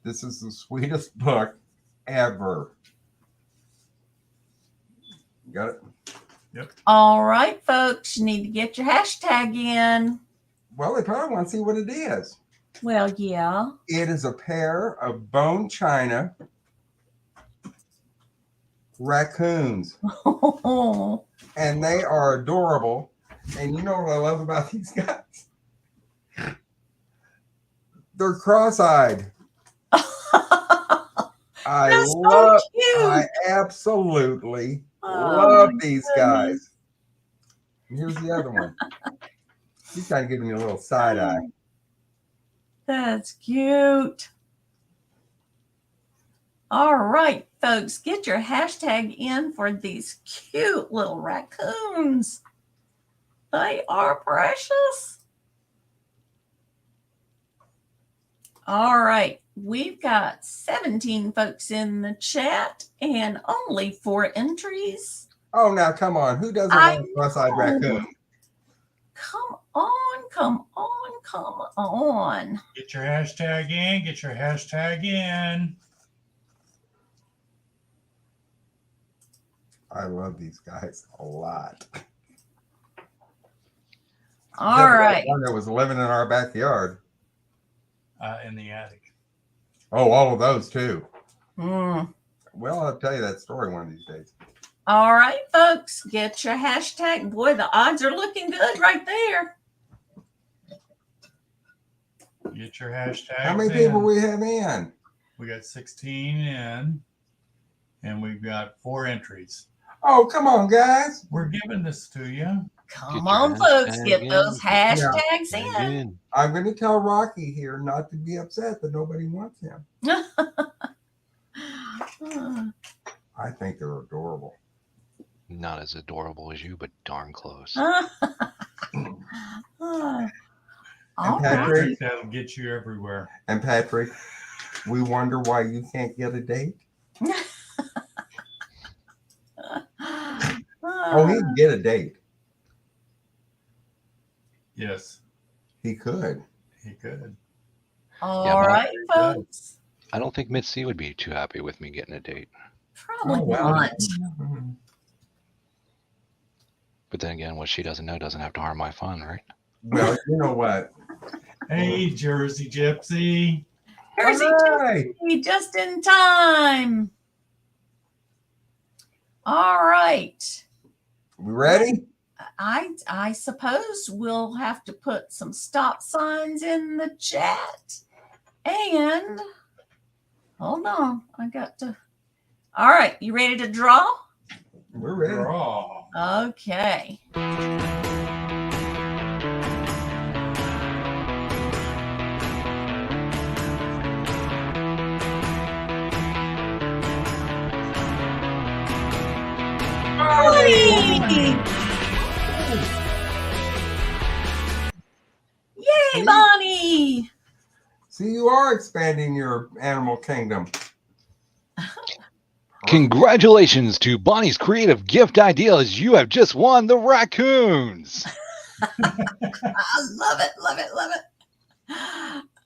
This is the sweetest book ever. Got it? Yep. All right, folks. You need to get your hashtag in. Well, they probably want to see what it is. Well, yeah. It is a pair of bone china raccoons, and they are adorable. And you know what I love about these guys? They're cross-eyed. I That's so love. cute. I absolutely Oh, love my these goodness. guys. And here's the other one. He's kind of giving me a little side eye. That's cute. All right, folks, get your hashtag in for these cute little raccoons. They are precious. All right, we've got 17 folks in the chat and only 4 entries. Oh, now come on. Who doesn't I want a cross-eyed know. raccoon? Come on, come on, come on. Get your hashtag in. Get your hashtag in. I love these guys a lot. All right. One that was living in our backyard. In the attic. Oh, all of those too. Mm. Well, I'll tell you that story one of these days. All right, folks, get your hashtag. Boy, the odds are looking good right there. Get your hashtag. How many people we have in? We got 16 in, and we've got 4 entries. Oh, come on, guys. We're giving this to you. Come on, folks, get those hashtags in. I'm going to tell Rocky here not to be upset that nobody wants him. I think they're adorable. Not as adorable as you, but darn close. And Patrick, that'll get you everywhere. And Patrick, we wonder why you can't get a date. Oh, he can get a date. Yes. He could. He could. All right, folks. I don't think Mitzi would be too happy with me getting a date. Probably not. But then again, what she doesn't know doesn't have to harm my fun, right? Well, you know what? Hey, Jersey Gypsy. Jersey Gypsy, just in time. All right. We ready? I suppose we'll have to put some stop signs in the chat. And hold on, I got to. All right, you ready to draw? We're ready. Draw. Okay. Yay, Bonnie! See, you are expanding your animal kingdom. Congratulations to Bonnie's creative gift ideas. You have just won the raccoons. I love it, love it, love it.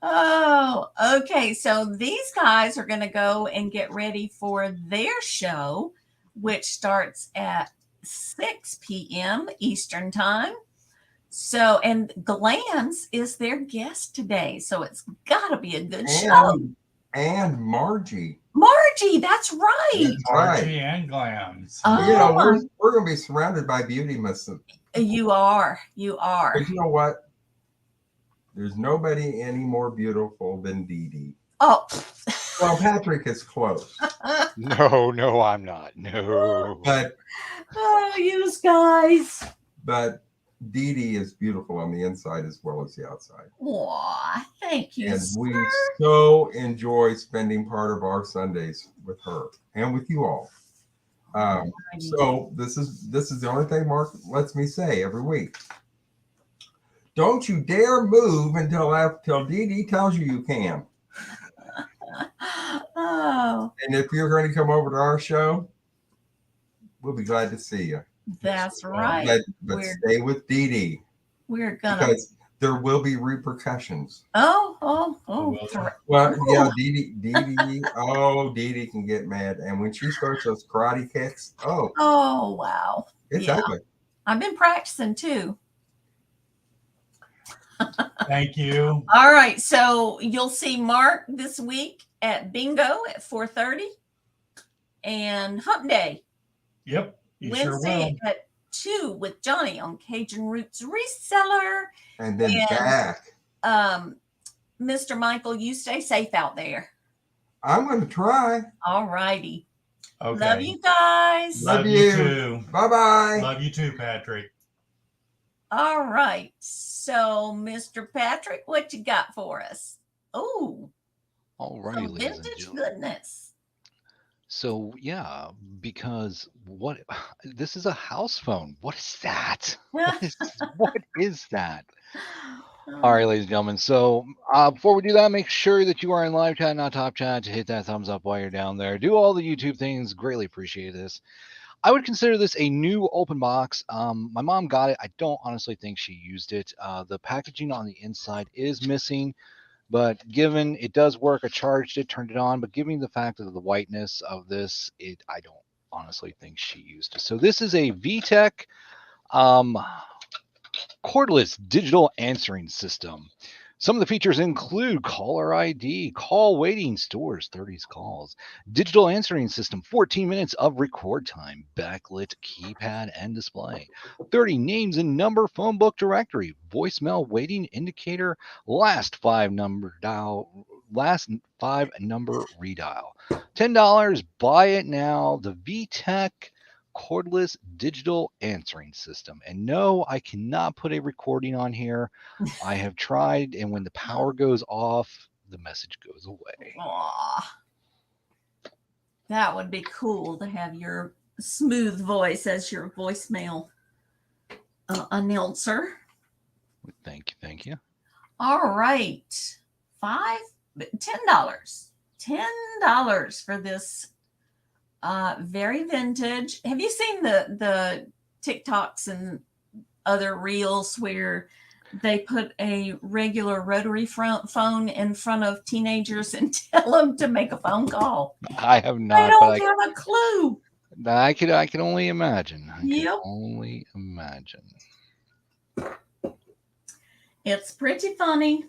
Oh, okay. So these guys are going to go and get ready for their show, which starts at 6 p.m. Eastern time. So, and Glams is their guest today. So it's got to be a good show. And Margie. Margie, that's right. That's Margie and Glams. You know, we're going to be surrounded by beauty myths. You are. You are. But you know what? There's nobody any more beautiful than DeeDee. Oh. Well, Patrick is close. No, I'm not. No. But you guys. But DeeDee is beautiful on the inside as well as the outside. Aw, thank you. And we so enjoy spending part of our Sundays with her and with you all. So this is the only thing Mark lets me say every week. Don't you dare move until DeeDee tells you can. Oh. And if you're going to come over to our show, we'll be glad to see you. That's right. But stay with DeeDee. We're gonna, because there will be repercussions. Oh. Well, yeah, DeeDee. Oh, DeeDee can get mad, and when she starts those karate kicks, oh wow, it's ugly. I've been practicing too. Thank you. All right, so you'll see Mark this week at Bingo at 4:30, and Hump Day. Yep. Wednesday at 2 with Johnny on Cajun Roots Reseller. And then back. Mr. Michael, you stay safe out there. I'm going to try. All righty. Okay. Love you guys. Love Love you you. too. Bye-bye. Love you too, Patrick. All right. So, Mr. Patrick, what you got for us? Oh, Alrighty, some ladies and vintage gentlemen. goodness. So yeah, because what this is a house phone. What is that? What is that? All right, ladies and gentlemen. So before we do that, make sure that you are in live chat, not top chat, to hit that thumbs up while you're down there. Do all the YouTube things. Greatly appreciate this. I would consider this a new open box. My mom got it. I don't honestly think she used it. The packaging on the inside is missing, but given it does work, I charged it, turned it on. But given the fact of the whiteness of this, I don't honestly think she used it. So this is a VTech cordless digital answering system. Some of the features include caller ID, call waiting, stores 30 calls, digital answering system, 14 minutes of record time, backlit keypad and display, 30 names and number phone book directory, voicemail waiting indicator, last five number redial. $10, buy it now. The VTech cordless digital answering system. And no, I cannot put a recording on here. I have tried, and when the power goes off, the message goes away. Aw. That would be cool to have your smooth voice as your voicemail announcer. Thank you, thank you. All right. $10. $10 for this very vintage. Have you seen the TikToks and other reels where they put a regular rotary phone in front of teenagers and tell them to make a phone call? I have They not, don't but have a clue. I can only imagine. I Yep. can only imagine. It's pretty funny.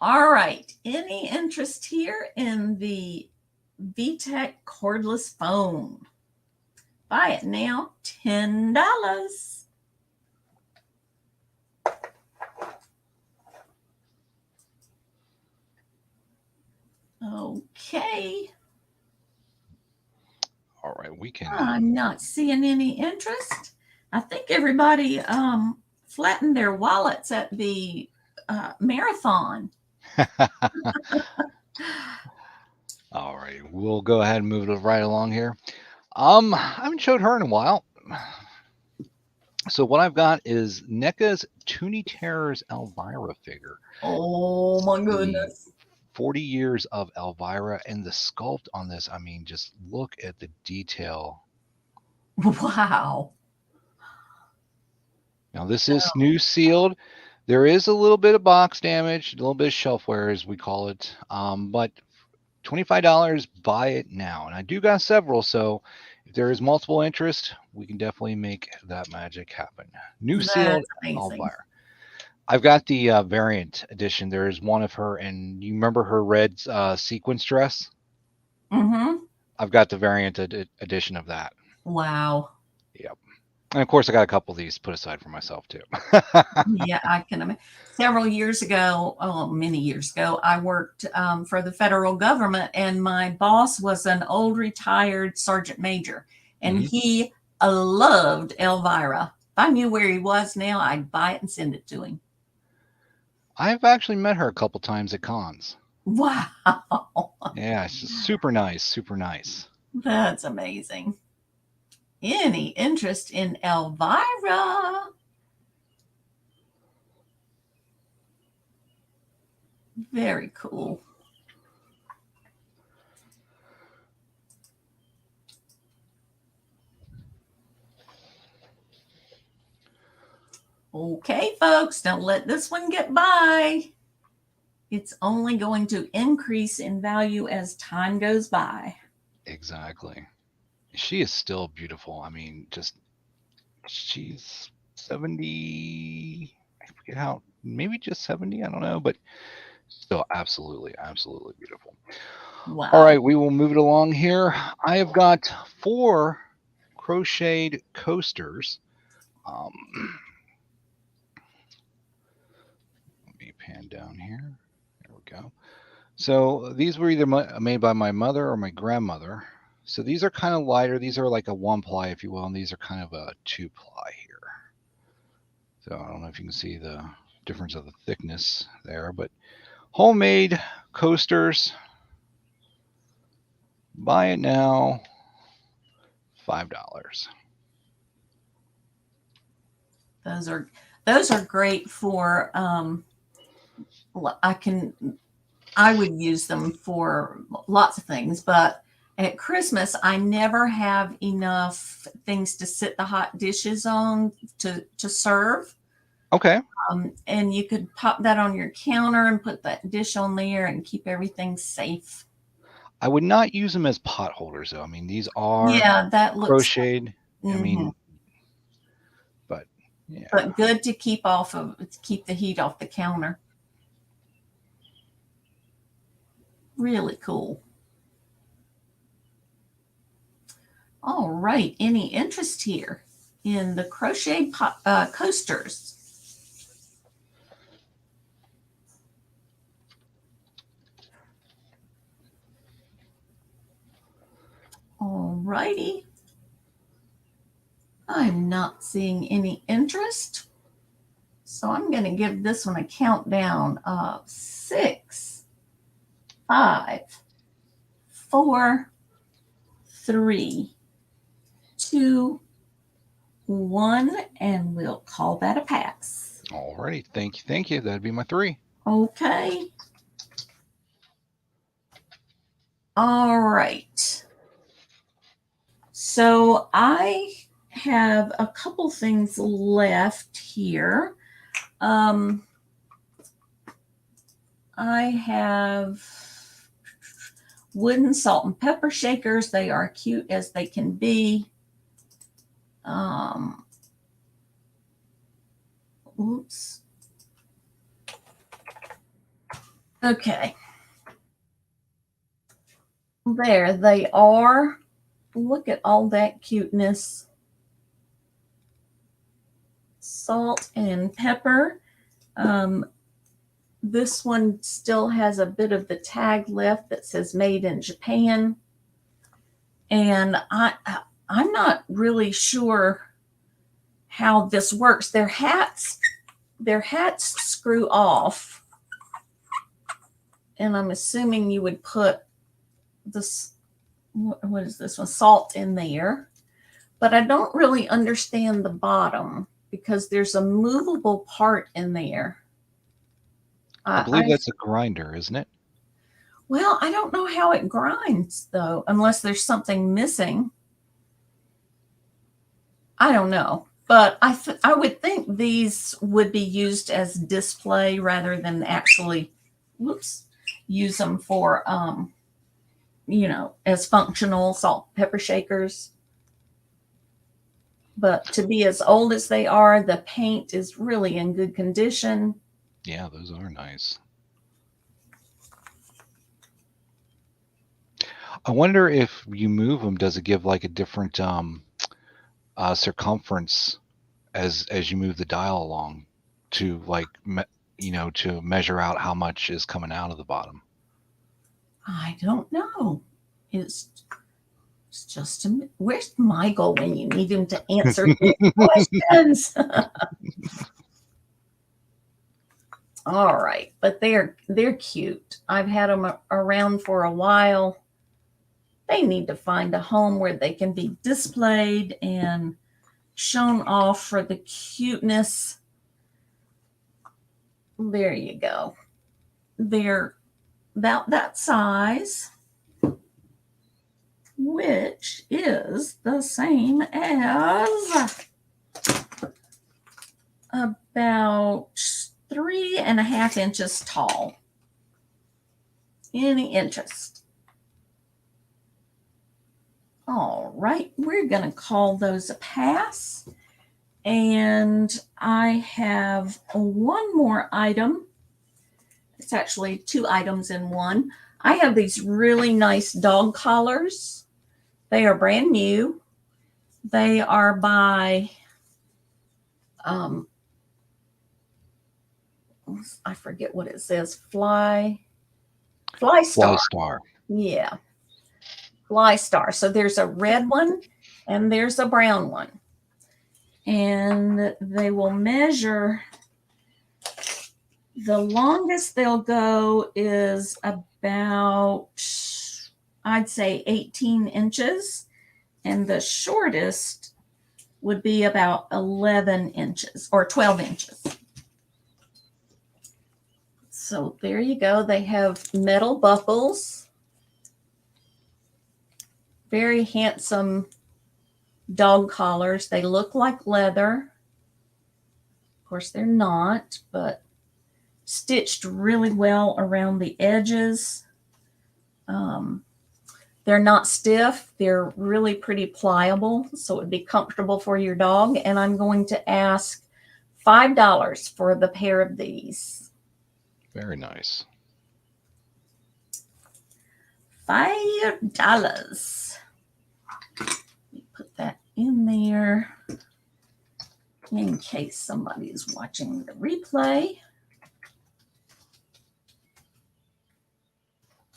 All right. Any interest here in the VTech cordless phone? Buy it now. $10. Okay. All right, we can. I'm not seeing any interest. I think everybody flattened their wallets at the marathon. All right, we'll go ahead and move it right along here. I haven't showed her in a while. So what I've got is NECA's Toonie Terrors Elvira figure. Oh my goodness. 40 years of Elvira, and the sculpt on this, I mean, just look at the detail. Wow. Now this is new sealed. There is a little bit of box damage, a little bit of shelfware as we call it, but $25, buy it now. And I do got several, so if there is multiple interest, we can definitely make that magic happen. New sealed Elvira. I've got the variant edition. There is one of her, and you remember her red sequence dress? Mm-hmm. I've got the variant edition of that. Wow. Yep. And of course, I got a couple of these put aside for myself too. Yeah, I can imagine. Several years ago, many years ago, I worked for the federal government, and my boss was an old retired sergeant major, and he loved Elvira. If I knew where he was now, I'd buy it and send it to him. I've actually met her a couple times at cons. Wow. Yeah, she's super nice, super nice. That's amazing. Any interest in Elvira? Very cool. Okay, folks, don't let this one get by. It's only going to increase in value as time goes by. Exactly. She is still beautiful. I mean, she's 70. I forget how, maybe just 70. I don't know, but still absolutely, absolutely beautiful. Wow. All right, we will move it along here. I have got 4 crocheted coasters. Let me pan down here. There we go. So these were either made by my mother or my grandmother. So these are kind of lighter. These are like a 1-ply, if you will, and these are kind of a 2-ply here. So I don't know if you can see the difference of the thickness there, but homemade coasters. Buy it now, $5. Those are great for I would use them for lots of things, but at Christmas I never have enough things to sit the hot dishes on to serve. Okay. And you could pop that on your counter and put that dish on there and keep everything safe. I would not use them as pot holders, though. I mean, these are That looks crocheted. I Mhm. mean, but yeah. But good to keep the heat off the counter. Really cool. All right. Any interest here in the crochet coasters? All righty. I'm not seeing any interest. So I'm going to give this one a countdown of 6, 5, 4, 3, 2, 1, and we'll call that a pass. All righty. Thank you. That'd be my 3. Okay. All right. So I have a couple things left here. I have wooden salt and pepper shakers. They are cute as they can be. Oops. Okay. There they are. Look at all that cuteness. Salt and pepper. This one still has a bit of the tag left that says made in Japan. And I'm not really sure how this works. Their hats screw off. And I'm assuming you would put this, what is this one? Salt in there. But I don't really understand the bottom because there's a movable part in there. I believe that's a grinder, isn't it? Well, I don't know how it grinds, though, unless there's something missing. I don't know. But I would think these would be used as display rather than actually, use them for, as functional salt and pepper shakers. But to be as old as they are, the paint is really in good condition. Yeah, those are nice. I wonder if you move them, does it give like a different circumference as you move the dial along to to measure out how much is coming out of the bottom? I don't know. It's just where's Michael when you need him to answer questions? All right, but they're cute. I've had them around for a while. They need to find a home where they can be displayed and shown off for the cuteness. There you go. They're about that size, which is the same as about 3.5 inches tall. Any interest? All right, we're going to call those a pass. And I have one more item. It's actually 2 items in one. I have these really nice dog collars. They are brand new. They are by, I forget what it says, Fly. Fly Fly Star. Star. Yeah. Fly Star. So there's a red one and there's a brown one. And they will measure, the longest they'll go is about, I'd say 18 inches. And the shortest would be about 11 inches or 12 inches. So there you go. They have metal buckles. Very handsome dog collars. They look like leather. Of course, they're not, but stitched really well around the edges. They're not stiff. They're really pretty pliable, so it would be comfortable for your dog. And I'm going to ask $5 for the pair of these. Very nice. $5. Let me put that in there in case somebody is watching the replay.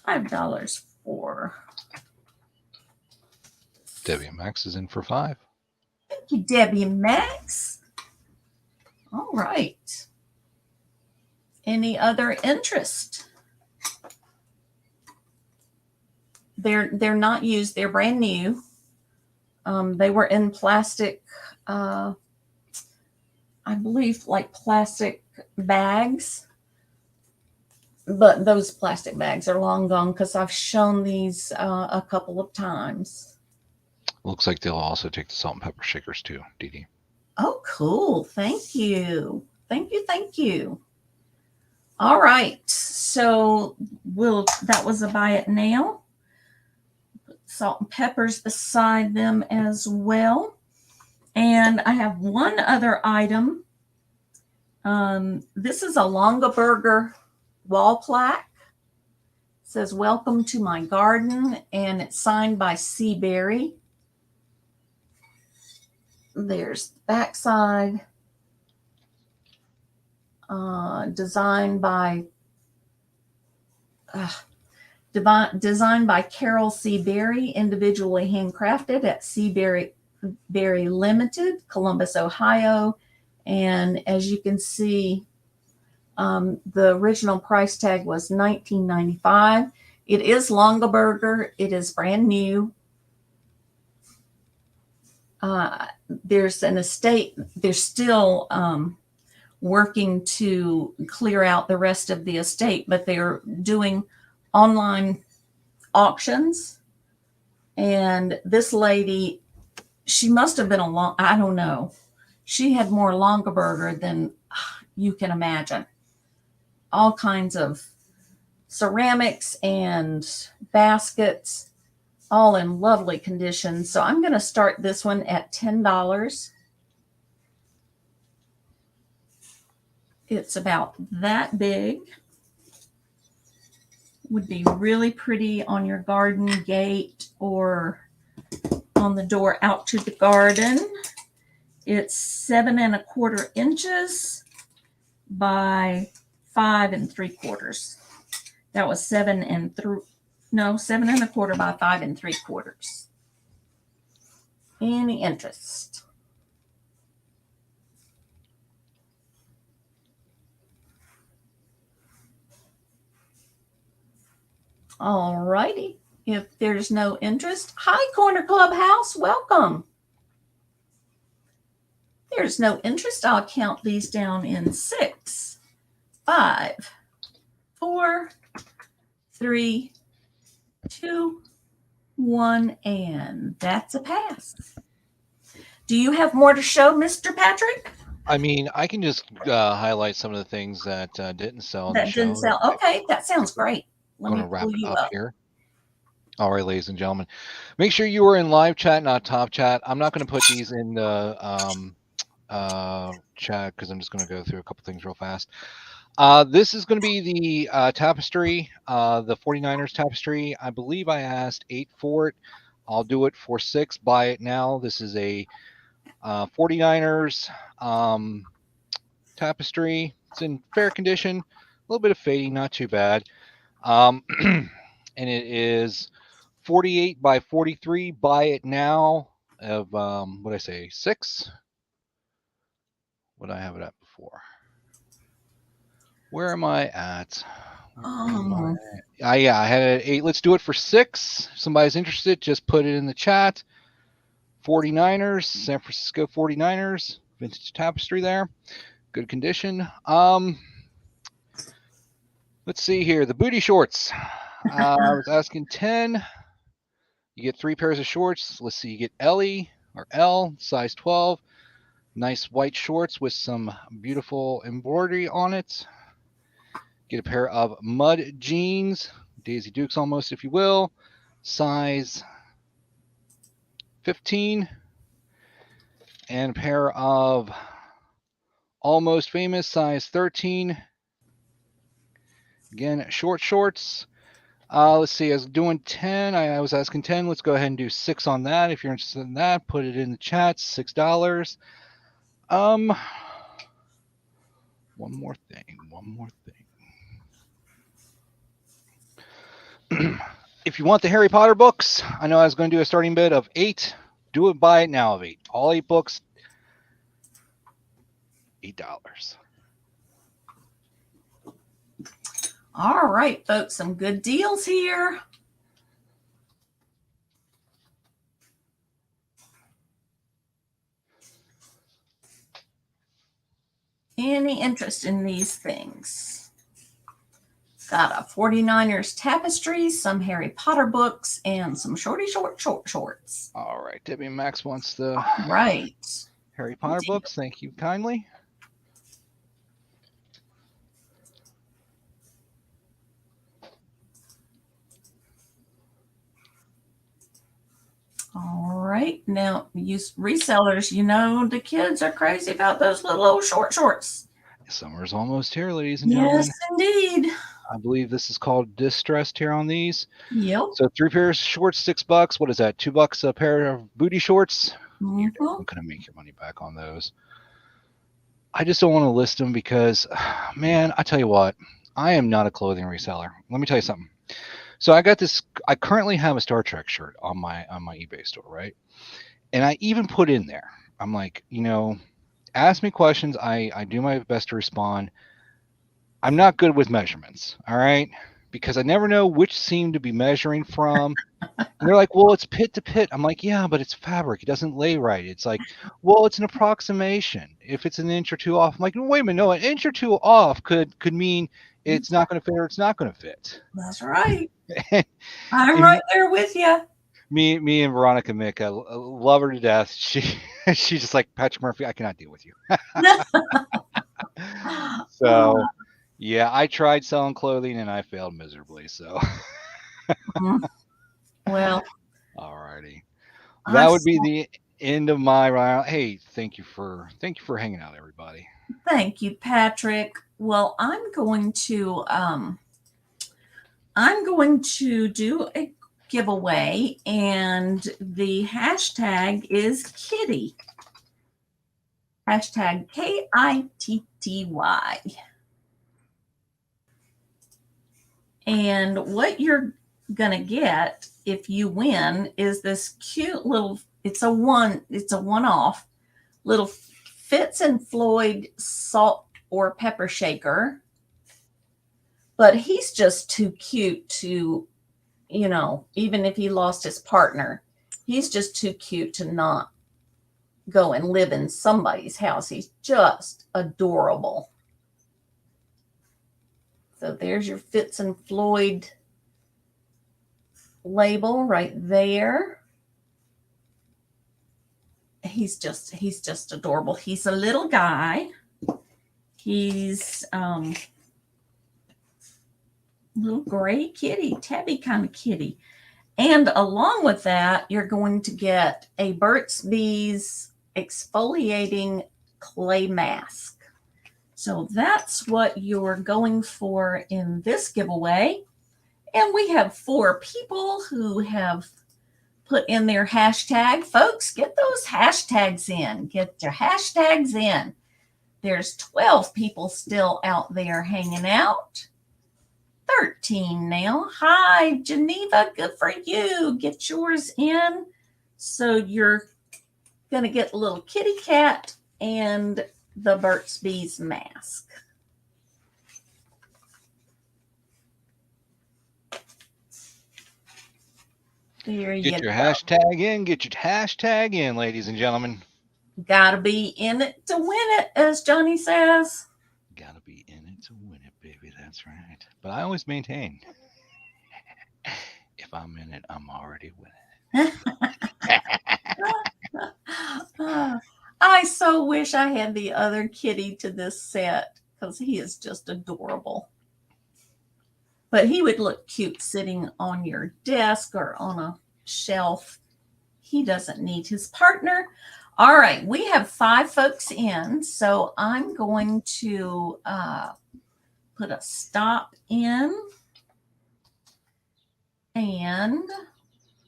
$5 for. Debbie and Max is in for 5. Thank you, Debbie and Max. All right. Any other interest? They're not used. They're brand new. They were in plastic, I believe, like plastic bags. But those plastic bags are long gone because I've shown these a couple of times. Looks like they'll also take the salt and pepper shakers too, DeeDee. Oh, cool. Thank you. Thank you. Thank you. All right. So that was a buy it now. Put salt and peppers beside them as well. And I have one other item. This is a Longaberger wall plaque. It says, "Welcome to my garden," and it's signed by Seaberry. There's the backside. Designed by Carol Seaberry, individually handcrafted at Seaberry Limited, Columbus, Ohio. And as you can see, the original price tag was $19.95. It is Longaberger. It is brand new. There's an estate. They're still working to clear out the rest of the estate, but they're doing online auctions. And this lady, she must have been I don't know. She had more Longaberger than you can imagine. All kinds of ceramics and baskets, all in lovely condition. So I'm going to start this one at $10. It's about that big. Would be really pretty on your garden gate or on the door out to the garden. It's 7 1/4 inches by 5 3/4. That was 7 1/4 by 5 3/4. Any interest? All righty. If there's no interest, hi Corner Clubhouse, welcome. There's no interest. I'll count these down in 6, 5, 4, 3, 2, 1, and that's a pass. Do you have more to show, Mr. Patrick? I mean, I can just highlight some of the things that didn't sell in the show. Didn't sell. Okay, that sounds great. I'm going to wrap it up here. All right, ladies and gentlemen, make sure you are in live chat, not top chat. I'm not going to put these in the chat because I'm just going to go through a couple things real fast. This is going to be the tapestry, the 49ers tapestry. I believe I asked $8 for it. I'll do it for $6. Buy it now. This is a 49ers tapestry. It's in fair condition. A little bit of fading, not too bad. And it is 48 by 43. Buy it now. Of what did I say, 6? What did I have it at before? Where am I at? Yeah, I had it at 8. Let's do it for 6. If somebody's interested, just put it in the chat. 49ers, San Francisco 49ers, vintage tapestry there. Good condition. Let's see here. The booty shorts. I was asking 10. You get 3 pairs of shorts. Let's see. You get Ellie or L, size 12. Nice white shorts with some beautiful embroidery on it. Get a pair of mud jeans, Daisy Dukes almost, if you will, size 15. And a pair of Almost Famous, size 13. Again, shorts. Let's see, I was doing 10. I was asking 10. Let's go ahead and do 6 on that. If you're interested in that, put it in the chat. $6. One more thing. If you want the Harry Potter books, I know I was going to do a starting bid of 8. Do it, buy it now of 8. All 8 books, $8. All right, folks, some good deals here. Any interest in these things? Got a 49ers tapestry, some Harry Potter books, and some shorts. All right, Debbie Max wants the Right. Harry Potter books. Thank you kindly. All right. Now, you resellers, you know the kids are crazy about those little old shorts. Summer's almost here, ladies and gentlemen. Yes, indeed. I believe this is called distressed here on these. Yep. So 3 pairs of shorts, $6. What is that? $2 a pair of booty shorts. Mm-hmm. You're definitely gonna make your money back on those. I just don't want to list them because, man, I tell you what, I am not a clothing reseller. Let me tell you something. So I got this. I currently have a Star Trek shirt on my eBay store, right? And I even put in there. I'm like, ask me questions. I do my best to respond. I'm not good with measurements, all right? Because I never know which seam to be measuring from. And they're like, well, it's pit to pit. I'm like, yeah, but it's fabric. It doesn't lay right. It's like, well, it's an approximation. If it's an inch or 2 off, I'm like, no, wait a minute. No, an inch or 2 off could mean it's not going to fit or it's not going to fit. That's right. I'm right there with you. Me and Veronica Mick, I love her to death. She's just like, Patrick Murphy, I cannot deal with you. So, yeah, I tried selling clothing and I failed miserably. So, well, all righty, that would be the end of my round. Hey, thank you for hanging out, everybody. Thank you, Patrick. Well, I'm going to do a giveaway, and the hashtag is Kitty. Hashtag KITTY. And what you're gonna get if you win is this cute little, it's a one-off little Fitz and Floyd salt or pepper shaker. But he's just too cute to, even if he lost his partner, he's just too cute to not go and live in somebody's house. He's just adorable. So there's your Fitz and Floyd label right there. He's just adorable. He's a little guy. He's little gray kitty, tabby kind of kitty. And along with that, you're going to get a Burt's Bees exfoliating clay mask. So that's what you're going for in this giveaway. And we have 4 people who have put in their hashtag. Folks, get those hashtags in. Get your hashtags in. There's 12 people still out there hanging out. 13 now. Hi, Geneva. Good for you. Get yours in. So you're going to get a little kitty cat and the Burt's Bees mask. There you Get your go. hashtag in. Get your hashtag in, ladies and gentlemen. Gotta be in it to win it, as Johnny says. Gotta be in it to win it, baby. That's right. But I always maintain, if I'm in it, I'm already winning. I so wish I had the other kitty to this set because he is just adorable. But he would look cute sitting on your desk or on a shelf. He doesn't need his partner. All right, we have 5 folks in, so I'm going to put a stop in, and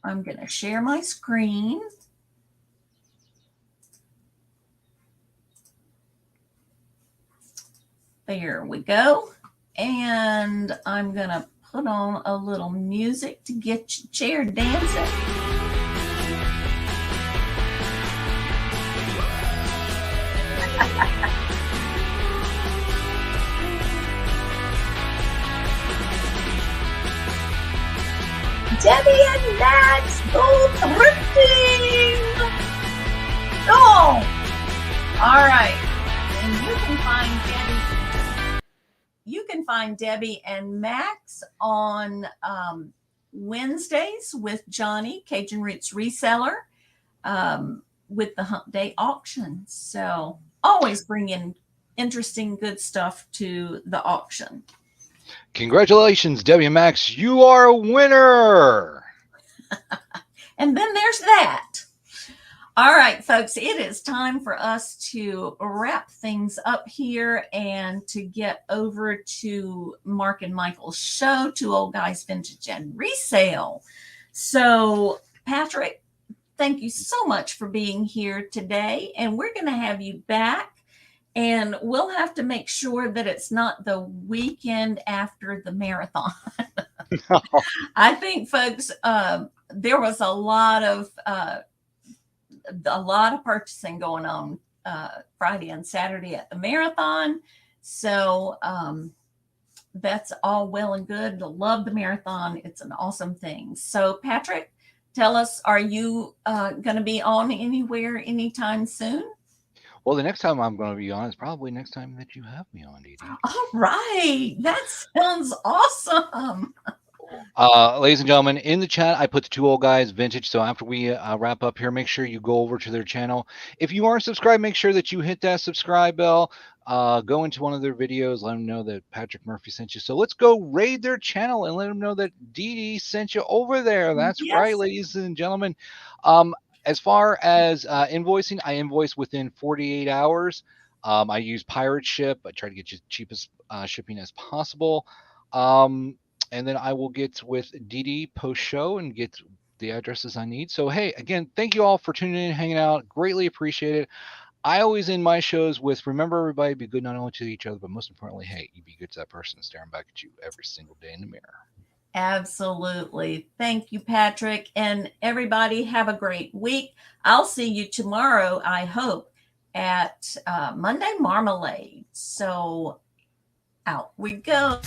I'm going to share my screen. There we go. And I'm going to put on a little music to get your chair dancing. Debbie and Max go thrifting. Go. All right. And you can find Debbie. You can find Debbie and Max on Wednesdays with Johnny, Cajun Roots Reseller, with the Hump Day auction. So always bring in interesting, good stuff to the auction. Congratulations, Debbie and Max. You are a winner. And then there's that. All right, folks, it is time for us to wrap things up here and to get over to Mark and Michael's show, Two Old Guys Vintage and Resale. So, Patrick, thank you so much for being here today. And we're going to have you back. And we'll have to make sure that it's not the weekend after the marathon. I think, folks, there was a lot of purchasing going on Friday and Saturday at the marathon. So that's all well and good. Love the marathon. It's an awesome thing. So, Patrick, tell us, are you going to be on anywhere anytime soon? Well, the next time I'm going to be on is probably next time that you have me on, DeeDee. All right. That sounds awesome. Ladies and gentlemen, in the chat, I put the Two Old Guys Vintage. So after we wrap up here, make sure you go over to their channel. If you aren't subscribed, make sure that you hit that subscribe bell. Go into one of their videos, let them know that Patrick Murphy sent you. So let's go raid their channel and let them know that DeeDee sent you over there. That's Yes. right, ladies and gentlemen. As far as invoicing, I invoice within 48 hours. I use Pirate Ship. I try to get you cheapest shipping as possible. And then I will get with DeeDee post-show and get the addresses I need. So, hey, again, thank you all for tuning in and hanging out. Greatly appreciate it. I always end my shows with, remember, everybody, be good not only to each other, but most importantly, hey, you be good to that person staring back at you every single day in the mirror. Absolutely. Thank you, Patrick. And everybody have a great week. I'll see you tomorrow, I hope, at Monday Marmalade. So out we go.